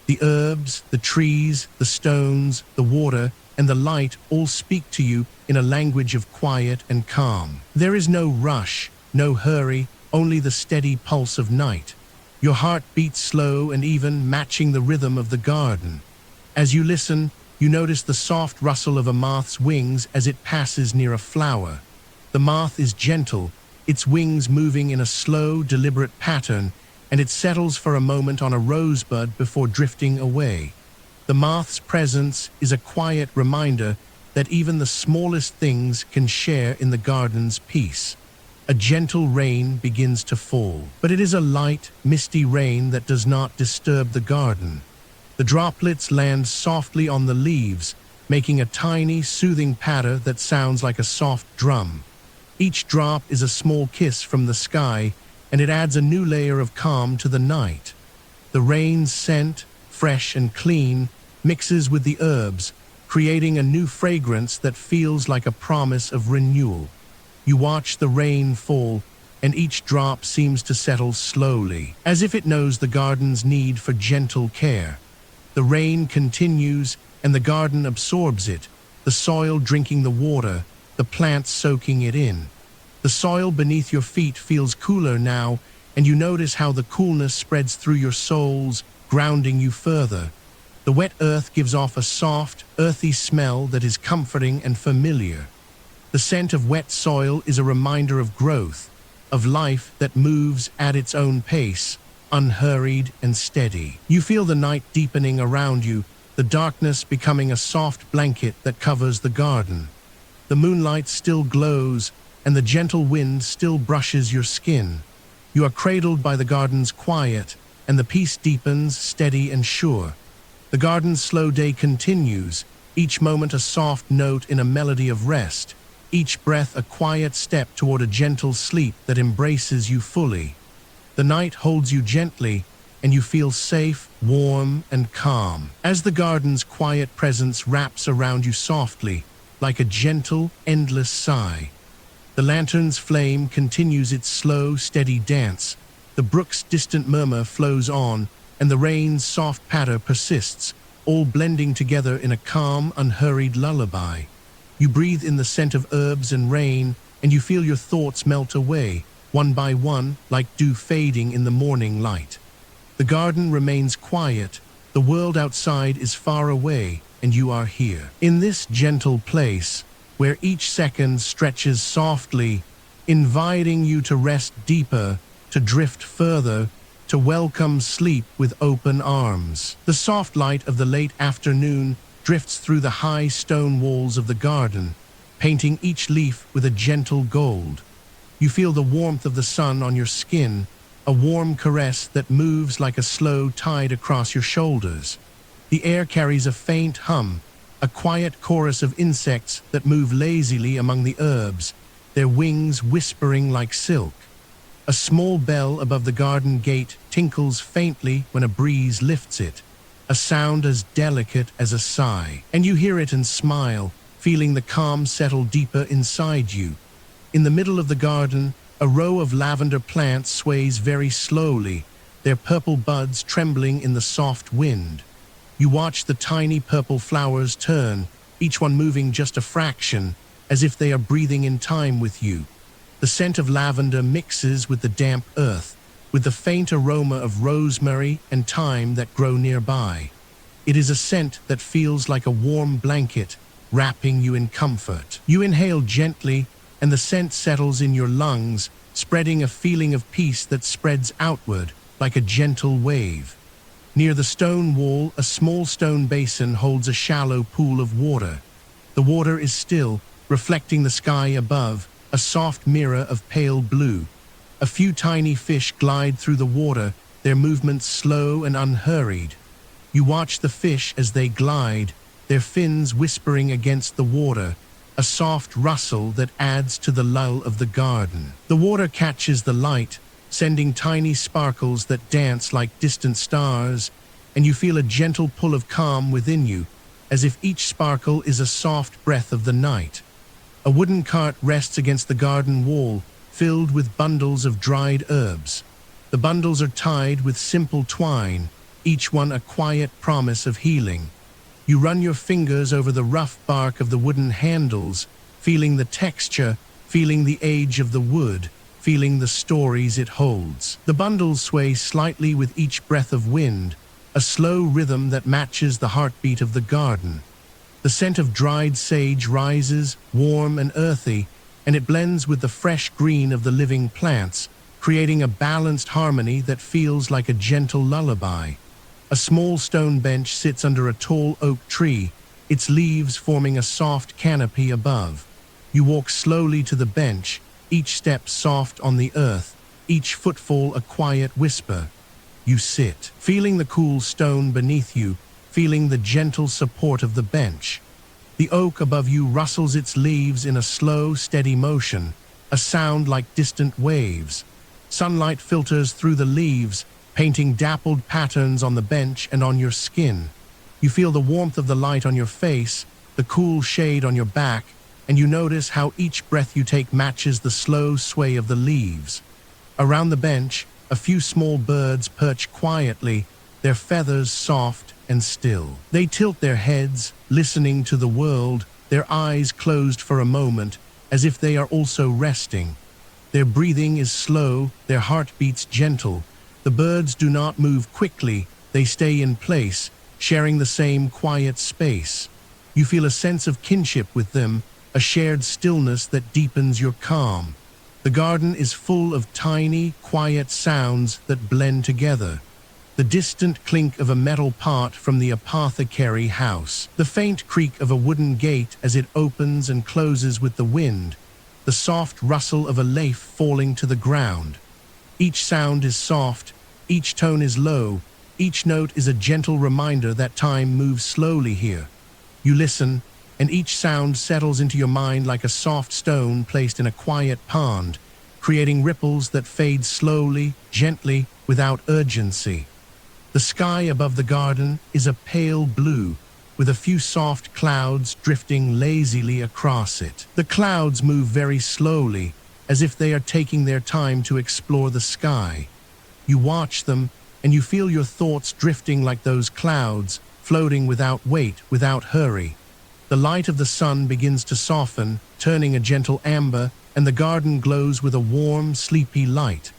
The herbs, the trees, the stones, the water, and the light all speak to you in a language of quiet and calm. There is no rush, no hurry, only the steady pulse of night. Your heart beats slow and even, matching the rhythm of the garden. As you listen, you notice the soft rustle of a moth's wings as it passes near a flower. The moth is gentle, its wings moving in a slow, deliberate pattern, and it settles for a moment on a rosebud before drifting away. The moth's presence is a quiet reminder that even the smallest things can share in the garden's peace. A gentle rain begins to fall, but it is a light, misty rain that does not disturb the garden. The droplets land softly on the leaves, making a tiny, soothing patter that sounds like a soft drum. Each drop is a small kiss from the sky, and it adds a new layer of calm to the night. The rain's scent, fresh and clean, mixes with the herbs, creating a new fragrance that feels like a promise of renewal. You watch the rain fall, and each drop seems to settle slowly, as if it knows the garden's need for gentle care. The rain continues, and the garden absorbs it, the soil drinking the water, the plants soaking it in. The soil beneath your feet feels cooler now, and you notice how the coolness spreads through your soles, grounding you further. The wet earth gives off a soft, earthy smell that is comforting and familiar. The scent of wet soil is a reminder of growth, of life that moves at its own pace, unhurried and steady. You feel the night deepening around you, the darkness becoming a soft blanket that covers the garden. The moonlight still glows, and the gentle wind still brushes your skin. You are cradled by the garden's quiet, and the peace deepens, steady and sure. The garden's slow day continues, each moment a soft note in a melody of rest, each breath a quiet step toward a gentle sleep that embraces you fully. The night holds you gently, and you feel safe, warm, and calm. As the garden's quiet presence wraps around you softly, like a gentle, endless sigh. The lantern's flame continues its slow, steady dance. The brook's distant murmur flows on, and the rain's soft patter persists, all blending together in a calm, unhurried lullaby. You breathe in the scent of herbs and rain, and you feel your thoughts melt away, one by one, like dew fading in the morning light. The garden remains quiet, the world outside is far away, and you are here. In this gentle place, where each second stretches softly, inviting you to rest deeper, to drift further, to welcome sleep with open arms. The soft light of the late afternoon drifts through the high stone walls of the garden, painting each leaf with a gentle gold. You feel the warmth of the sun on your skin, a warm caress that moves like a slow tide across your shoulders. The air carries a faint hum, a quiet chorus of insects that move lazily among the herbs, their wings whispering like silk. A small bell above the garden gate tinkles faintly when a breeze lifts it, a sound as delicate as a sigh. And you hear it and smile, feeling the calm settle deeper inside you. In the middle of the garden, a row of lavender plants sways very slowly, their purple buds trembling in the soft wind. You watch the tiny purple flowers turn, each one moving just a fraction, as if they are breathing in time with you. The scent of lavender mixes with the damp earth, with the faint aroma of rosemary and thyme that grow nearby. It is a scent that feels like a warm blanket, wrapping you in comfort. You inhale gently, and the scent settles in your lungs, spreading a feeling of peace that spreads outward like a gentle wave. Near the stone wall, a small stone basin holds a shallow pool of water. The water is still, reflecting the sky above, a soft mirror of pale blue. A few tiny fish glide through the water, their movements slow and unhurried. You watch the fish as they glide, their fins whispering against the water, a soft rustle that adds to the lull of the garden. The water catches the light, sending tiny sparkles that dance like distant stars, and you feel a gentle pull of calm within you, as if each sparkle is a soft breath of the night. A wooden cart rests against the garden wall, filled with bundles of dried herbs. The bundles are tied with simple twine, each one a quiet promise of healing. You run your fingers over the rough bark of the wooden handles, feeling the texture, feeling the age of the wood, feeling the stories it holds. The bundles sway slightly with each breath of wind, a slow rhythm that matches the heartbeat of the garden. The scent of dried sage rises, warm and earthy, and it blends with the fresh green of the living plants, creating a balanced harmony that feels like a gentle lullaby. A small stone bench sits under a tall oak tree, its leaves forming a soft canopy above. You walk slowly to the bench, each step soft on the earth, each footfall a quiet whisper. You sit, feeling the cool stone beneath you, feeling the gentle support of the bench. The oak above you rustles its leaves in a slow, steady motion, a sound like distant waves. Sunlight filters through the leaves, painting dappled patterns on the bench and on your skin. You feel the warmth of the light on your face, the cool shade on your back, and you notice how each breath you take matches the slow sway of the leaves. Around the bench, a few small birds perch quietly, their feathers soft and still. They tilt their heads, listening to the world, their eyes closed for a moment, as if they are also resting. Their breathing is slow, their heartbeats gentle. The birds do not move quickly, they stay in place, sharing the same quiet space. You feel a sense of kinship with them, a shared stillness that deepens your calm. The garden is full of tiny, quiet sounds that blend together. The distant clink of a metal pot from the apothecary house, the faint creak of a wooden gate as it opens and closes with the wind, the soft rustle of a leaf falling to the ground. Each sound is soft, each tone is low, each note is a gentle reminder that time moves slowly here. You listen, and each sound settles into your mind like a soft stone placed in a quiet pond, creating ripples that fade slowly, gently, without urgency. The sky above the garden is a pale blue, with a few soft clouds drifting lazily across it. The clouds move very slowly, as if they are taking their time to explore the sky. You watch them, and you feel your thoughts drifting like those clouds, floating without weight, without hurry. The light of the sun begins to soften, turning a gentle amber, and the garden glows with a warm, sleepy light.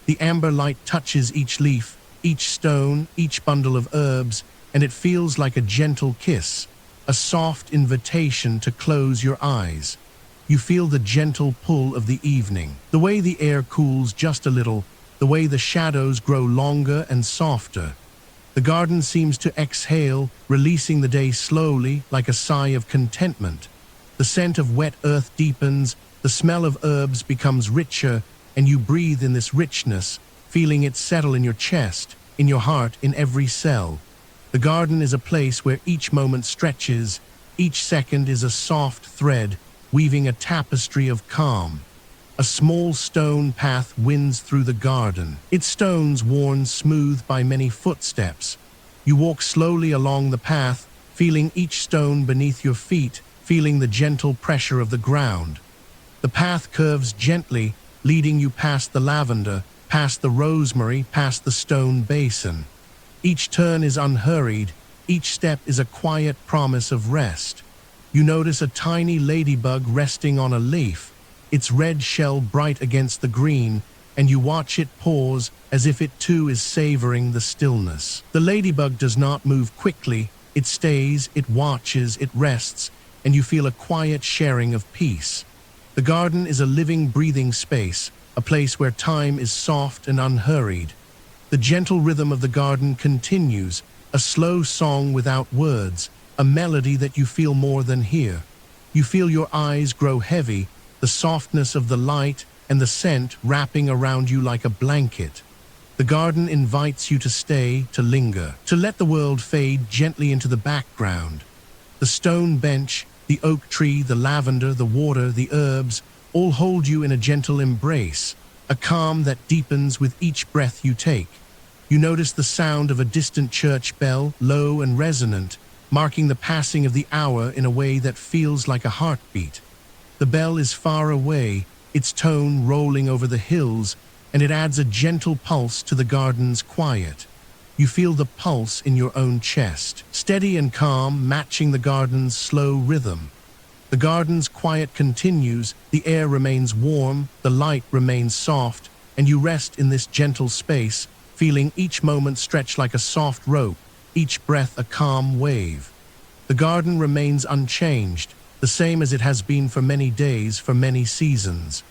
The amber light touches each leaf, each stone, each bundle of herbs, and it feels like a gentle kiss, a soft invitation to close your eyes. You feel the gentle pull of the evening, the way the air cools just a little, the way the shadows grow longer and softer. The garden seems to exhale, releasing the day slowly like a sigh of contentment. The scent of wet earth deepens, the smell of herbs becomes richer, and you breathe in this richness, feeling it settle in your chest, in your heart, in every cell. The garden is a place where each moment stretches, each second is a soft thread, weaving a tapestry of calm. A small stone path winds through the garden, its stones worn smooth by many footsteps. You walk slowly along the path, feeling each stone beneath your feet, feeling the gentle pressure of the ground. The path curves gently, leading you past the lavender, past the rosemary, past the stone basin. Each turn is unhurried, each step is a quiet promise of rest. You notice a tiny ladybug resting on a leaf, its red shell bright against the green, and you watch it pause as if it too is savoring the stillness. The ladybug does not move quickly, it stays, it watches, it rests, and you feel a quiet sharing of peace. The garden is a living, breathing space, a place where time is soft and unhurried. The gentle rhythm of the garden continues, a slow song without words, a melody that you feel more than hear. You feel your eyes grow heavy, the softness of the light and the scent wrapping around you like a blanket. The garden invites you to stay, to linger, to let the world fade gently into the background. The stone bench, the oak tree, the lavender, the water, the herbs, all hold you in a gentle embrace, a calm that deepens with each breath you take. You notice the sound of a distant church bell, low and resonant, marking the passing of the hour in a way that feels like a heartbeat. The bell is far away, its tone rolling over the hills, and it adds a gentle pulse to the garden's quiet. You feel the pulse in your own chest, steady and calm, matching the garden's slow rhythm. The garden's quiet continues, the air remains warm, the light remains soft, and you rest in this gentle space, feeling each moment stretch like a soft rope, each breath a calm wave. The garden remains unchanged, the same as it has been for many days, for many seasons.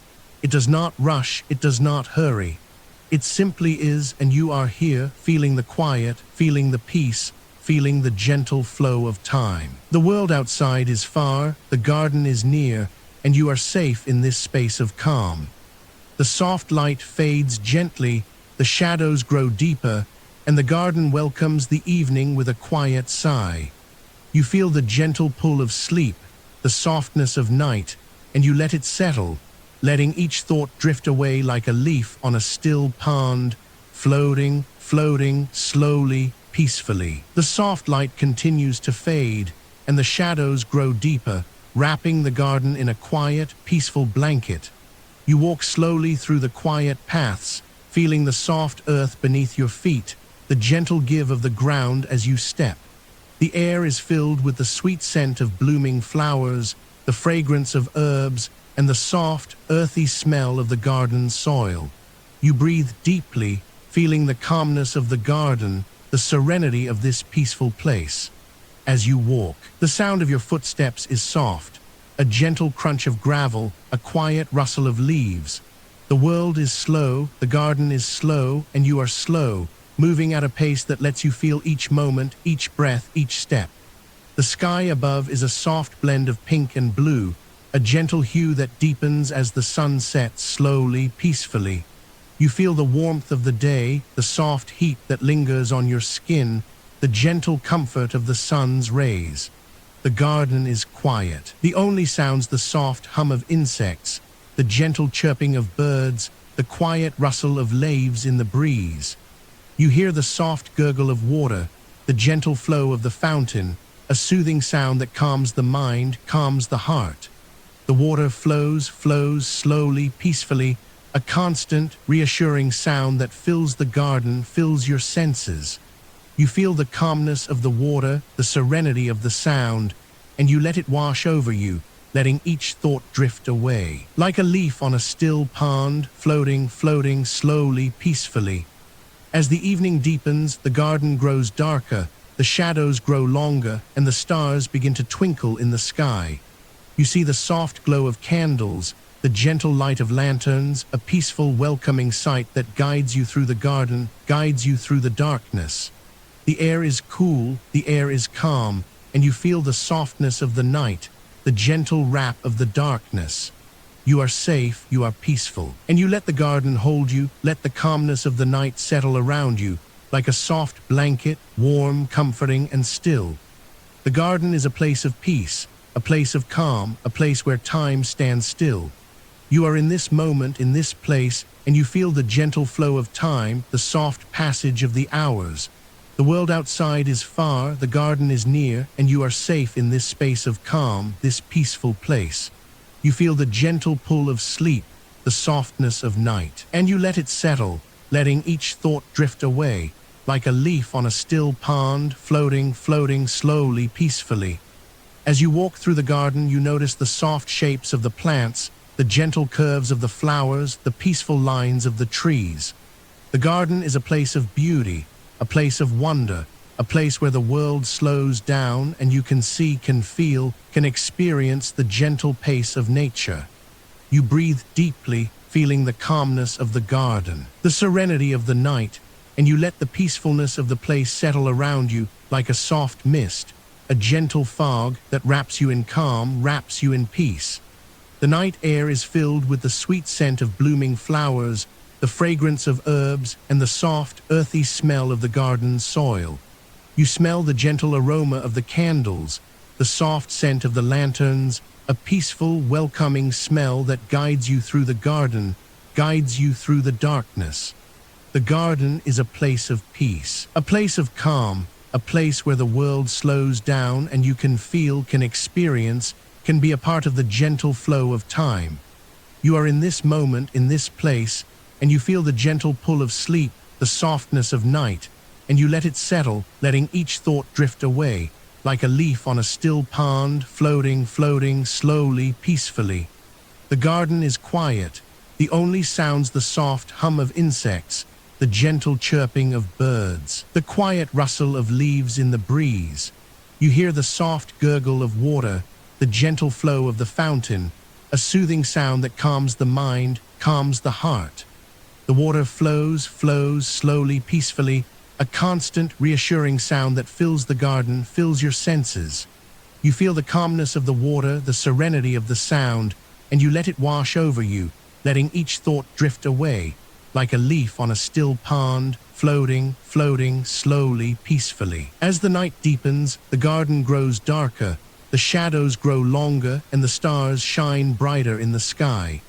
It does not rush, it does not hurry. It simply is, and you are here, feeling the quiet, feeling the peace, feeling the gentle flow of time. The world outside is far, the garden is near, and you are safe in this space of calm. The soft light fades gently, the shadows grow deeper, and the garden welcomes the evening with a quiet sigh. You feel the gentle pull of sleep, the softness of night, and you let it settle, letting each thought drift away like a leaf on a still pond, floating, slowly, peacefully. The soft light continues to fade, and the shadows grow deeper, wrapping the garden in a quiet, peaceful blanket. You walk slowly through the quiet paths, feeling the soft earth beneath your feet, the gentle give of the ground as you step. The air is filled with the sweet scent of blooming flowers, the fragrance of herbs, and the soft, earthy smell of the garden soil. You breathe deeply, feeling the calmness of the garden, the serenity of this peaceful place. As you walk, the sound of your footsteps is soft, a gentle crunch of gravel, a quiet rustle of leaves. The world is slow, the garden is slow, and you are slow, moving at a pace that lets you feel each moment, each breath, each step. The sky above is a soft blend of pink and blue, a gentle hue that deepens as the sun sets slowly, peacefully. You feel the warmth of the day, the soft heat that lingers on your skin, the gentle comfort of the sun's rays. The garden is quiet. The only sounds the soft hum of insects, the gentle chirping of birds, the quiet rustle of leaves in the breeze. You hear the soft gurgle of water, the gentle flow of the fountain, a soothing sound that calms the mind, calms the heart. The water flows slowly, peacefully, a constant, reassuring sound that fills the garden, fills your senses. You feel the calmness of the water, the serenity of the sound, and you let it wash over you, letting each thought drift away. Like a leaf on a still pond, floating slowly, peacefully. As the evening deepens, the garden grows darker, the shadows grow longer, and the stars begin to twinkle in the sky. You see the soft glow of candles, the gentle light of lanterns, a peaceful, welcoming sight that guides you through the garden, guides you through the darkness. The air is cool, the air is calm, and you feel the softness of the night, the gentle wrap of the darkness. You are safe, you are peaceful, and you let the garden hold you, let the calmness of the night settle around you, like a soft blanket, warm, comforting, and still. The garden is a place of peace, a place of calm, a place where time stands still. You are in this moment, in this place, and you feel the gentle flow of time, the soft passage of the hours. The world outside is far, the garden is near, and you are safe in this space of calm, this peaceful place. You feel the gentle pull of sleep, the softness of night, and you let it settle, letting each thought drift away, like a leaf on a still pond, floating slowly, peacefully. As you walk through the garden, you notice the soft shapes of the plants, the gentle curves of the flowers, the peaceful lines of the trees. The garden is a place of beauty, a place of wonder, a place where the world slows down and you can see, can feel, can experience the gentle pace of nature. You breathe deeply, feeling the calmness of the garden, the serenity of the night, and you let the peacefulness of the place settle around you like a soft mist, a gentle fog that wraps you in calm, wraps you in peace. The night air is filled with the sweet scent of blooming flowers, the fragrance of herbs, and the soft, earthy smell of the garden soil. You smell the gentle aroma of the candles, the soft scent of the lanterns, a peaceful, welcoming smell that guides you through the garden, guides you through the darkness. The garden is a place of peace, a place of calm, a place where the world slows down and you can feel, can experience, can be a part of the gentle flow of time. You are in this moment, in this place, and you feel the gentle pull of sleep, the softness of night, and you let it settle, letting each thought drift away, like a leaf on a still pond, floating slowly, peacefully. The garden is quiet. The only sounds the soft hum of insects, the gentle chirping of birds, the quiet rustle of leaves in the breeze. You hear the soft gurgle of water, the gentle flow of the fountain, a soothing sound that calms the mind, calms the heart. The water flows slowly, peacefully, a constant, reassuring sound that fills the garden, fills your senses. You feel the calmness of the water, the serenity of the sound, and you let it wash over you, letting each thought drift away, like a leaf on a still pond, floating slowly, peacefully. As the night deepens, the garden grows darker, the shadows grow longer, and the stars shine brighter in the sky.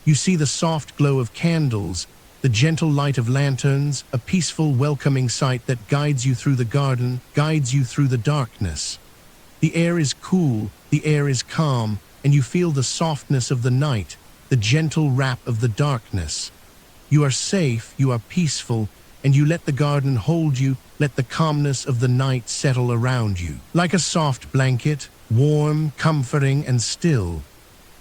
You see the soft glow of candles, the gentle light of lanterns, a peaceful, welcoming sight that guides you through the garden, guides you through the darkness. The air is cool, the air is calm, and you feel the softness of the night, the gentle wrap of the darkness. You are safe, you are peaceful, and you let the garden hold you, let the calmness of the night settle around you. Like a soft blanket, warm, comforting, and still.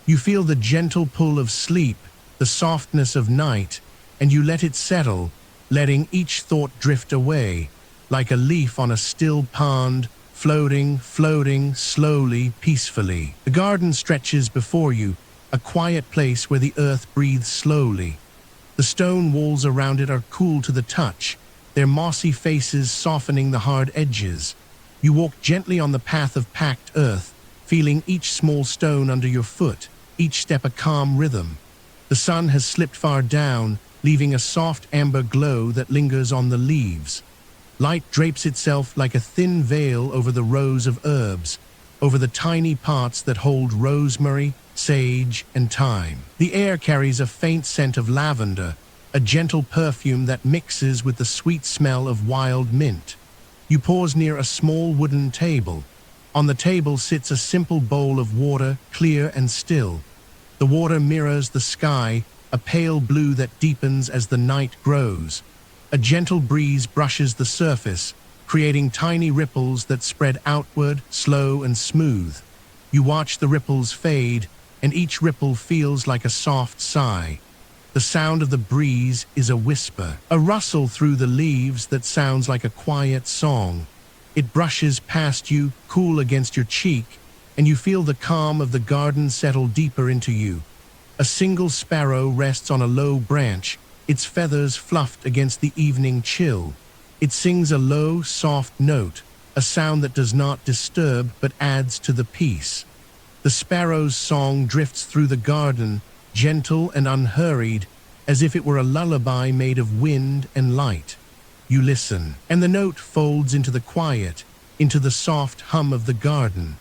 You feel the gentle pull of sleep, the softness of night, and you let it settle, letting each thought drift away, like a leaf on a still pond, floating, slowly, peacefully. The garden stretches before you, a quiet place where the earth breathes slowly. The stone walls around it are cool to the touch, their mossy faces softening the hard edges. You walk gently on the path of packed earth, feeling each small stone under your foot, each step a calm rhythm. The sun has slipped far down, leaving a soft amber glow that lingers on the leaves. Light drapes itself like a thin veil over the rows of herbs, over the tiny pots that hold rosemary, sage, and thyme. The air carries a faint scent of lavender, a gentle perfume that mixes with the sweet smell of wild mint. You pause near a small wooden table. On the table sits a simple bowl of water, clear and still. The water mirrors the sky, a pale blue that deepens as the night grows. A gentle breeze brushes the surface, creating tiny ripples that spread outward, slow and smooth. You watch the ripples fade, and each ripple feels like a soft sigh. The sound of the breeze is a whisper, a rustle through the leaves that sounds like a quiet song. It brushes past you, cool against your cheek, and you feel the calm of the garden settle deeper into you. A single sparrow rests on a low branch, its feathers fluffed against the evening chill. It sings a low, soft note, a sound that does not disturb but adds to the peace. The sparrow's song drifts through the garden, gentle and unhurried, as if it were a lullaby made of wind and light. You listen, and the note folds into the quiet, into the soft hum of the garden.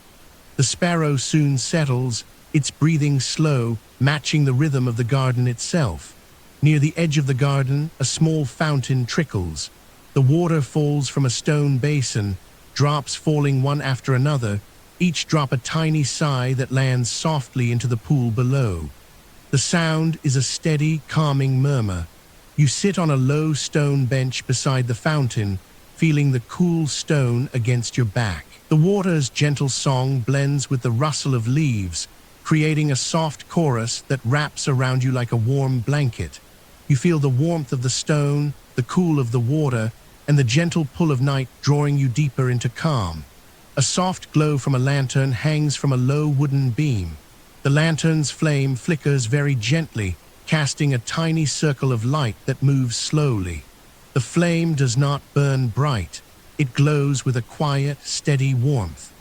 The sparrow soon settles, its breathing slow, matching the rhythm of the garden itself. Near the edge of the garden, a small fountain trickles. The water falls from a stone basin, drops falling one after another, each drop a tiny sigh that lands softly into the pool below. The sound is a steady, calming murmur. You sit on a low stone bench beside the fountain, feeling the cool stone against your back. The water's gentle song blends with the rustle of leaves, creating a soft chorus that wraps around you like a warm blanket. You feel the warmth of the stone, the cool of the water, and the gentle pull of night drawing you deeper into calm. A soft glow from a lantern hangs from a low wooden beam. The lantern's flame flickers very gently, casting a tiny circle of light that moves slowly. The flame does not burn bright. It glows with a quiet, steady warmth.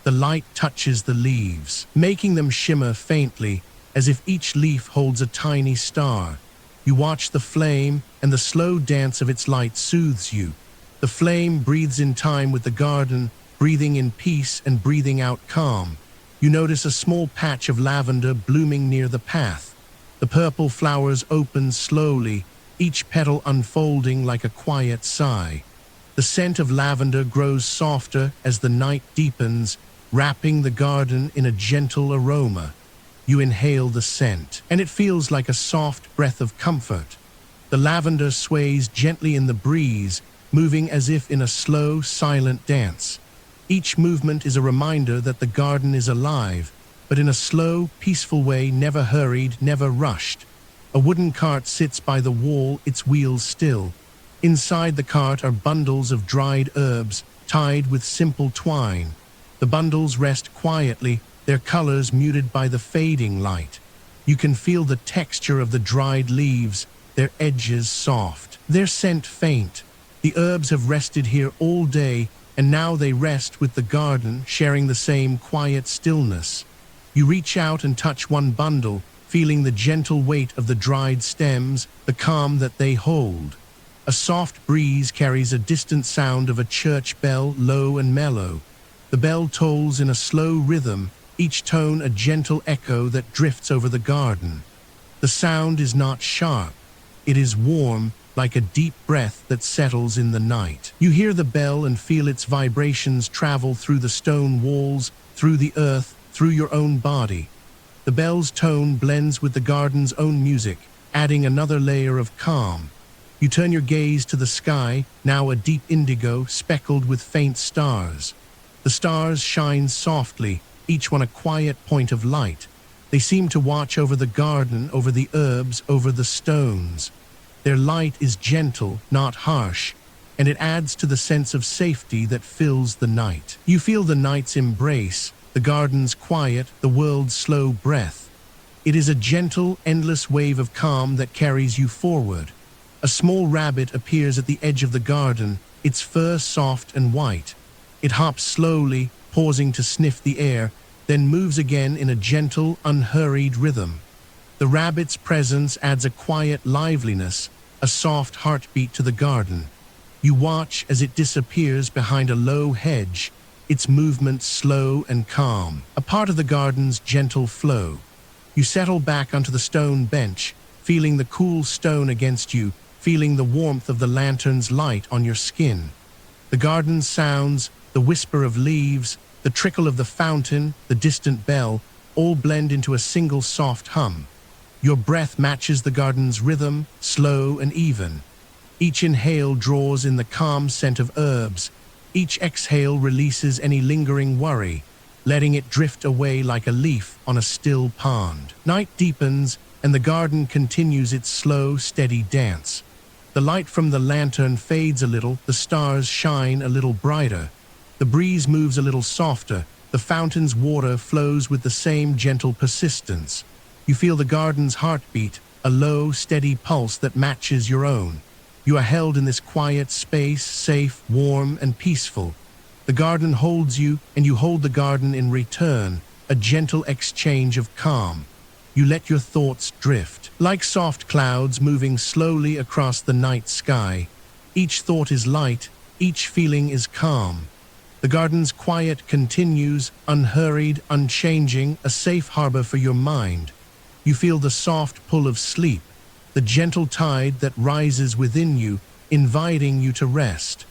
The light touches the leaves, making them shimmer faintly, as if each leaf holds a tiny star. You watch the flame, and the slow dance of its light soothes you. The flame breathes in time with the garden, breathing in peace and breathing out calm. You notice a small patch of lavender blooming near the path. The purple flowers open slowly, each petal unfolding like a quiet sigh. The scent of lavender grows softer as the night deepens, wrapping the garden in a gentle aroma. You inhale the scent, and it feels like a soft breath of comfort. The lavender sways gently in the breeze, moving as if in a slow, silent dance. Each movement is a reminder that the garden is alive, but in a slow, peaceful way, never hurried, never rushed. A wooden cart sits by the wall, its wheels still. Inside the cart are bundles of dried herbs, tied with simple twine. The bundles rest quietly, their colors muted by the fading light. You can feel the texture of the dried leaves, their edges soft, their scent faint. The herbs have rested here all day, and now they rest with the garden, sharing the same quiet stillness. You reach out and touch one bundle, feeling the gentle weight of the dried stems, the calm that they hold. A soft breeze carries a distant sound of a church bell, low and mellow. The bell tolls in a slow rhythm, each tone a gentle echo that drifts over the garden. The sound is not sharp. It is warm, like a deep breath that settles in the night. You hear the bell and feel its vibrations travel through the stone walls, through the earth, through your own body. The bell's tone blends with the garden's own music, adding another layer of calm. You turn your gaze to the sky, now a deep indigo speckled with faint stars. The stars shine softly, each one a quiet point of light. They seem to watch over the garden, over the herbs, over the stones. Their light is gentle, not harsh, and it adds to the sense of safety that fills the night. You feel the night's embrace, the garden's quiet, the world's slow breath. It is a gentle, endless wave of calm that carries you forward. A small rabbit appears at the edge of the garden, its fur soft and white. It hops slowly, pausing to sniff the air, then moves again in a gentle, unhurried rhythm. The rabbit's presence adds a quiet liveliness, a soft heartbeat to the garden. You watch as it disappears behind a low hedge, its movements slow and calm, a part of the garden's gentle flow. You settle back onto the stone bench, feeling the cool stone against you, feeling the warmth of the lantern's light on your skin. The garden's sounds, the whisper of leaves, the trickle of the fountain, the distant bell, all blend into a single soft hum. Your breath matches the garden's rhythm, slow and even. Each inhale draws in the calm scent of herbs. Each exhale releases any lingering worry, letting it drift away like a leaf on a still pond. Night deepens, and the garden continues its slow, steady dance. The light from the lantern fades a little, the stars shine a little brighter. The breeze moves a little softer, the fountain's water flows with the same gentle persistence. You feel the garden's heartbeat, a low, steady pulse that matches your own. You are held in this quiet space, safe, warm, and peaceful. The garden holds you, and you hold the garden in return, a gentle exchange of calm. You let your thoughts drift, like soft clouds moving slowly across the night sky. Each thought is light, each feeling is calm. The garden's quiet continues, unhurried, unchanging, a safe harbor for your mind. You feel the soft pull of sleep, the gentle tide that rises within you, inviting you to rest.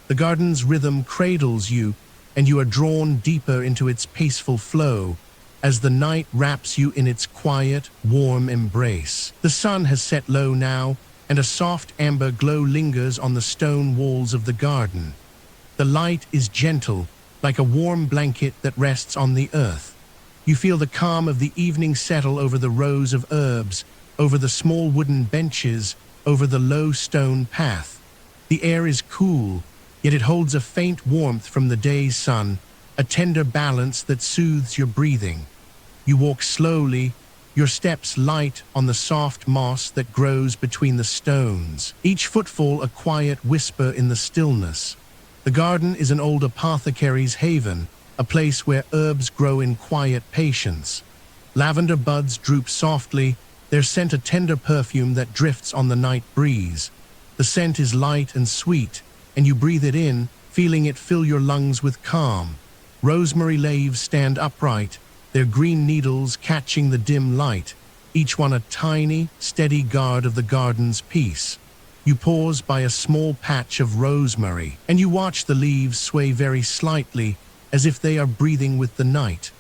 The garden's rhythm cradles you, and you are drawn deeper into its peaceful flow, as the night wraps you in its quiet, warm embrace. The sun has set low now, and a soft amber glow lingers on the stone walls of the garden. The light is gentle, like a warm blanket that rests on the earth. You feel the calm of the evening settle over the rows of herbs, over the small wooden benches, over the low stone path. The air is cool, yet it holds a faint warmth from the day's sun, a tender balance that soothes your breathing. You walk slowly, your steps light on the soft moss that grows between the stones, each footfall a quiet whisper in the stillness. The garden is an old apothecary's haven, a place where herbs grow in quiet patience. Lavender buds droop softly, their scent a tender perfume that drifts on the night breeze. The scent is light and sweet, and you breathe it in, feeling it fill your lungs with calm. Rosemary leaves stand upright, their green needles catching the dim light, each one a tiny, steady guard of the garden's peace. You pause by a small patch of rosemary, and you watch the leaves sway very slightly, as if they are breathing with the night.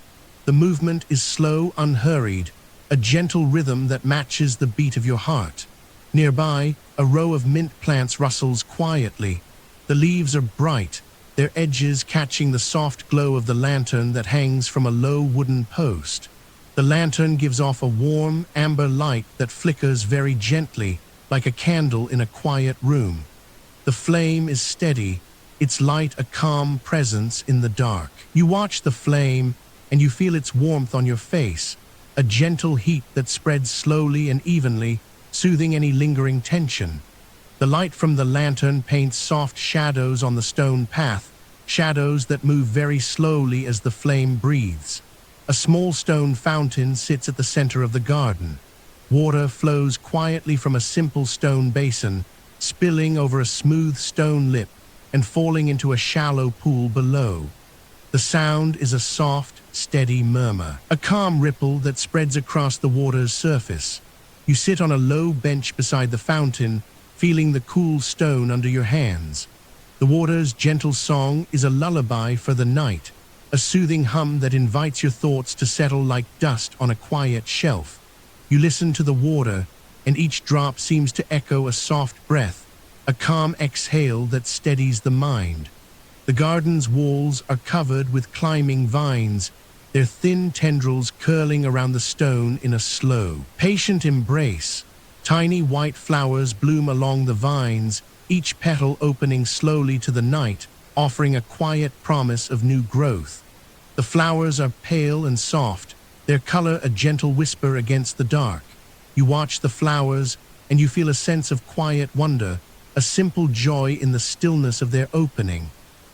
The movement is slow, unhurried, a gentle rhythm that matches the beat of your heart. Nearby, a row of mint plants rustles quietly. The leaves are bright, their edges catching the soft glow of the lantern that hangs from a low wooden post. The lantern gives off a warm, amber light that flickers very gently, like a candle in a quiet room. The flame is steady, its light a calm presence in the dark. You watch the flame, and you feel its warmth on your face, a gentle heat that spreads slowly and evenly, soothing any lingering tension. The light from the lantern paints soft shadows on the stone path, shadows that move very slowly as the flame breathes. A small stone fountain sits at the center of the garden. Water flows quietly from a simple stone basin, spilling over a smooth stone lip and falling into a shallow pool below. The sound is a soft, steady murmur, a calm ripple that spreads across the water's surface. You sit on a low bench beside the fountain, feeling the cool stone under your hands. The water's gentle song is a lullaby for the night, a soothing hum that invites your thoughts to settle like dust on a quiet shelf. You listen to the water, and each drop seems to echo a soft breath, a calm exhale that steadies the mind. The garden's walls are covered with climbing vines, their thin tendrils curling around the stone in a slow, patient embrace. Tiny white flowers bloom along the vines, each petal opening slowly to the night, offering a quiet promise of new growth. The flowers are pale and soft, their color a gentle whisper against the dark. You watch the flowers, and you feel a sense of quiet wonder, a simple joy in the stillness of their opening.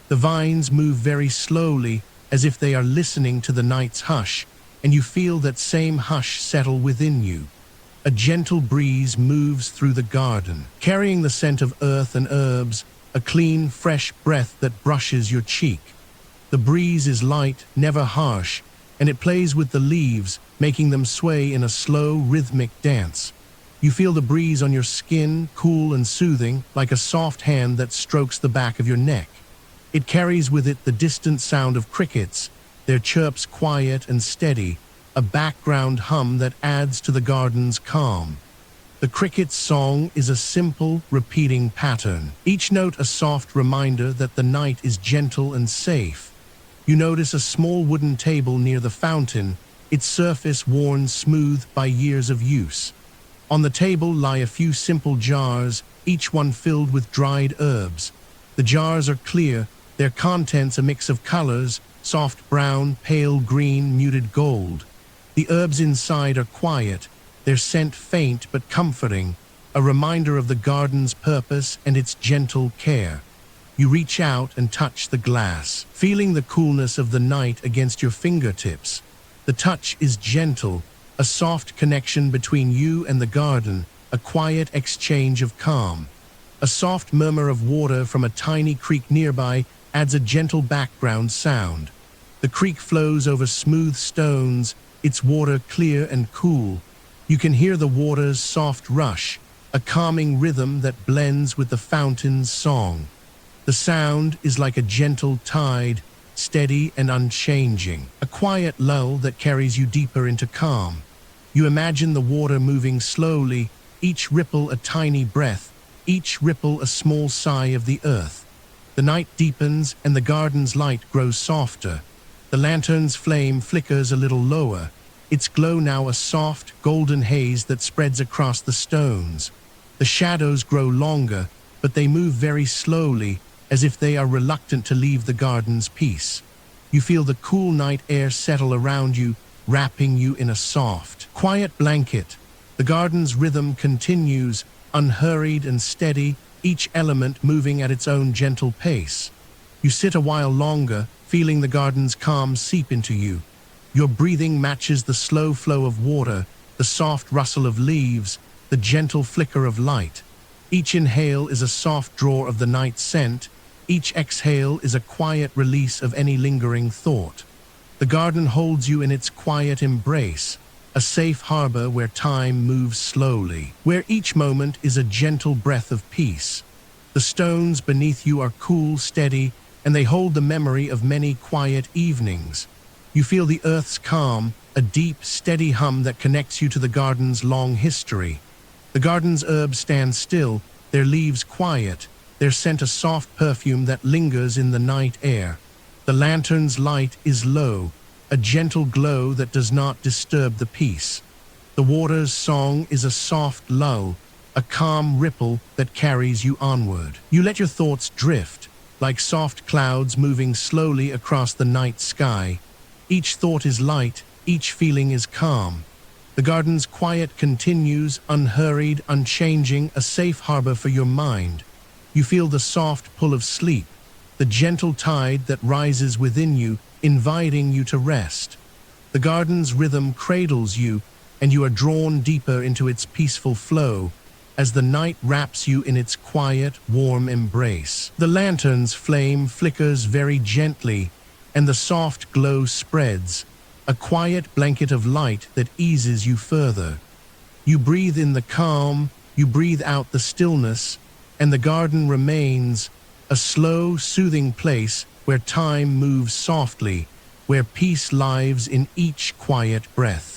The vines move very slowly, as if they are listening to the night's hush, and you feel that same hush settle within you. A gentle breeze moves through the garden, carrying the scent of earth and herbs, a clean, fresh breath that brushes your cheek. The breeze is light, never harsh, and it plays with the leaves, making them sway in a slow, rhythmic dance. You feel the breeze on your skin, cool and soothing, like a soft hand that strokes the back of your neck. It carries with it the distant sound of crickets, their chirps quiet and steady, a background hum that adds to the garden's calm. The cricket's song is a simple, repeating pattern, each note a soft reminder that the night is gentle and safe. You notice a small wooden table near the fountain, its surface worn smooth by years of use. On the table lie a few simple jars, each one filled with dried herbs. The jars are clear, their contents a mix of colors, soft brown, pale green, muted gold. The herbs inside are quiet, their scent faint but comforting, a reminder of the garden's purpose and its gentle care. You reach out and touch the glass, feeling the coolness of the night against your fingertips. The touch is gentle, a soft connection between you and the garden, a quiet exchange of calm. A soft murmur of water from a tiny creek nearby adds a gentle background sound. The creek flows over smooth stones, its water clear and cool. You can hear the water's soft rush, a calming rhythm that blends with the fountain's song. The sound is like a gentle tide, steady and unchanging, a quiet lull that carries you deeper into calm. You imagine the water moving slowly, each ripple a tiny breath, each ripple a small sigh of the earth. The night deepens and the garden's light grows softer. The lantern's flame flickers a little lower, its glow now a soft, golden haze that spreads across the stones. The shadows grow longer, but they move very slowly, as if they are reluctant to leave the garden's peace. You feel the cool night air settle around you, wrapping you in a soft, quiet blanket. The garden's rhythm continues, unhurried and steady, each element moving at its own gentle pace. You sit a while longer, feeling the garden's calm seep into you. Your breathing matches the slow flow of water, the soft rustle of leaves, the gentle flicker of light. Each inhale is a soft draw of the night scent. Each exhale is a quiet release of any lingering thought. The garden holds you in its quiet embrace, a safe harbor where time moves slowly, where each moment is a gentle breath of peace. The stones beneath you are cool, steady, and they hold the memory of many quiet evenings. You feel the earth's calm, a deep, steady hum that connects you to the garden's long history. The garden's herbs stand still, their leaves quiet, their scent a soft perfume that lingers in the night air. The lantern's light is low, a gentle glow that does not disturb the peace. The water's song is a soft lull, a calm ripple that carries you onward. You let your thoughts drift, like soft clouds moving slowly across the night sky. Each thought is light, each feeling is calm. The garden's quiet continues, unhurried, unchanging, a safe harbor for your mind. You feel the soft pull of sleep, the gentle tide that rises within you, inviting you to rest. The garden's rhythm cradles you, and you are drawn deeper into its peaceful flow as the night wraps you in its quiet, warm embrace. The lantern's flame flickers very gently, and the soft glow spreads, a quiet blanket of light that eases you further. You breathe in the calm, you breathe out the stillness, and the garden remains a slow, soothing place where time moves softly, where peace lives in each quiet breath.